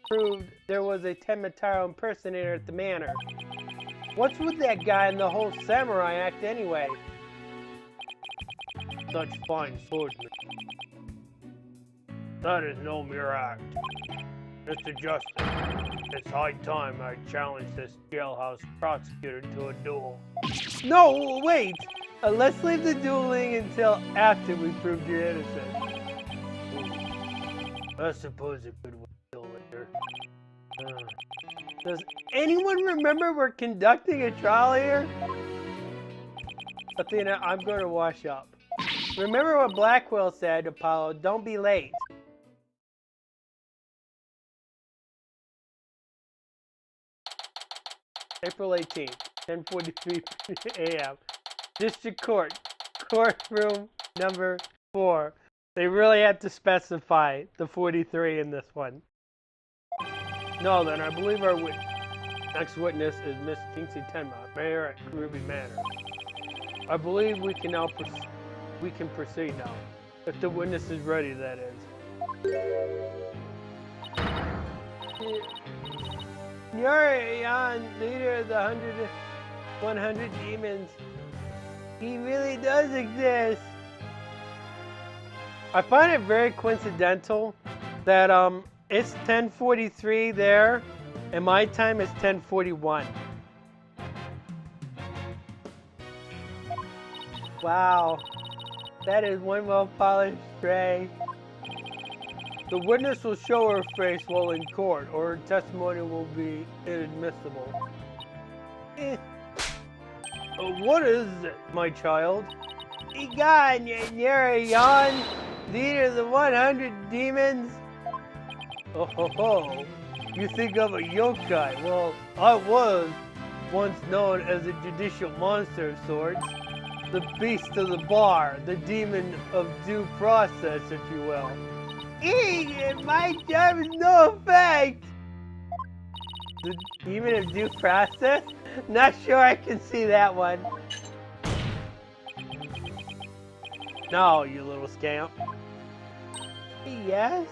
proved there was a Temataro impersonator at the manor. What's with that guy and the whole samurai act anyway? Such fine swordsmen. That is no mere act. Mr. Justice, it's high time I challenge this jailhouse prosecutor to a duel. No, wait! Let's leave the dueling until after we prove you're innocent. I suppose it could wait till later. Does anyone remember we're conducting a trial here? Athena, I'm going to wash up. Remember what Blackwell said, Apollo, don't be late. April 18th, 10:43 a.m. District Court, courtroom number 4. They really had to specify the 43 in this one. No, then I believe our next witness is Miss Jinxie Tenma, mayor at Karubi Manor. I believe we can now proceed now, if the witness is ready, that is. Yurian, leader of the 100 demons. He really does exist. I find it very coincidental that it's 10:43 there, and my time is 10:41. Wow, that is one well-polished tray. The witness will show her face while in court, or her testimony will be inadmissible. What is it, my child? Egon, Yurian, leader of the 100 demons. Oh ho ho, you think I'm a yokai? Well, I was once known as a judicial monster of sorts. The beast of the bar, the demon of due process, if you will. My job is no effect! The demon of due process? Not sure I can see that one. No, you little scamp. Yes?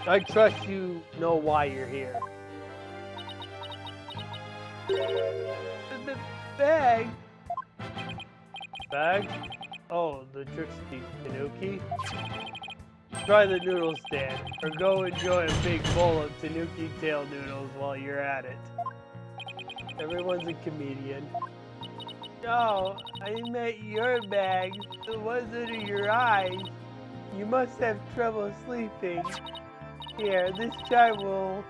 I trust you know why you're here. The bag? Bag? Oh, the tricksy Tanuki? Try the noodle stand, or go enjoy a big bowl of Tanuki tail noodles while you're at it. Everyone's a comedian. No, I meant your bag, the ones under your eyes. You must have trouble sleeping. Here, this charm will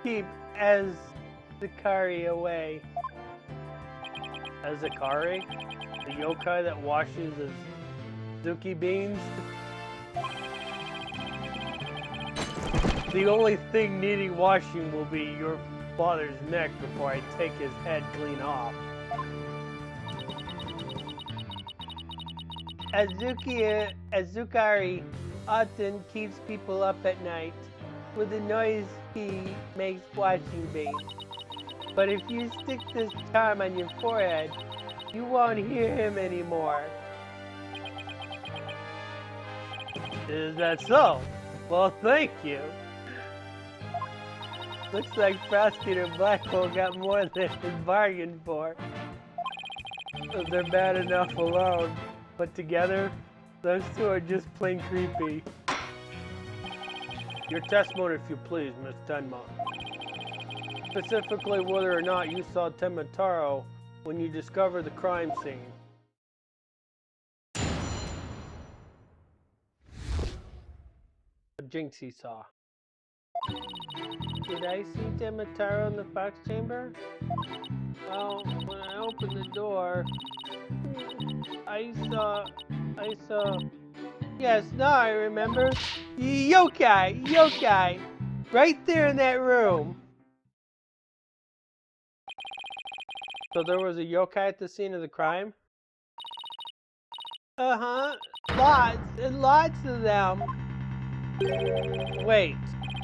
keep Azakari away. Azakari? The yokai that washes Azuki beans? The only thing needing washing will be your father's neck before I take his head clean off. Azukari often keeps people up at night with the noise he makes washing beans. But if you stick this charm on your forehead, you won't hear him anymore. Is that so? Well, thank you. Looks like Prosecutor Blackwell got more than he bargained for. They're bad enough alone, but together, those two are just plain creepy. Your testimony, if you please, Miss Tenma. Specifically, whether or not you saw Temataro when you discovered the crime scene. Jinxie saw. Did I see Demetaro in the fox chamber? Well, when I opened the door, I saw... Yes, now I remember. Yokai! Right there in that room. So there was a yokai at the scene of the crime? Uh-huh. Lots and lots of them. Wait,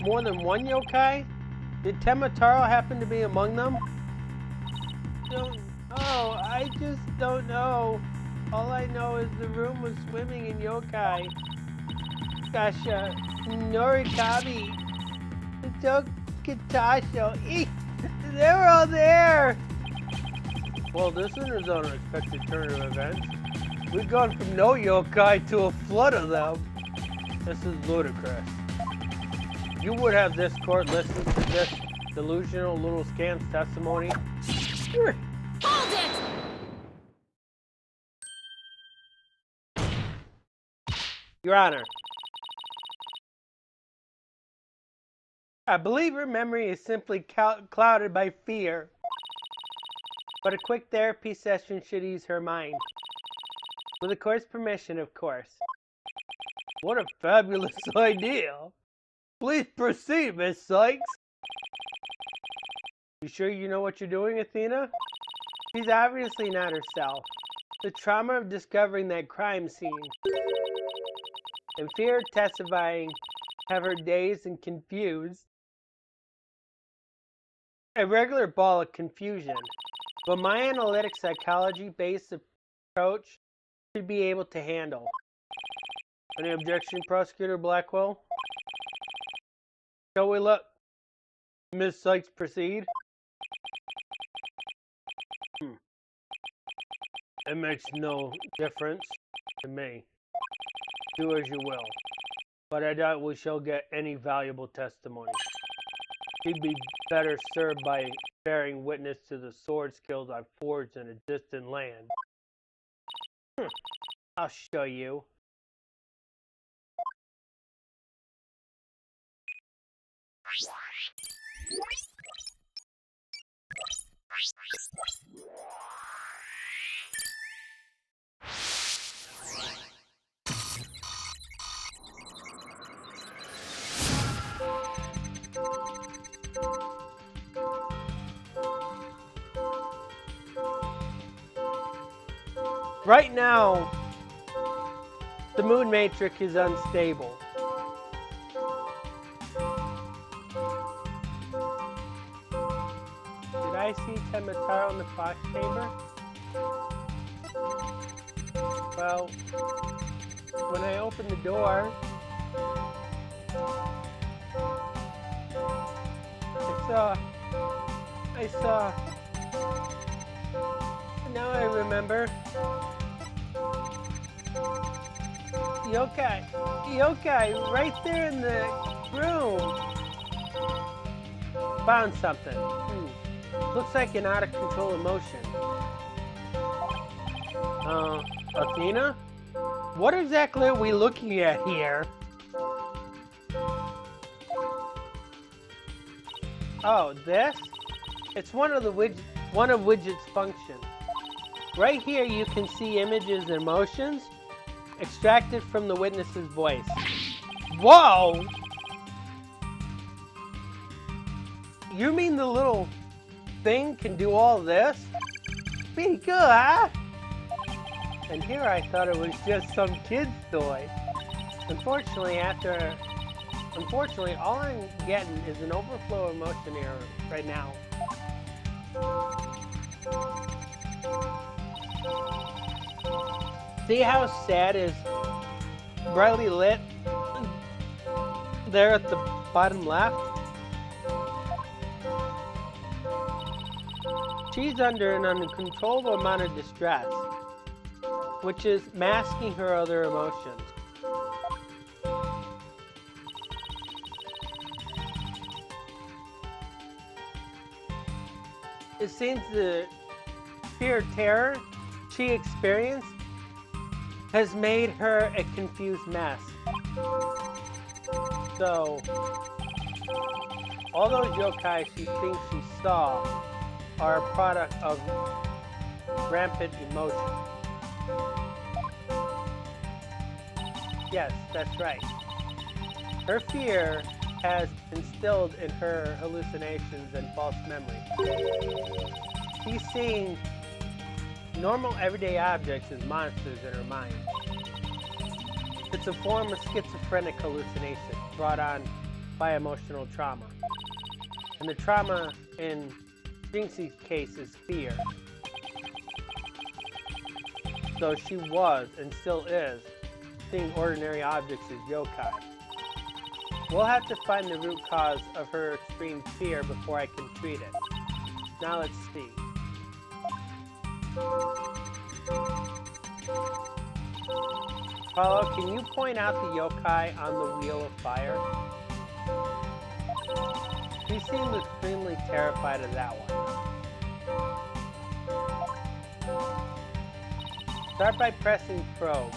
more than one yokai? Did Temataro happen to be among them? I just don't know. All I know is the room was swimming in yokai. Gosh, Norikabi, Tokitasho, they were all there! Well, this isn't an unexpected turn of events. We've gone from no yokai to a flood of them. This is ludicrous. You would have this court listen to this delusional little scam's testimony. Hold it! Your Honor, I believe her memory is simply clouded by fear, but a quick therapy session should ease her mind. With the court's permission, of course. What a fabulous idea! Please proceed, Miss Sykes. You sure you know what you're doing, Athena? She's obviously not herself. The trauma of discovering that crime scene and fear of testifying have her dazed and confused. A regular ball of confusion, but my analytic psychology-based approach should be able to handle. Any objection, Prosecutor Blackwell? Shall we let Ms. Sykes proceed? It makes no difference to me. Do as you will. But I doubt we shall get any valuable testimony. She'd be better served by bearing witness to the sword skills I've forged in a distant land. I'll show you. Right now, the moon matrix is unstable. Did I see Temataro in the fox chamber? Well, when I opened the door, I saw. Now I remember. Yokai, right there in the room. Found something. Looks like an out of control emotion. Athena? What exactly are we looking at here? Oh, this? It's one of Widget's functions. Right here you can see images and emotions extracted from the witness's voice. Whoa! You mean the little thing can do all this? Pretty cool, huh? And here I thought it was just some kid's toy. Unfortunately, all I'm getting is an overflow emotion error right now. See how sad is brightly lit there at the bottom left? She's under an uncontrollable amount of distress, which is masking her other emotions. It seems the sheer terror she experienced has made her a confused mess. So, All those yokai she thinks she saw are a product of rampant emotion. Yes, that's right. Her fear has instilled in her hallucinations and false memories. She's seeing normal everyday objects as monsters in her mind. It's a form of schizophrenic hallucination brought on by emotional trauma. And the trauma in Jinxie's case is fear. So she was, and still is, seeing ordinary objects as yokai. We'll have to find the root cause of her extreme fear before I can treat it. Now let's see. Paulo, can you point out the yokai on the Wheel of Fire? He seemed extremely terrified of that one. Start by pressing probe.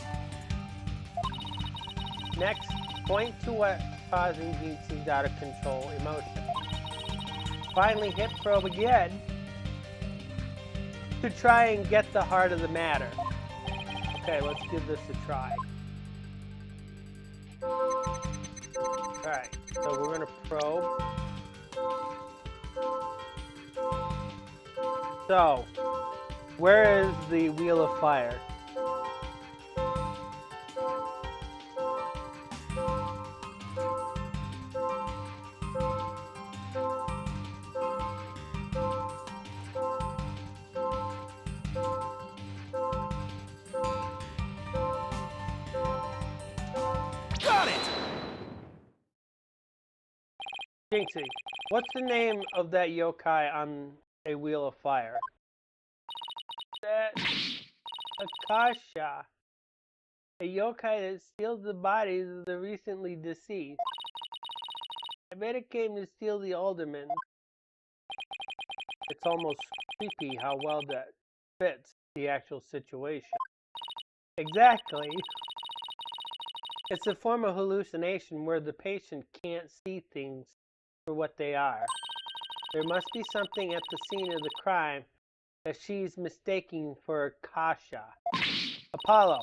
Next, point to what's causing Jinxie's out of control emotion. Finally, hit probe again to try and get the heart of the matter. Okay, let's give this a try. Alright, so we're gonna probe. So, where is the Wheel of Fire? Got it! Jinxie, what's the name of that yokai on a Wheel of Fire? That's Akasha, a yokai that steals the bodies of the recently deceased. I bet it came to steal the alderman. It's almost creepy how well that fits the actual situation. Exactly. It's a form of hallucination where the patient can't see things for what they are. There must be something at the scene of the crime that she's mistaking for Akasha. Apollo,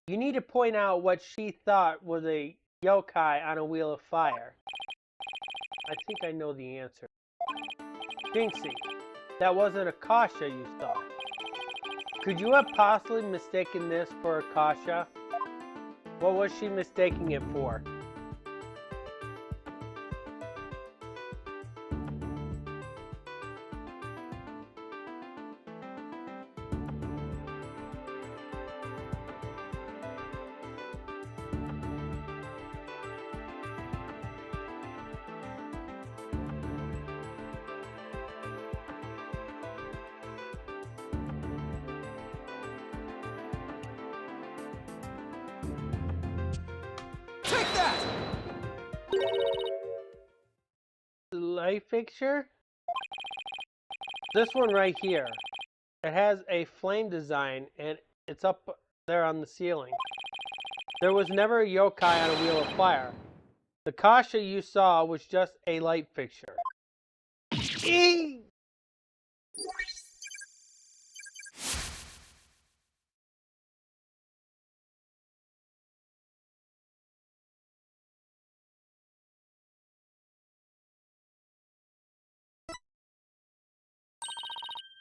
you need to point out what she thought was a yokai on a Wheel of Fire. I think I know the answer. Jinxie, that wasn't Akasha you saw. Could you have possibly mistaken this for Akasha? What was she mistaking it for? Take that! The light fixture? This one right here. It has a flame design and it's up there on the ceiling. There was never a yokai on a Wheel of Fire. The Kasha you saw was just a light fixture. Eee!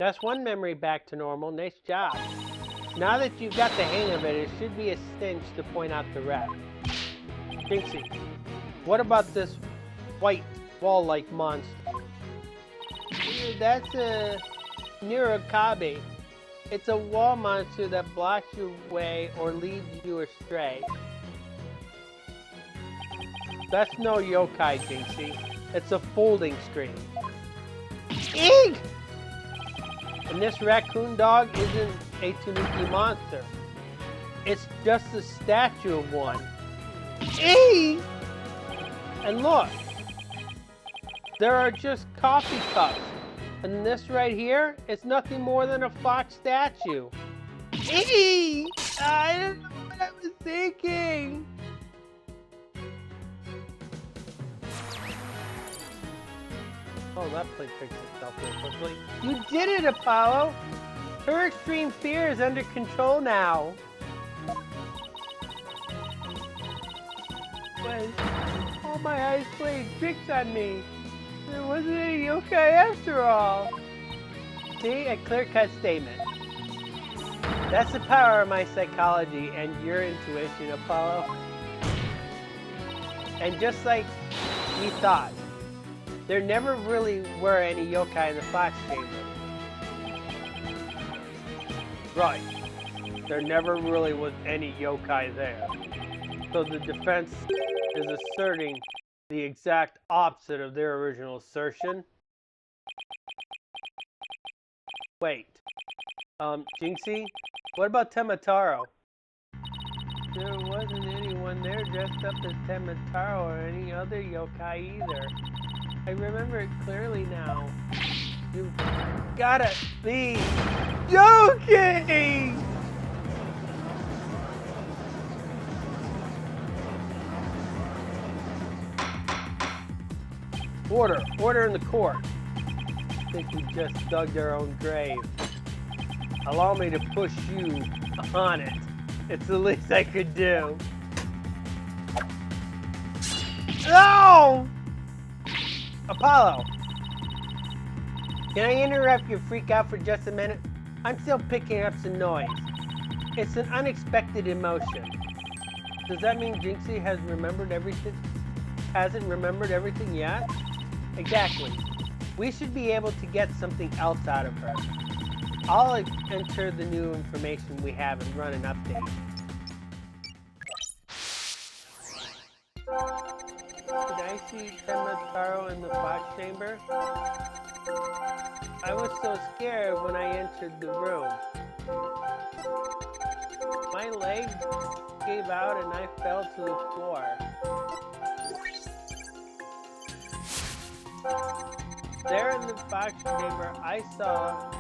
That's one memory back to normal. Nice job. Now that you've got the hang of it, it should be a cinch to point out the rest. Jinxie, what about this white wall-like monster? That's a Nurikabe. It's a wall monster that blocks your way or leads you astray. That's no yokai, Jinxie. It's a folding screen. Eek! And this raccoon dog isn't a Tanuki monster. It's just a statue of one. Eee! And look, there are just coffee cups. And this right here is nothing more than a fox statue. Eee! I don't know what I was thinking. Oh, that plate fixed itself real quickly. You did it, Apollo! Her extreme fear is under control now. But all my eyes played tricks on me. There wasn't any yokai after all. See, a clear-cut statement. That's the power of my psychology and your intuition, Apollo. And just like we thought, there never really were any yokai in the Fox Chamber. Right. There never really was any yokai there. So the defense is asserting the exact opposite of their original assertion. Wait. Jinxie? What about Temataro? There wasn't anyone there dressed up as Temataro or any other yokai either. I remember it clearly now. You gotta be joking! Order in the court. I think we just dug their own grave. Allow me to push you on it. It's the least I could do. No! Apollo! Can I interrupt your freak out for just a minute? I'm still picking up some noise. It's an unexpected emotion. Does that mean Jinxie has remembered everything? Hasn't remembered everything yet? Exactly. We should be able to get something else out of her. I'll enter the new information we have and run an update. Did I see Temataro in the Fox Chamber? I was so scared when I entered the room. My legs gave out and I fell to the floor. There in the Fox Chamber, I saw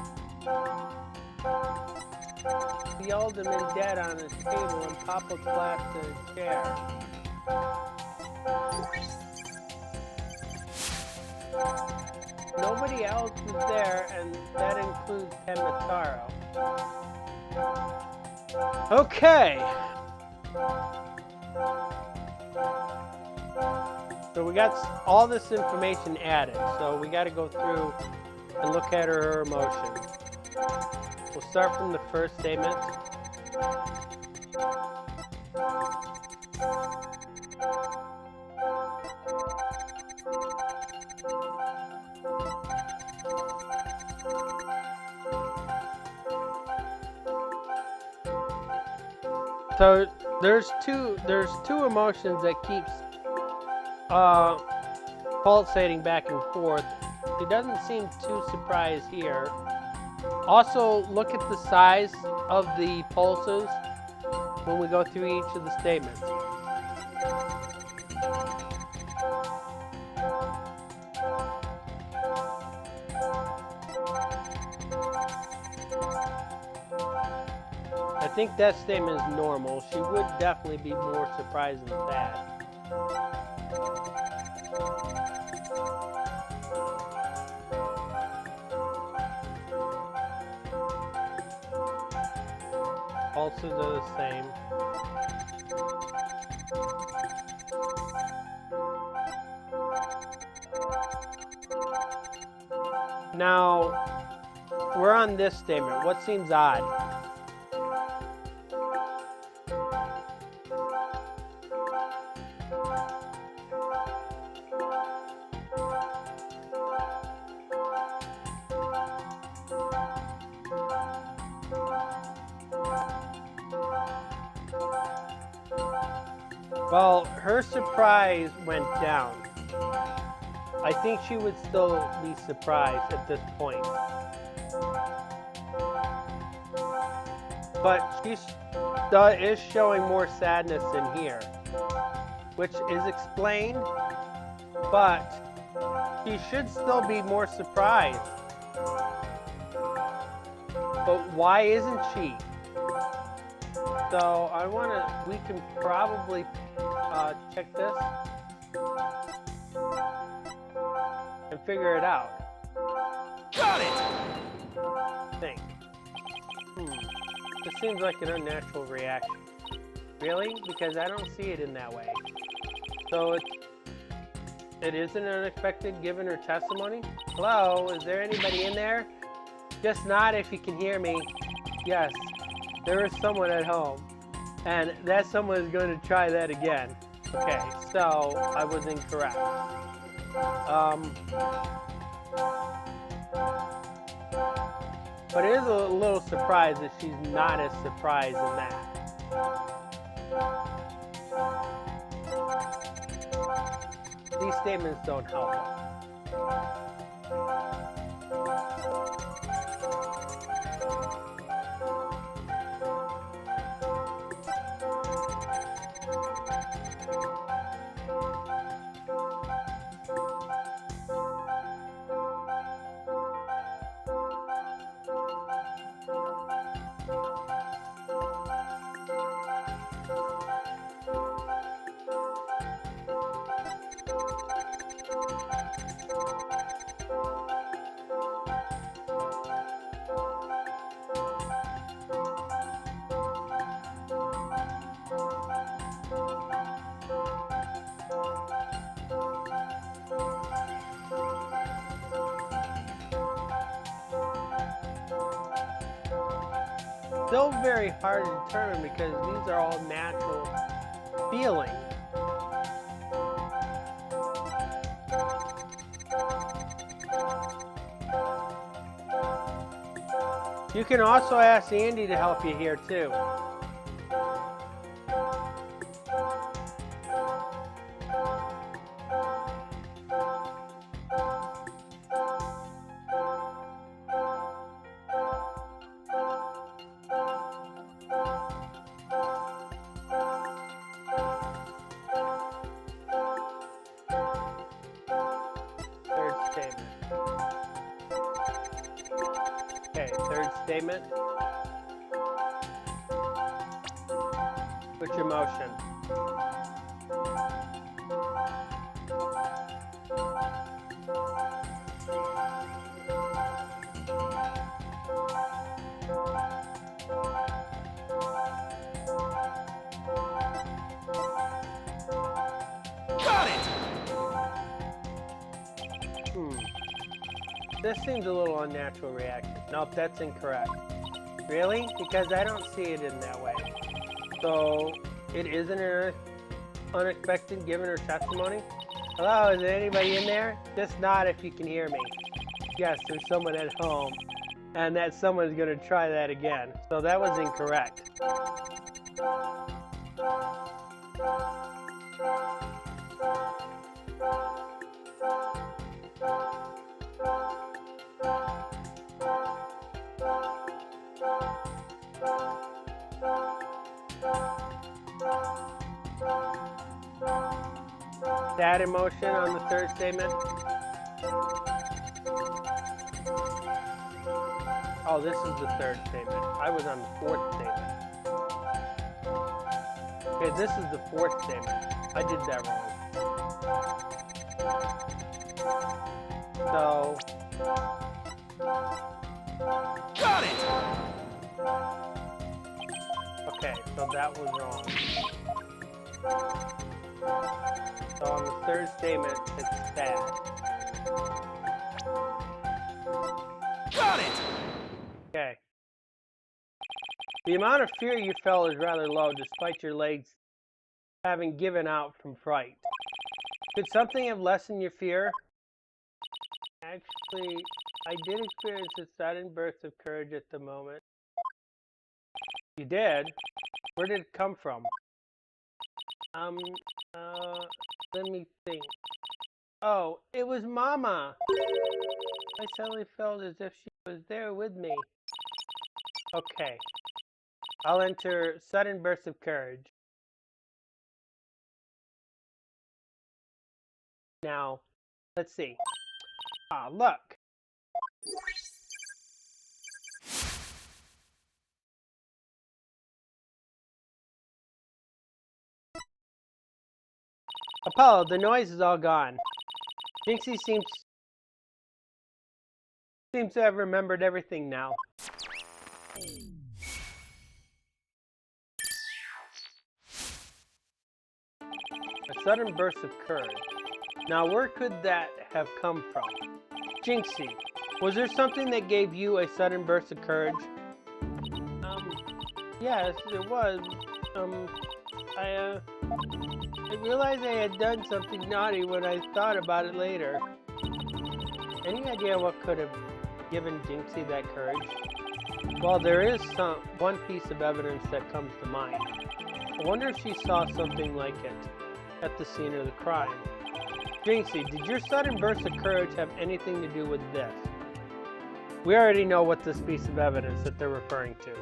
the alderman dead on his table and Papa collapsed in his chair. Nobody else was there, and that includes Temataro. Okay. So we got all this information added, so we got to go through and look at her emotions. We'll start from the first statement. So there's two emotions that keeps pulsating back and forth. He doesn't seem too surprised here. Also, look at the size of the pulses when we go through each of the statements. I think that statement is normal. She would definitely be more surprised than that. Pulses are the same. Now, we're on this statement. What seems odd? Well, her surprise went down. I think she would still be surprised at this point. But she is showing more sadness in here, which is explained, but she should still be more surprised. But why isn't she? So we can probably check this. and figure it out. Got it! Think. This seems like an unnatural reaction. Really? Because I don't see it in that way. So it is an unexpected given her testimony? Hello? Is there anybody in there? Just nod if you can hear me. Yes, there is someone at home. And that someone is going to try that again. Okay, so I was incorrect. But it is a little surprised that she's not as surprised in that. These statements don't help her. Still very hard to determine because these are all natural feelings. You can also ask Andy to help you here too. Okay, third statement. What's your motion? Got it! This seems a little unnatural reaction. Nope, that's incorrect. Really? Because I don't see it in that way. So, it is an unexpected given her testimony? Hello, is there anybody in there? Just nod if you can hear me. Yes, there's someone at home. And that someone is going to try that again. So that was incorrect. That emotion on the third statement. Oh, this is the third statement. I was on the fourth statement. Okay, this is the fourth statement. I did that wrong. So... Got it! Okay, so that was wrong. So on the third statement, it's sad. Got it! Okay. The amount of fear you felt is rather low despite your legs having given out from fright. Could something have lessened your fear? Actually, I did experience a sudden burst of courage at the moment. You did? Where did it come from? Let me think. Oh, it was Mama! I suddenly felt as if she was there with me. Okay. I'll enter sudden burst of courage. Now, let's see. Ah, look! Apollo, the noise is all gone. Jinxie seems Seems to have remembered everything now. A sudden burst of courage. Now, where could that have come from? Jinxie, was there something that gave you a sudden burst of courage? Yes, it was. I realized I had done something naughty when I thought about it later. Any idea what could have given Jinxie that courage? Well, there is one piece of evidence that comes to mind. I wonder if she saw something like it at the scene of the crime. Jinxie, did your sudden burst of courage have anything to do with this? We already know what this piece of evidence that they're referring to.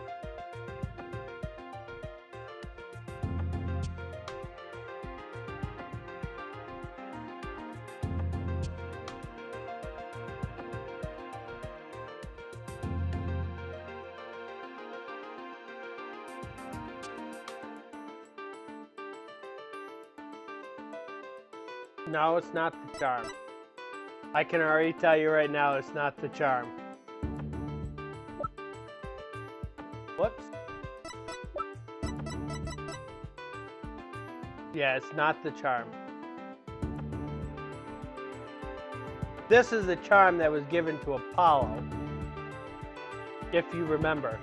No, it's not the charm. I can already tell you right now, it's not the charm. Whoops. Yeah, it's not the charm. This is the charm that was given to Apollo, if you remember.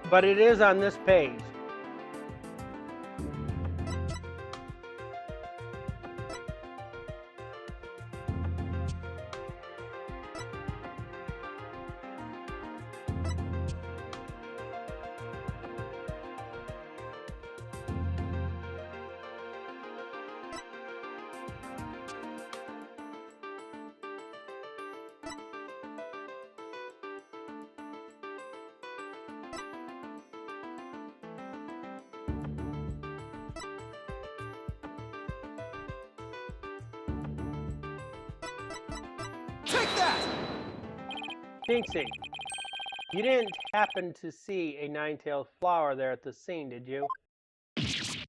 But it is on this page. Take that! Jinxie, you didn't happen to see a nine-tailed flower there at the scene, did you? The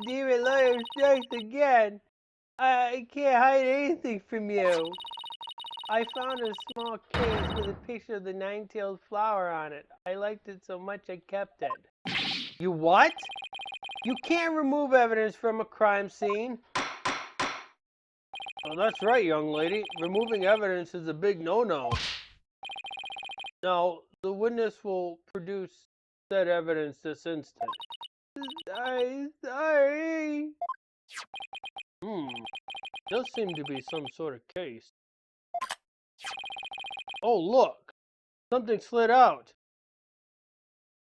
demon lawyer strikes again. I can't hide anything from you. I found a small case with a picture of the nine-tailed flower on it. I liked it so much I kept it. You what? You can't remove evidence from a crime scene. Well, that's right, young lady. Removing evidence is a big no-no. Now, the witness will produce said evidence this instant. Sorry. Does seem to be some sort of case. Oh, look! Something slid out.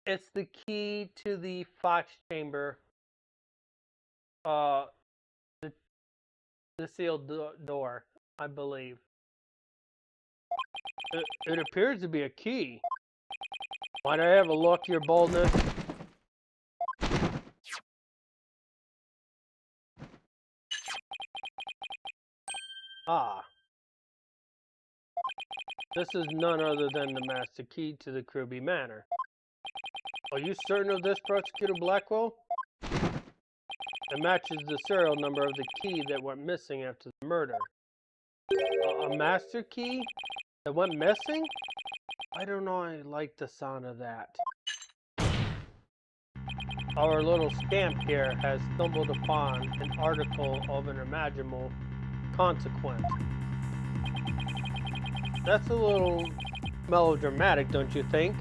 It's the key to the Fox chamber. The sealed door, I believe. It appears to be a key. Might I have a look, your boldness? Ah. This is none other than the master key to the Kirby Manor. Are you certain of this, Prosecutor Blackwell? It matches the serial number of the key that went missing after the murder. A master key that went missing? I don't know, I like the sound of that. Our little scamp here has stumbled upon an article of an imaginable consequence. That's a little melodramatic, don't you think?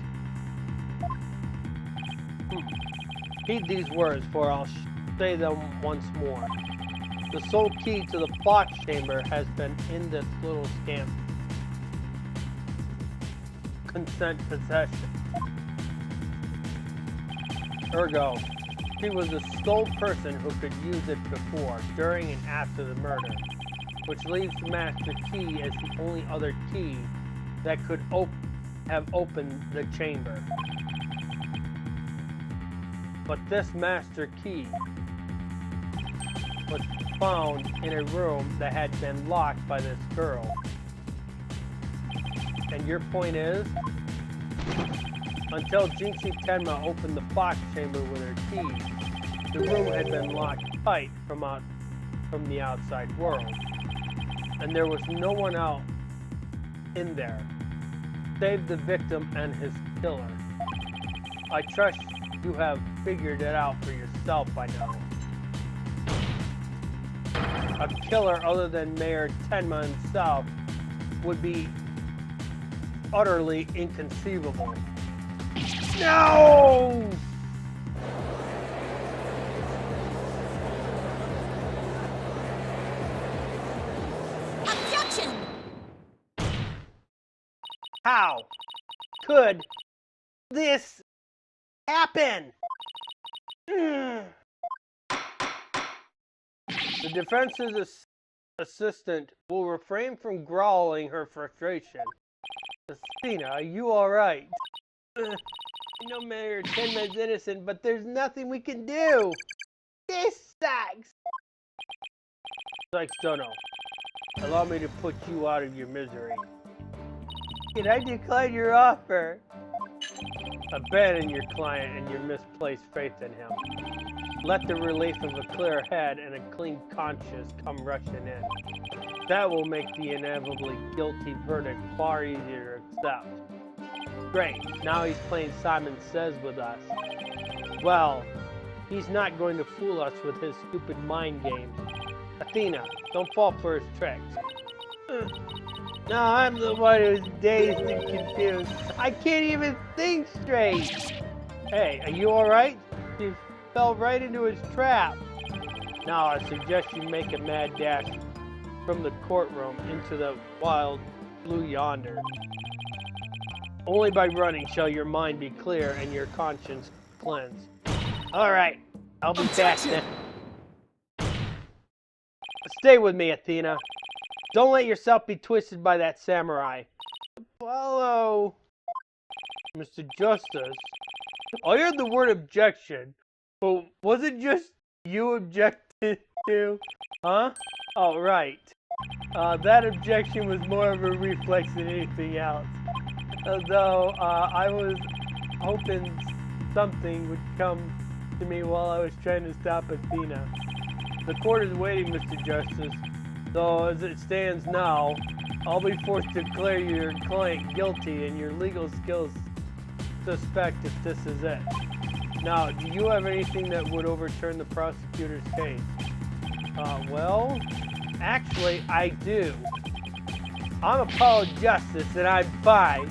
Heed these words, for I'll say them once more. The sole key to the Fox chamber has been in this little scamp. Consent possession. Ergo, he was the sole person who could use it before, during, and after the murder, which leaves the master key as the only other key that could have opened the chamber. But this master key was found in a room that had been locked by this girl. And your point is, until Jinxie Tenma opened the Fox chamber with her key, the room had been locked tight from the outside world, and there was no one else in there, save the victim and his killer. I trust you have figured it out for yourself by now. A killer other than Mayor Tenma himself would be utterly inconceivable. No! Objection! How could this happen? The defense's assistant will refrain from growling her frustration. Christina, are you alright? I know Mayor Tenma's innocent, but there's nothing we can do. This sucks. Sykes Dono, allow me to put you out of your misery. Can I decline your offer? Abandon your client and your misplaced faith in him. Let the relief of a clear head and a clean conscience come rushing in. That will make the inevitably guilty verdict far easier to accept. Great, now he's playing Simon Says with us. Well, he's not going to fool us with his stupid mind games. Athena, don't fall for his tricks. No, I'm the one who's dazed and confused. I can't even think straight. Hey, are you alright? You fell right into his trap. Now I suggest you make a mad dash from the courtroom into the wild blue yonder. Only by running shall your mind be clear and your conscience cleansed. Alright, I'll be back then. Stay with me, Athena. Don't let yourself be twisted by that samurai. Follow. Mr. Justice. I heard the word objection, but was it just you objected to? Huh? Oh, right. That objection was more of a reflex than anything else. Although, I was hoping something would come to me while I was trying to stop Athena. The court is waiting, Mr. Justice. So, as it stands now, I'll be forced to declare your client guilty and your legal skills suspect if this is it. Now, do you have anything that would overturn the prosecutor's case? Well, actually, I do. I'm Apollo Justice, and I'm fine.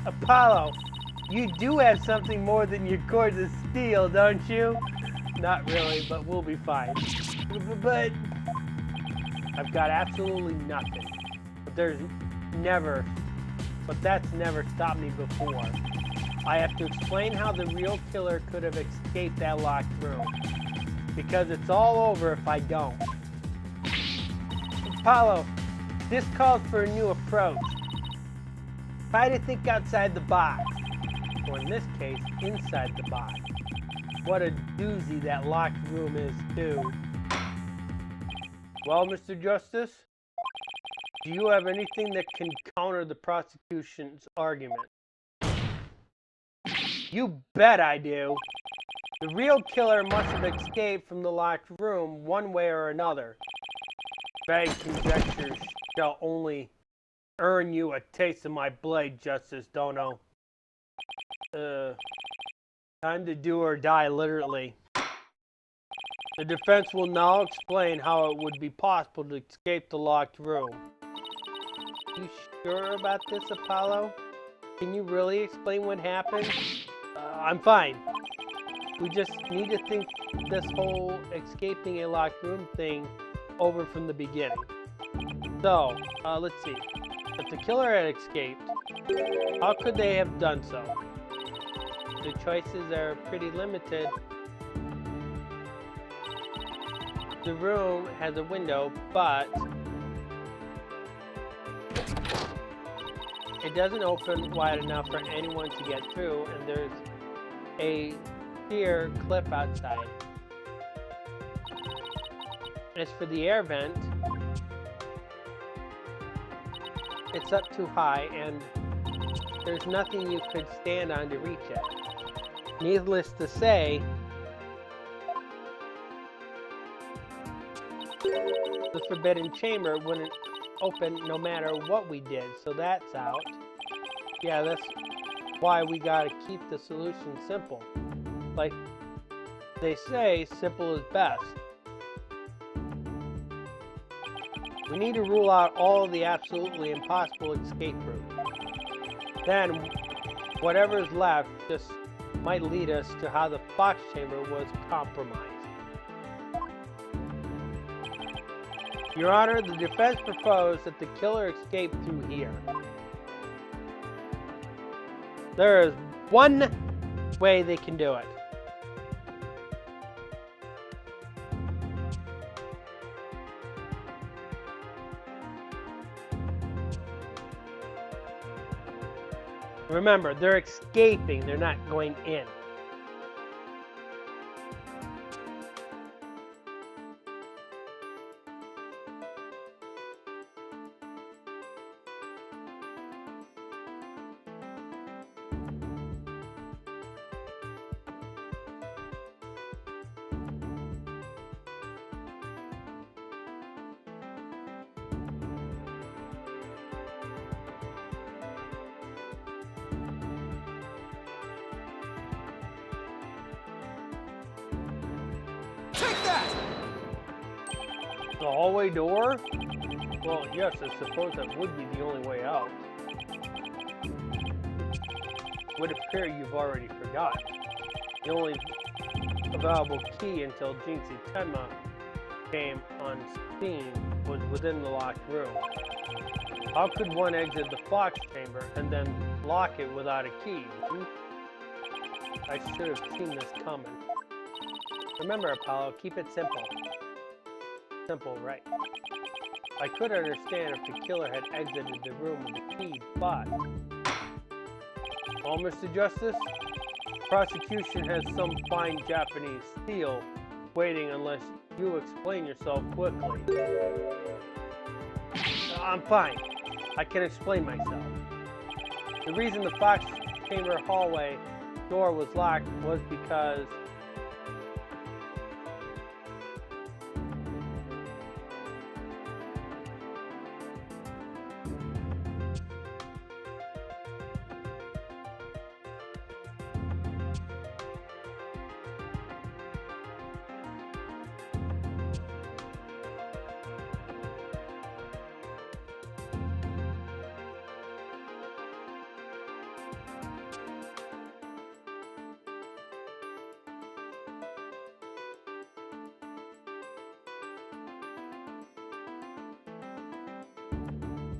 Apollo, you do have something more than your cords of steel, don't you? Not really, but we'll be fine. But I've got absolutely nothing. But that's never stopped me before. I have to explain how the real killer could have escaped that locked room. Because it's all over if I don't. Apollo, this calls for a new approach. Try to think outside the box. Or in this case, inside the box. What a doozy that locked room is, too. Well, Mr. Justice, do you have anything that can counter the prosecution's argument? You bet I do. The real killer must have escaped from the locked room one way or another. Vague conjectures shall only earn you a taste of my blade, Justice Dono. Time to do or die, literally. The defense will now explain how it would be possible to escape the locked room. You sure about this, Apollo? Can you really explain what happened? I'm fine. We just need to think this whole escaping a locked room thing over from the beginning. So, let's see. If the killer had escaped, how could they have done so? The choices are pretty limited. The room has a window, but it doesn't open wide enough for anyone to get through, and there's a sheer cliff outside. As for the air vent, it's up too high, and there's nothing you could stand on to reach it. Needless to say, The forbidden chamber wouldn't open no matter what we did, so that's out. Yeah, that's why we gotta keep the solution simple. Like they say, simple is best. We need to rule out all the absolutely impossible escape routes. Then, whatever is left just might lead us to how the Fox Chamber was compromised. Your Honor, the defense proposed that the killer escaped through here. There is one way they can do it. Remember, they're escaping, they're not going in. Take that! The hallway door? Well, yes, I suppose that would be the only way out. Would appear you've already forgotten. The only available key until Jinxie Tenma came on scene was within the locked room. How could one exit the Fox Chamber and then lock it without a key? I should have seen this coming. Remember, Apollo, keep it simple. Simple, right? I could understand if the killer had exited the room with the key, but... Well, Mr. Justice, prosecution has some fine Japanese steel waiting unless you explain yourself quickly. I'm fine. I can explain myself. The reason the Fox Chamber hallway door was locked was because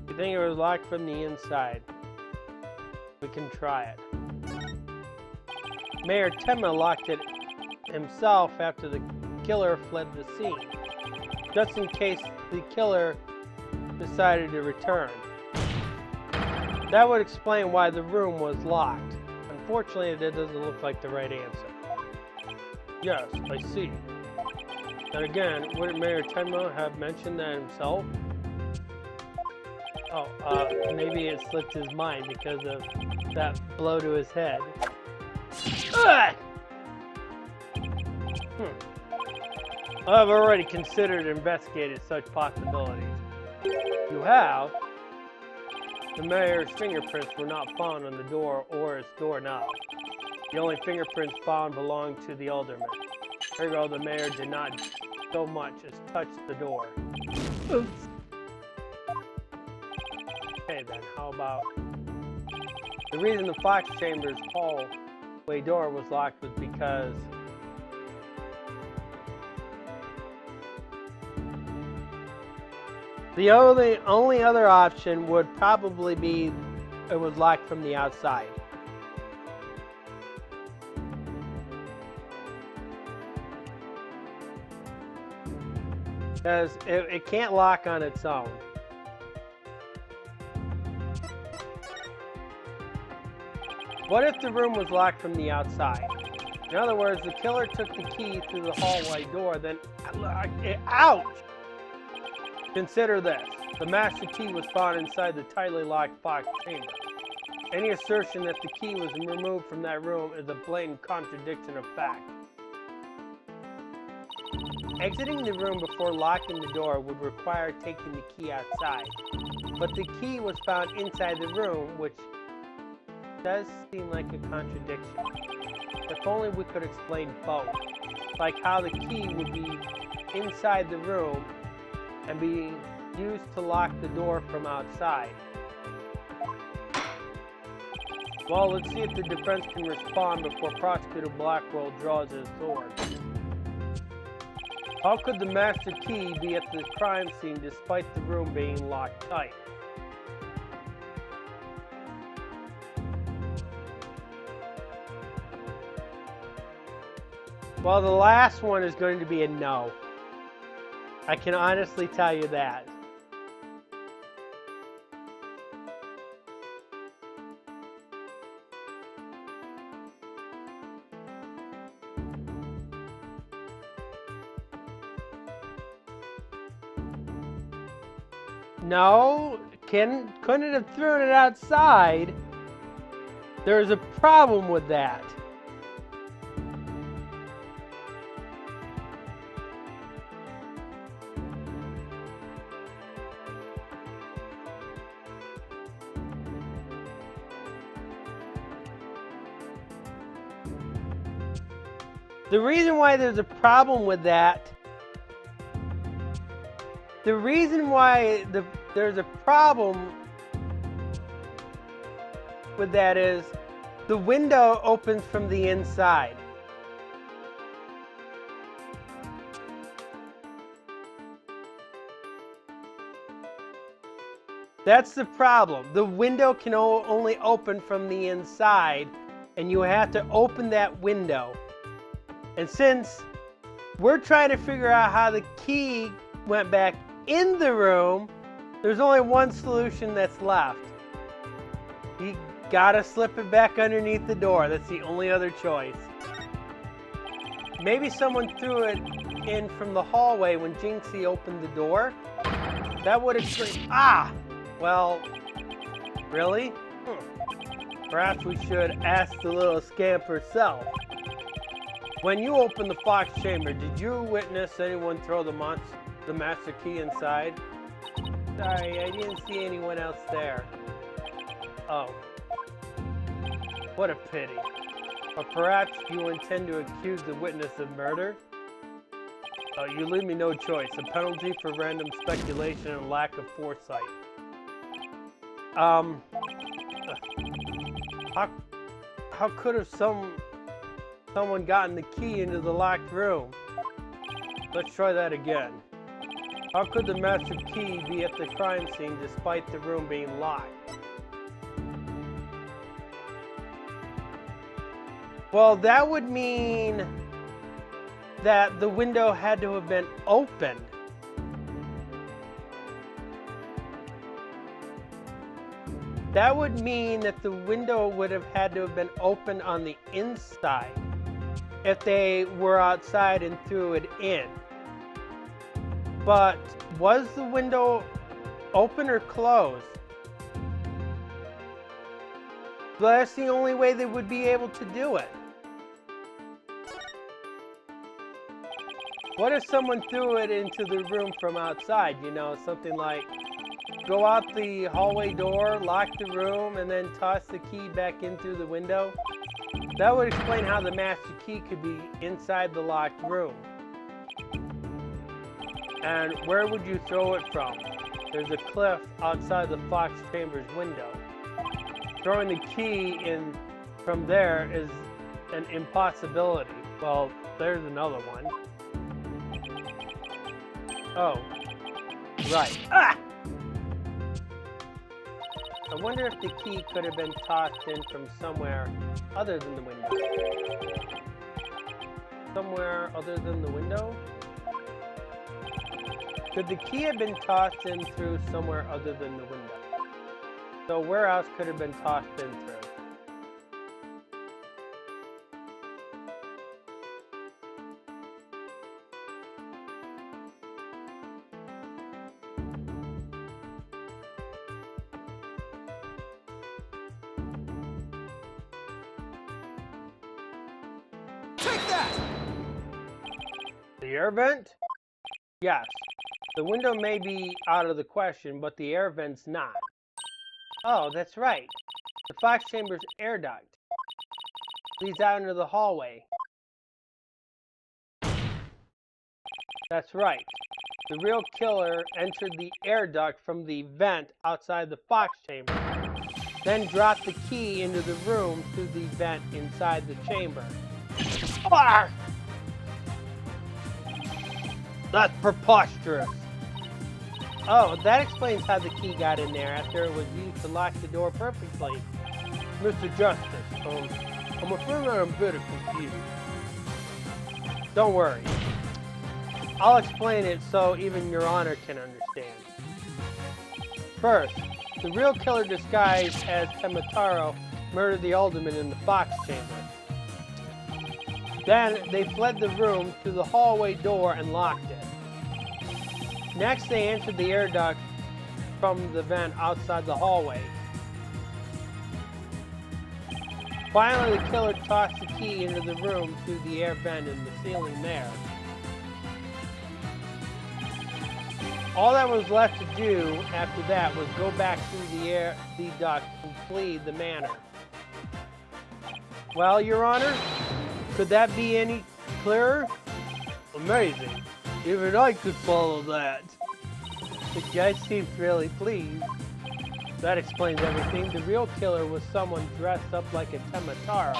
I think it was locked from the inside. We can try it. Mayor Tenma locked it himself after the killer fled the scene, just in case the killer decided to return. That would explain why the room was locked. Unfortunately, that doesn't look like the right answer. Yes, I see. And again, wouldn't Mayor Tenma have mentioned that himself? Oh, maybe it slipped his mind because of that blow to his head. Ugh! I've already considered and investigated such possibilities. You have? The mayor's fingerprints were not found on the door or its doorknob. The only fingerprints found belonged to the alderman. Ergo, the mayor did not so much as touch the door. Oops. Okay then, how about... The reason the Fox Chamber's hallway door was locked was because... The only other option would probably be it was locked from the outside. Because it can't lock on its own. What if the room was locked from the outside? In other words, the killer took the key through the hallway door, then locked it out. Consider this. The master key was found inside the tightly locked Fox Chamber. Any assertion that the key was removed from that room is a blatant contradiction of fact. Exiting the room before locking the door would require taking the key outside, but the key was found inside the room, which does seem like a contradiction. If only we could explain both, like how the key would be inside the room and be used to lock the door from outside. Well, let's see if the defense can respond before Prosecutor Blackwell draws his sword. How could the master key be at the crime scene despite the room being locked tight? Well, the last one is going to be a no. I can honestly tell you that. No, couldn't have thrown it outside. There's a problem with that. The reason why there's a problem with that, there's a problem with that is the window opens from the inside. That's the problem. The window can only open from the inside, and you have to open that window. And since we're trying to figure out how the key went back in the room, there's only one solution that's left. You gotta slip it back underneath the door. That's the only other choice. Maybe someone threw it in from the hallway when Jinxie opened the door. That would explain. Ah! Well, really? Perhaps we should ask the little scamp herself. When you opened the Fox chamber, did you witness anyone throw the master key inside? Sorry, I didn't see anyone else there. Oh. What a pity. Or perhaps you intend to accuse the witness of murder? Oh, you leave me no choice. A penalty for random speculation and lack of foresight. How could have someone gotten the key into the locked room? Let's try that again. How could the master key be at the crime scene despite the room being locked? Well, that would mean that the window had to have been opened. That would mean that the window would have had to have been opened on the inside if they were outside and threw it in. But was the window open or closed? Well, that's the only way they would be able to do it. What if someone threw it into the room from outside? You know, something like go out the hallway door, lock the room, and then toss the key back in through the window? That would explain how the master key could be inside the locked room. And where would you throw it from? There's a cliff outside the Fox Chambers window. Throwing the key in from there is an impossibility. Well, there's another one. Oh, right. Ah! I wonder if the key could have been tossed in from somewhere other than the window. Somewhere other than the window? Could the key have been tossed in through somewhere other than the window? So where else could it have been tossed in through? The air vent? Yes. The window may be out of the question, but the air vent's not. Oh, that's right. The Fox Chamber's air duct leads out into the hallway. That's right. The real killer entered the air duct from the vent outside the Fox Chamber, then dropped the key into the room through the vent inside the chamber. Ah! That's preposterous. Oh, that explains how the key got in there after it was used to lock the door perfectly. Mr. Justice, I'm afraid I'm a bit confused. Don't worry. I'll explain it so even Your Honor can understand. First, the real killer disguised as Temataro murdered the alderman in the Fox Chamber. Then they fled the room through the hallway door and locked it. Next, they entered the air duct from the vent outside the hallway. Finally, the killer tossed the key into the room through the air vent in the ceiling there. All that was left to do after that was go back through the duct and flee the manor. Well, Your Honor, could that be any clearer? Amazing. Even I could follow that. The judge seems really pleased. That explains everything. The real killer was someone dressed up like a Temataro.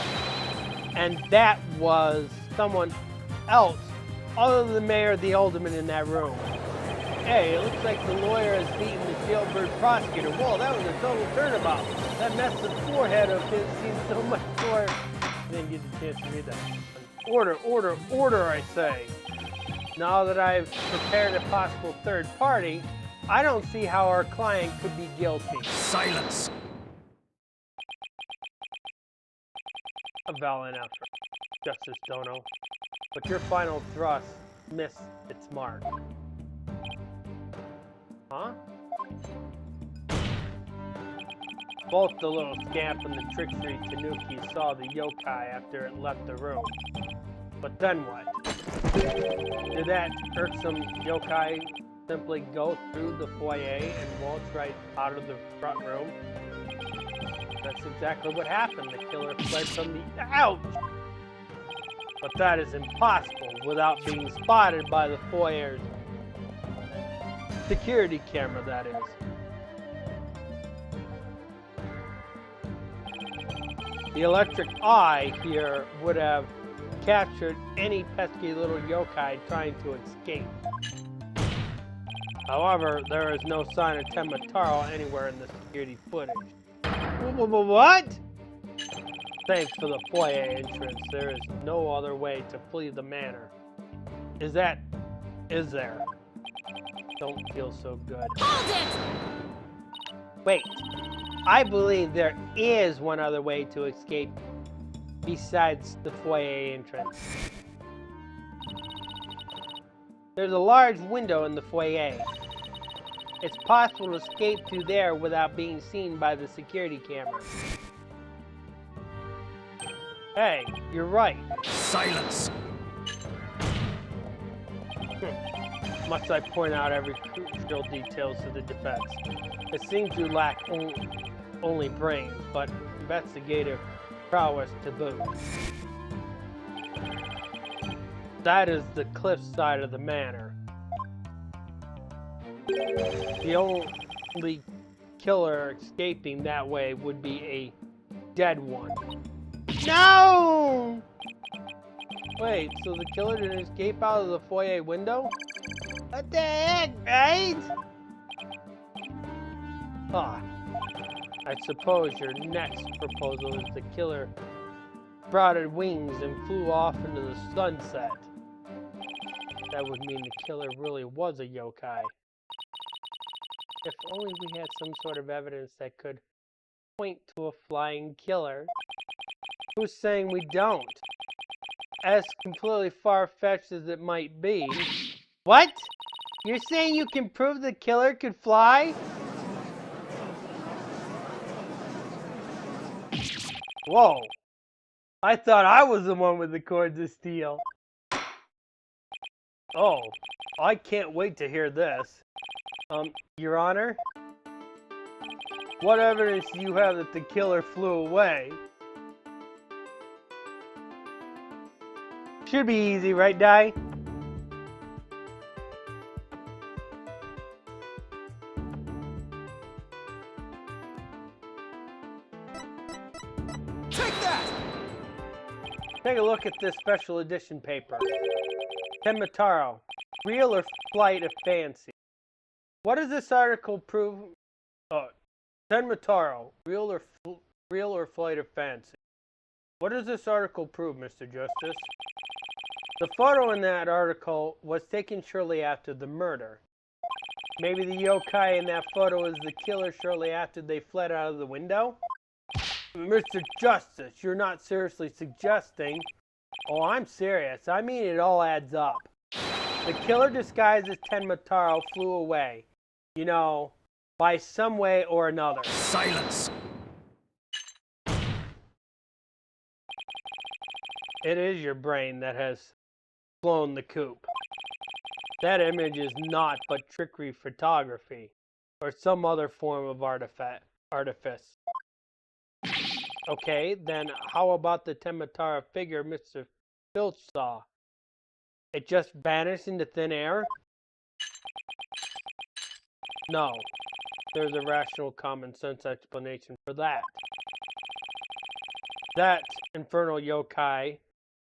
And that was someone else other than the mayor or the alderman in that room. Hey, it looks like the lawyer has beaten the jailbird prosecutor. Whoa, that was a total turnabout. That messed the forehead of his seems so much more. I didn't get the chance to read that. Order, order, order, I say. Now that I've prepared a possible third party, I don't see how our client could be guilty. Silence! A valiant effort, Justice Dono. But your final thrust missed its mark. Huh? Both the little scamp and the trickstery Tanuki saw the yokai after it left the room. But then what? Did that irksome yokai simply go through the foyer and waltz right out of the front room? That's exactly what happened. The killer fled from the... Ouch! But that is impossible without being spotted by the foyer's security camera, that is. The electric eye here would have captured any pesky little yokai trying to escape. However, there is no sign of Temataro anywhere in the security footage. What? Thanks for the foyer entrance, there is no other way to flee the manor. Is there? Don't feel so good. Hold it! Wait, I believe there is one other way to escape besides the foyer entrance. There's a large window in the foyer. It's possible to escape through there without being seen by the security camera. Hey, you're right. Silence! Must I point out every crucial details to the defense? It seems you lack only brains, but investigative prowess to boot. That is the cliff side of the manor. The only killer escaping that way would be a dead one. No! Wait, so the killer didn't escape out of the foyer window? What the heck, right? Ah, I suppose your next proposal is the killer sprouted wings and flew off into the sunset. That would mean the killer really was a yokai. If only we had some sort of evidence that could point to a flying killer. Who's saying we don't? As completely far-fetched as it might be. What? You're saying you can prove the killer could fly? Whoa. I thought I was the one with the cords of steel. Oh, I can't wait to hear this. Your Honor? What evidence do you have that the killer flew away? Should be easy, right, Di? Take that! Take a look at this special edition paper. Tenmataro, real or flight of fancy? What does this article prove? Tenmataro, real or flight of fancy? What does this article prove, Mr. Justice? The photo in that article was taken shortly after the murder. Maybe the yokai in that photo is the killer shortly after they fled out of the window? Mr. Justice, you're not seriously suggesting... Oh, I'm serious. I mean, it all adds up. The killer disguised as Tenmataro flew away. You know, by some way or another. Silence! It is your brain that has flown the coop. That image is not but trickery photography, or some other form of artifice. Okay, then how about the Tenmataro figure Mr. Filch saw? It just vanished into thin air? No, there's a rational common sense explanation for that. That infernal yokai,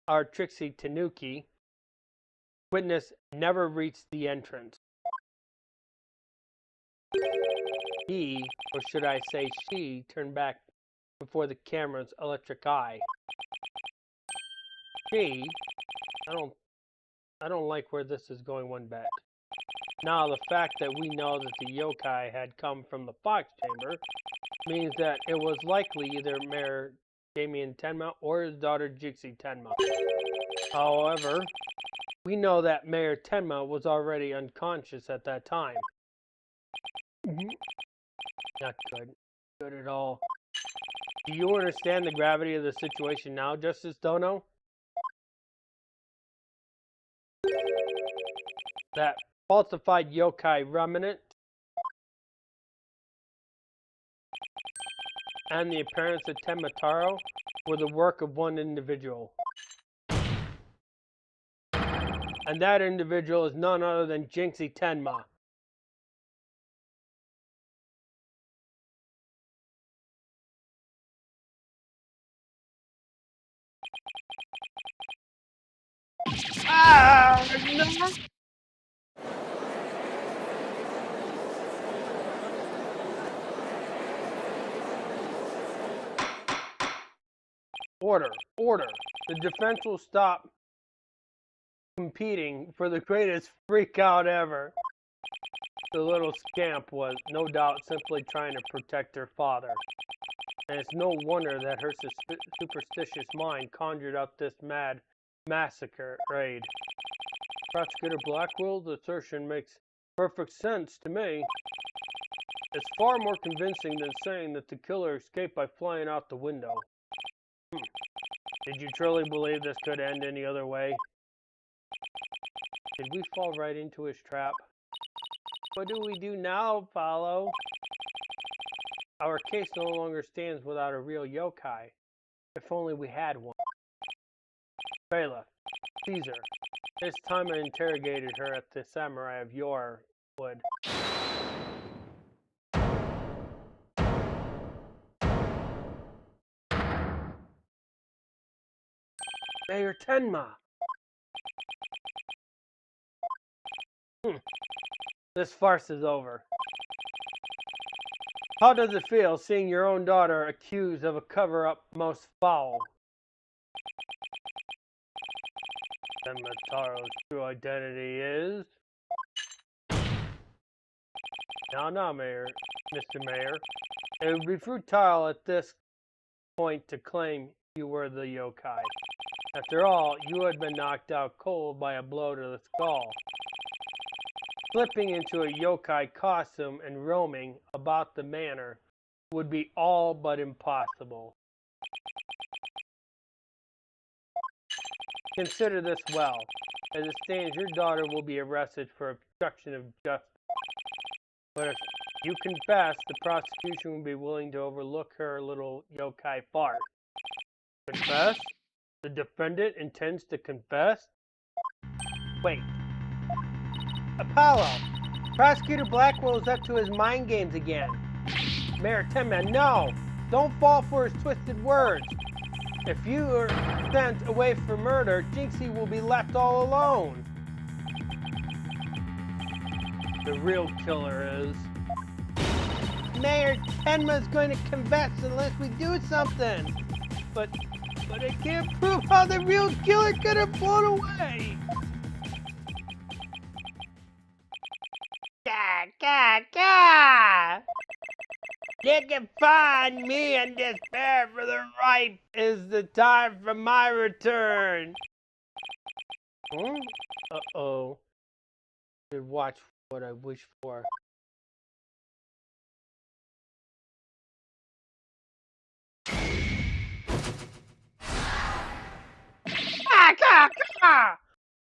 our Trixie Tanuki, witness never reached the entrance. He, or should I say she, turned back before the camera's electric eye. She, I don't like where this is going one bit. Now, the fact that we know that the yokai had come from the Fox Chamber means that it was likely either Mayor Damien Tenma or his daughter Jixie Tenma. However, we know that Mayor Tenma was already unconscious at that time. Not good at all. Do you understand the gravity of the situation now, Justice Dono? That falsified yokai remnant and the appearance of Tenmataro were the work of one individual. And that individual is none other than Jixie Tenma. Ah, no. Order. The defense will stop competing for the greatest freak out ever. The little scamp was, no doubt, simply trying to protect her father. And it's no wonder that her superstitious mind conjured up this mad massacre raid. Prosecutor Blackwell's assertion makes perfect sense to me. It's far more convincing than saying that the killer escaped by flying out the window. Did you truly believe this could end any other way? Did we fall right into his trap? What do we do now, Follow? Our case no longer stands without a real yokai. If only we had one. Bailiff, Caesar, it's time I interrogated her at the Samurai of Yore wood. Mayor Tenma! This farce is over. How does it feel seeing your own daughter accused of a cover-up most foul? Tenmataro's true identity is... Now, Mayor, Mr. Mayor. It would be futile at this point to claim you were the yokai. After all, you had been knocked out cold by a blow to the skull. Slipping into a yokai costume and roaming about the manor would be all but impossible. Consider this well. As it stands, your daughter will be arrested for obstruction of justice. But if you confess, the prosecution will be willing to overlook her little yokai fart. Confess? The defendant intends to confess? Wait. Apollo! Prosecutor Blackwell is up to his mind games again. Mayor Tenma, no! Don't fall for his twisted words. If you are sent away for murder, Jinxie will be left all alone. The real killer is... Mayor Tenma's going to confess unless we do something. But I can't prove how the real killer could have flown away. You can find me and despair for the right is the time for my return. Uh-oh. Should watch what I wish for.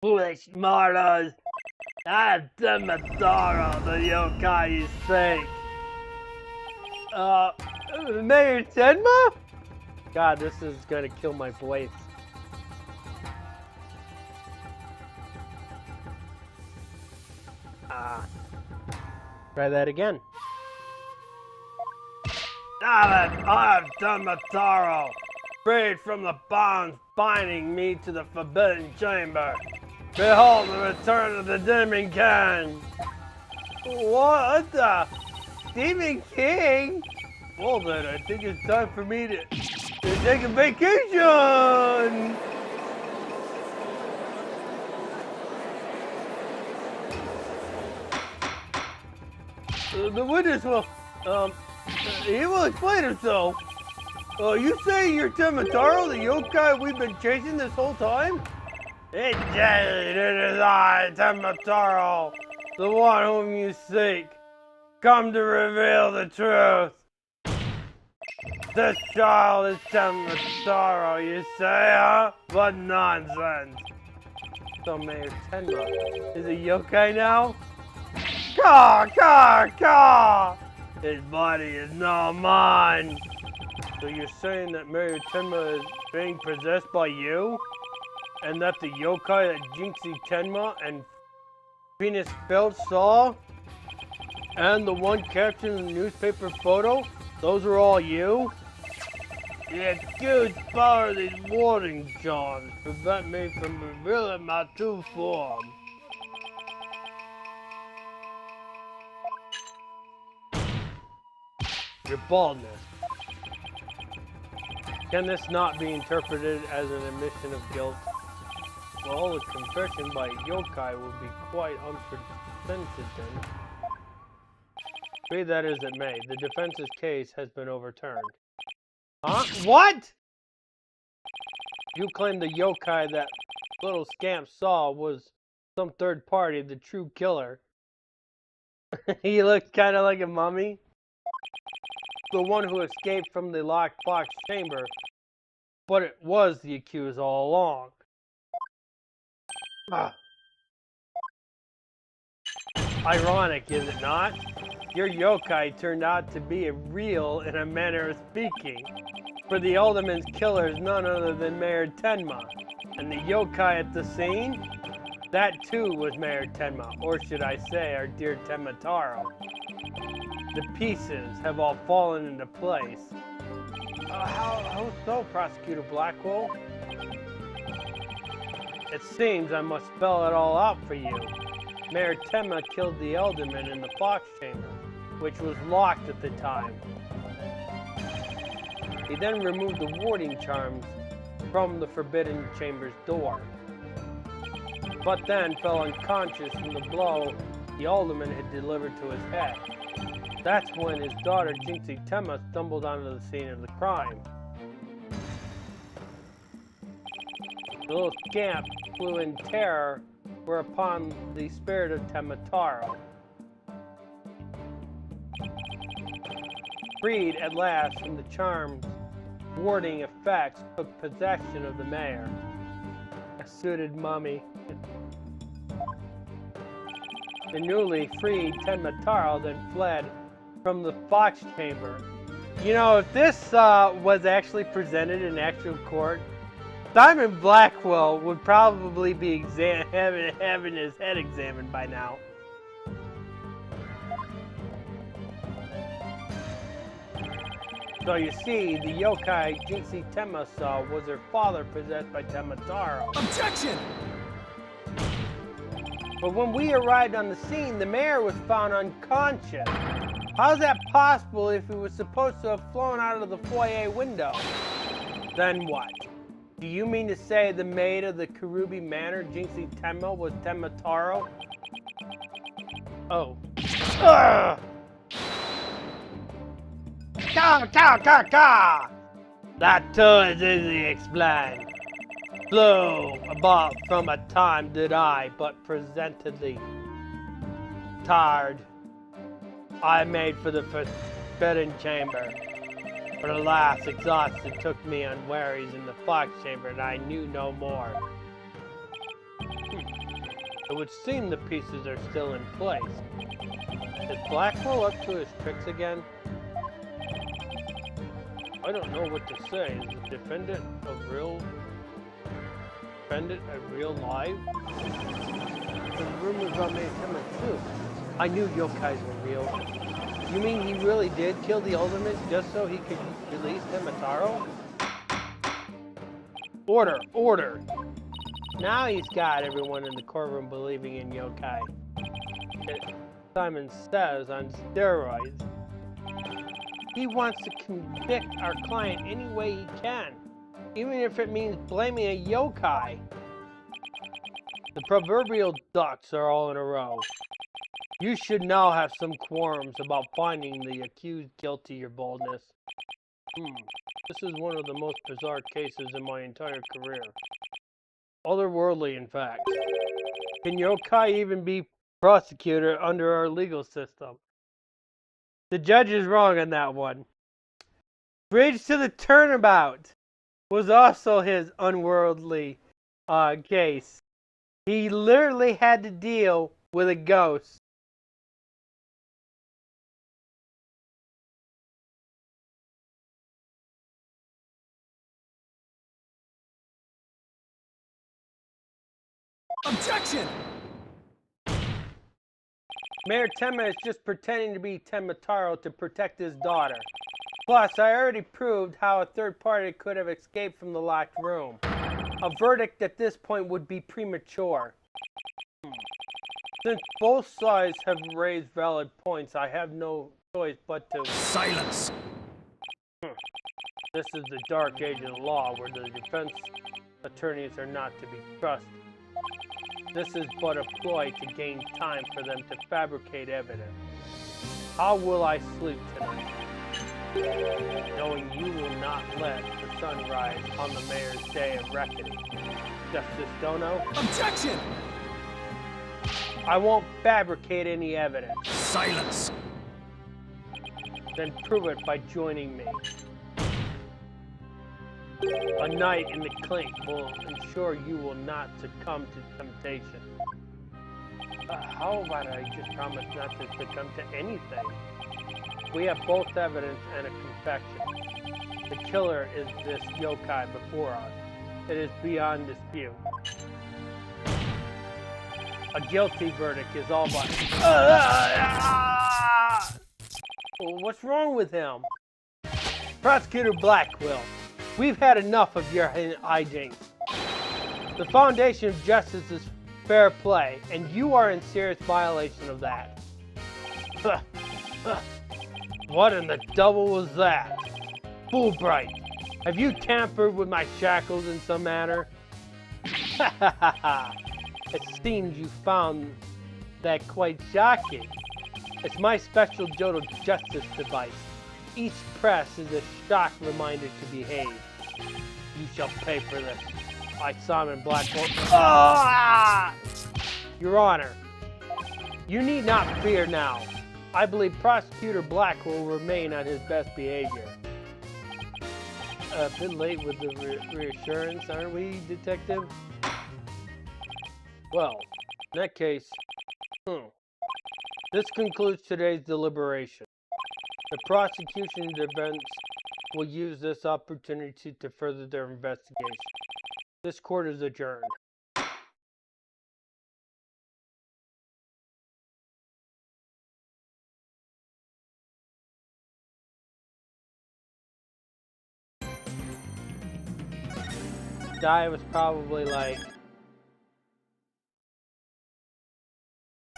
Foolish mortals! I've done my sorrow, the yokai's sake. Mayor Tenma? God, this is gonna kill my voice. Try that again. I've done my sorrow, freed from the bonds binding me to the forbidden chamber. Behold the return of the Demon King! What the? Stephen King? Well then, I think it's time for me to take a vacation! The witness will, he will explain himself. You say you're Temataro, the yokai we've been chasing this whole time? Indeed, it is I, Temataro, the one whom you seek. Come to reveal the truth. This child is Temataro, you say, huh? What nonsense. So Mayor Tenma is a yokai now? Caw, caw, caw! His body is not mine. So you're saying that Mayor Tenma is being possessed by you? And that the yokai that Jinxie Tenma and Venus Field saw? And the one captured in the newspaper photo? Those are all you? The accused power of these warding charms prevent me from revealing my true form. Your baldness. Can this not be interpreted as an admission of guilt? Well, a confession by yokai would be quite unprecedented then. Be that as it may, the defense's case has been overturned. Huh? What? You claim the yokai that little scamp saw was some third party, the true killer. He looks kind of like a mummy. The one who escaped from the locked box chamber, but it was the accused all along. Ironic, is it not? Your yokai turned out to be real in a manner of speaking, for the alderman's killer is none other than Mayor Tenma, and the yokai at the scene? That too was Mayor Tenma, or should I say our dear Temataro. The pieces have all fallen into place. How so, Prosecutor Blackwell? It seems I must spell it all out for you. Mayor Tenma killed the alderman in the fox chamber, which was locked at the time. He then removed the warding charms from the forbidden chamber's door, but then fell unconscious from the blow the alderman had delivered to his head. That's when his daughter, Jinxie Tenma, stumbled onto the scene of the crime. The little scamp flew in terror, whereupon the spirit of Temataro, freed at last from the charm's warding effects, took possession of the mayor. A suited mummy. The newly freed Tenmataro then fled from the Fox Chamber. You know, if this was actually presented in actual court, Simon Blackwell would probably be having his head examined by now. So you see, the yokai Jinxie Tenma saw was her father possessed by Tenmataro. Objection! But when we arrived on the scene, the mayor was found unconscious. How is that possible if he was supposed to have flown out of the foyer window? Then what? Do you mean to say the maid of the Karubi Manor, Jinxie Tenma, was Tenmataro? Oh. Ugh! Ka! That too is easily explained. Flew about from a time did I, but presentedly tired. I made for the forbidden chamber, but alas, exhausted took me unwares in the Fox Chamber, and I knew no more. It would seem the pieces are still in place. Is Blackwell up to his tricks again? I don't know what to say. Is the defendant a real live? There's rumors about me coming too. I knew yokais were real. You mean he really did kill the ultimate just so he could release Tenmataro? Order! Now he's got everyone in the courtroom believing in yokai. Simon says on steroids. He wants to convict our client any way he can, even if it means blaming a yokai. The proverbial ducks are all in a row. You should now have some qualms about finding the accused guilty, your boldness. This is one of the most bizarre cases in my entire career. Otherworldly, in fact. Can yokai even be prosecuted under our legal system? The judge is wrong on that one. Bridge to the Turnabout was also his unworldly case. He literally had to deal with a ghost. Objection! Mayor Tenma is just pretending to be Tenmataro to protect his daughter. Plus, I already proved how a third party could have escaped from the locked room. A verdict at this point would be premature. Since both sides have raised valid points, I have no choice but to... Silence! This is the dark age of the law where the defense attorneys are not to be trusted. This is but a ploy to gain time for them to fabricate evidence. How will I sleep tonight? Knowing you will not let the sun rise on the mayor's day of reckoning. Justice Dono? Objection! I won't fabricate any evidence. Silence! Then prove it by joining me. A night in the clink will ensure you will not succumb to temptation. How about I just promise not to succumb to anything? We have both evidence and a confession. The killer is this yokai before us. It is beyond dispute. A guilty verdict is all but... Well, what's wrong with him? Prosecutor Blackwell, we've had enough of your hijinks. The foundation of justice is fair play, and you are in serious violation of that. What in the devil was that? Fulbright, have you tampered with my shackles in some manner? It seems you found that quite shocking. It's my special Jodo justice device. Each press is a shock reminder to behave. You shall pay for this. I, Simon Blackwell. Ah! Your Honor, you need not fear now. I believe Prosecutor Blackwell will remain on his best behavior. A bit late with the reassurance, aren't we, Detective? Well, in that case, This concludes today's deliberation. The prosecution defense will use this opportunity to further their investigation. This court is adjourned. Guy was probably like,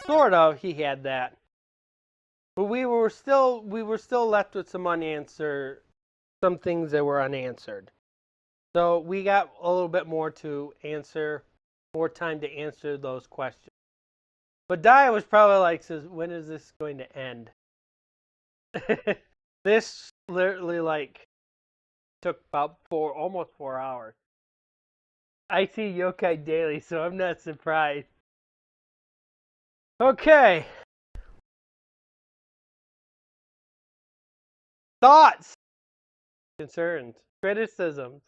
sort of, he had that. But we were still left with some some things that were unanswered. So we got a little bit more to answer, more time to answer those questions. But Daya was probably like, says, when is this going to end? This literally like took about almost 4 hours. I see yokai daily, so I'm not surprised. Okay. Thoughts, concerns, criticisms.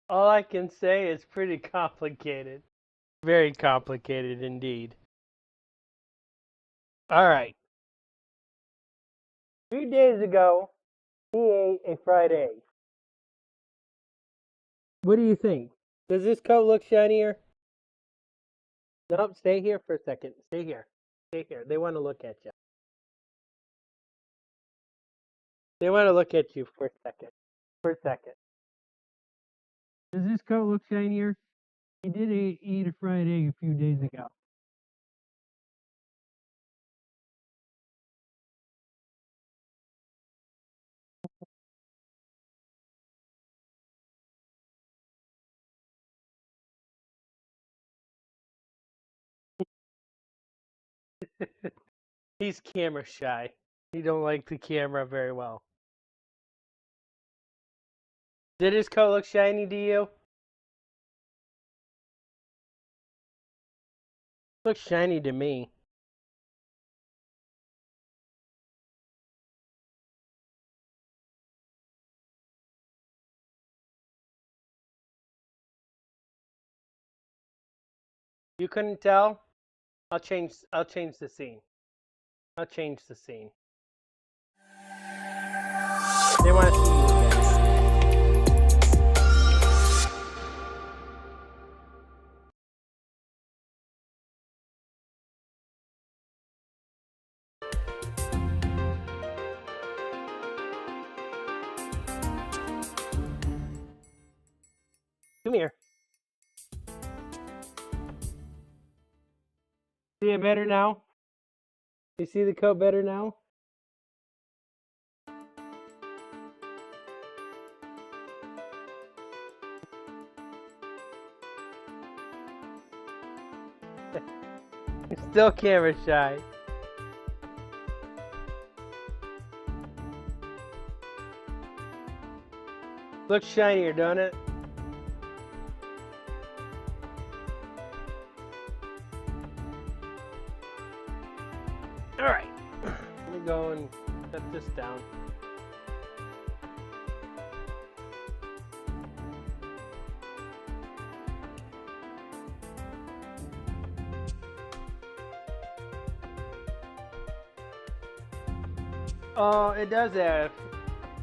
All I can say is pretty complicated. Very complicated indeed. All right. 3 days ago, he ate a fried egg. What do you think? Does this coat look shinier? Nope, stay here for a second. Stay here. Stay here. They want to look at you. They want to look at you for a second. For a second. Does this coat look shinier? He did eat a fried egg a few days ago. He's camera shy. He don't like the camera very well. Did his coat look shiny to you? Looks shiny to me. You couldn't tell? I'll change the scene. I'll change the scene. They want to see you again. Come here. See it better now? You see the coat better now? Still camera shy. Looks shinier, don't it? Alright. Let me go and set this down. Oh, it does that.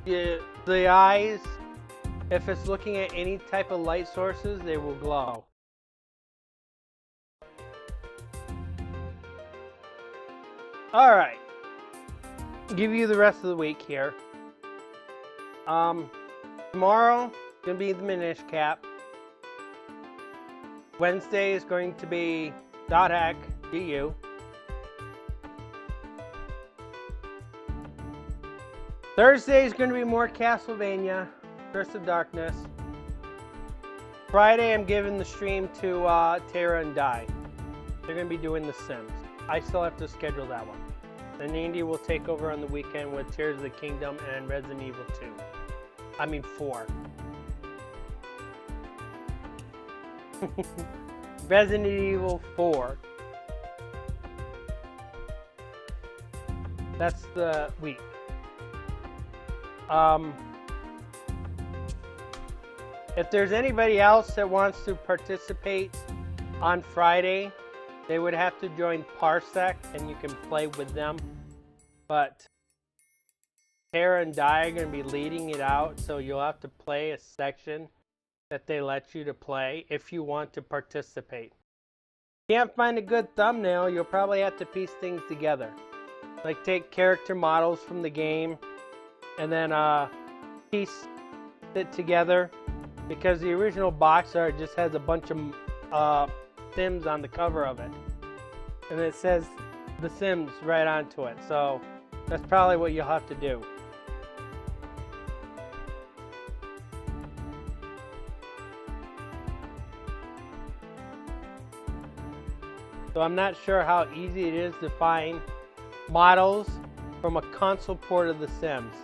The eyes, if it's looking at any type of light sources, they will glow. Alright. Give you the rest of the week here. Tomorrow is going to be the Minish Cap. Wednesday is going to be .hack DU. Thursday is going to be more Castlevania, Curse of Darkness. Friday, I'm giving the stream to Tara and Di. They're going to be doing The Sims. I still have to schedule that one. Then Andy will take over on the weekend with Tears of the Kingdom and Resident Evil 2. I mean 4. Resident Evil 4. That's the week. If there's anybody else that wants to participate on Friday, they would have to join Parsec and you can play with them. But Tara and Di are going to be leading it out, so you'll have to play a section that they let you to play if you want to participate. If you can't find a good thumbnail, you'll probably have to piece things together. Like take character models from the game and then piece it together, because the original box art just has a bunch of Sims on the cover of it. And it says The Sims right onto it. So that's probably what you'll have to do. So I'm not sure how easy it is to find models from a console port of The Sims.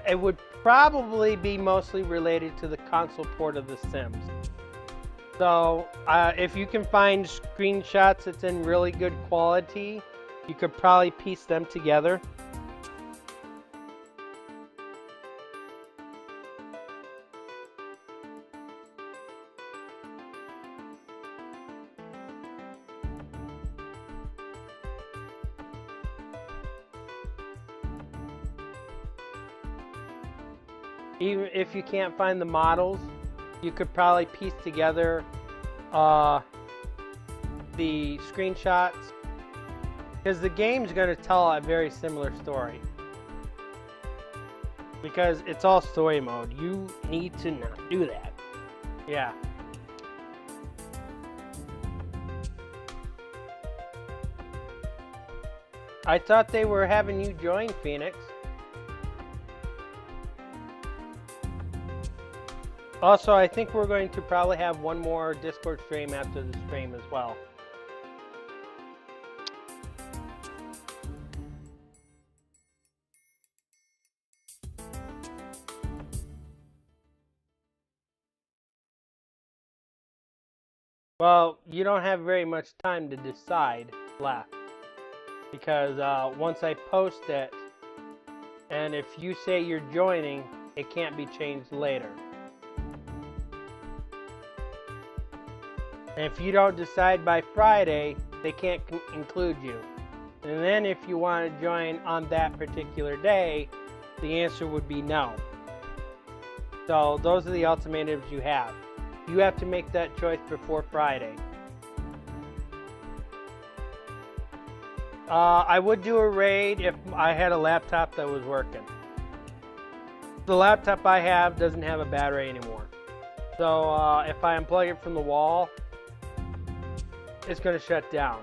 It would probably be mostly related to the console port of The Sims. So if you can find screenshots that's in really good quality, you could probably piece them together. Even if you can't find the models, you could probably piece together the screenshots, because the game's going to tell a very similar story. Because it's all story mode. You need to not do that. Yeah. I thought they were having you join, Phoenix. Also, I think we're going to probably have one more Discord stream after the stream as well. Well, you don't have very much time to decide left. Because once I post it, and if you say you're joining, it can't be changed later. And if you don't decide by Friday, they can't include you. And then if you want to join on that particular day, the answer would be no. So those are the ultimatums you have. You have to make that choice before Friday. I would do a raid if I had a laptop that was working. The laptop I have doesn't have a battery anymore. So if I unplug it from the wall, it's going to shut down.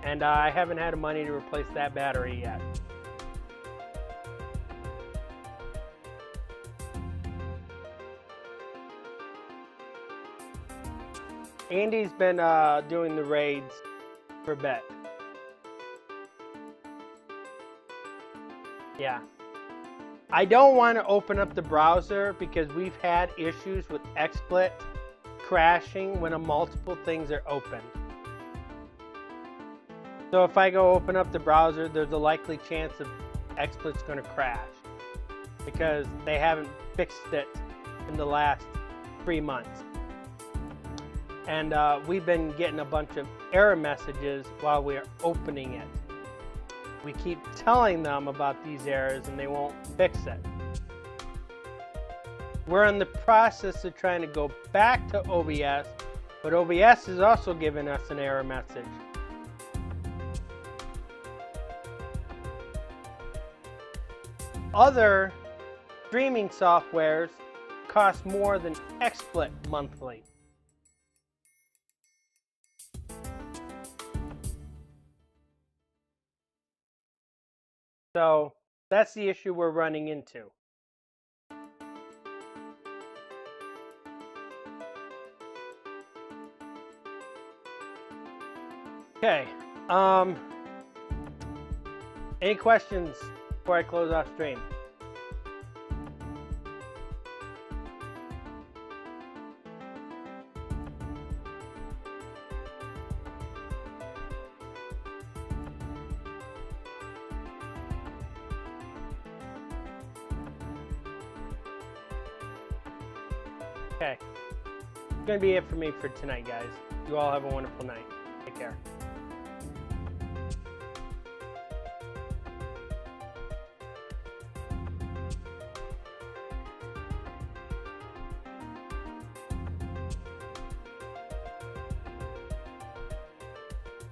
And I haven't had the money to replace that battery yet. Andy's been doing the raids for a bit. Yeah. I don't want to open up the browser because we've had issues with XSplit crashing when multiple things are open. So if I go open up the browser, there's a likely chance of XSplit's going to crash because they haven't fixed it in the last 3 months. And we've been getting a bunch of error messages while we're opening it. We keep telling them about these errors and they won't fix it. We're in the process of trying to go back to OBS, but OBS is also giving us an error message. Other streaming softwares cost more than XSplit monthly. So that's the issue we're running into. Okay. Any questions before I close off stream? Okay. That's going to be it for me for tonight, guys. You all have a wonderful night. Take care.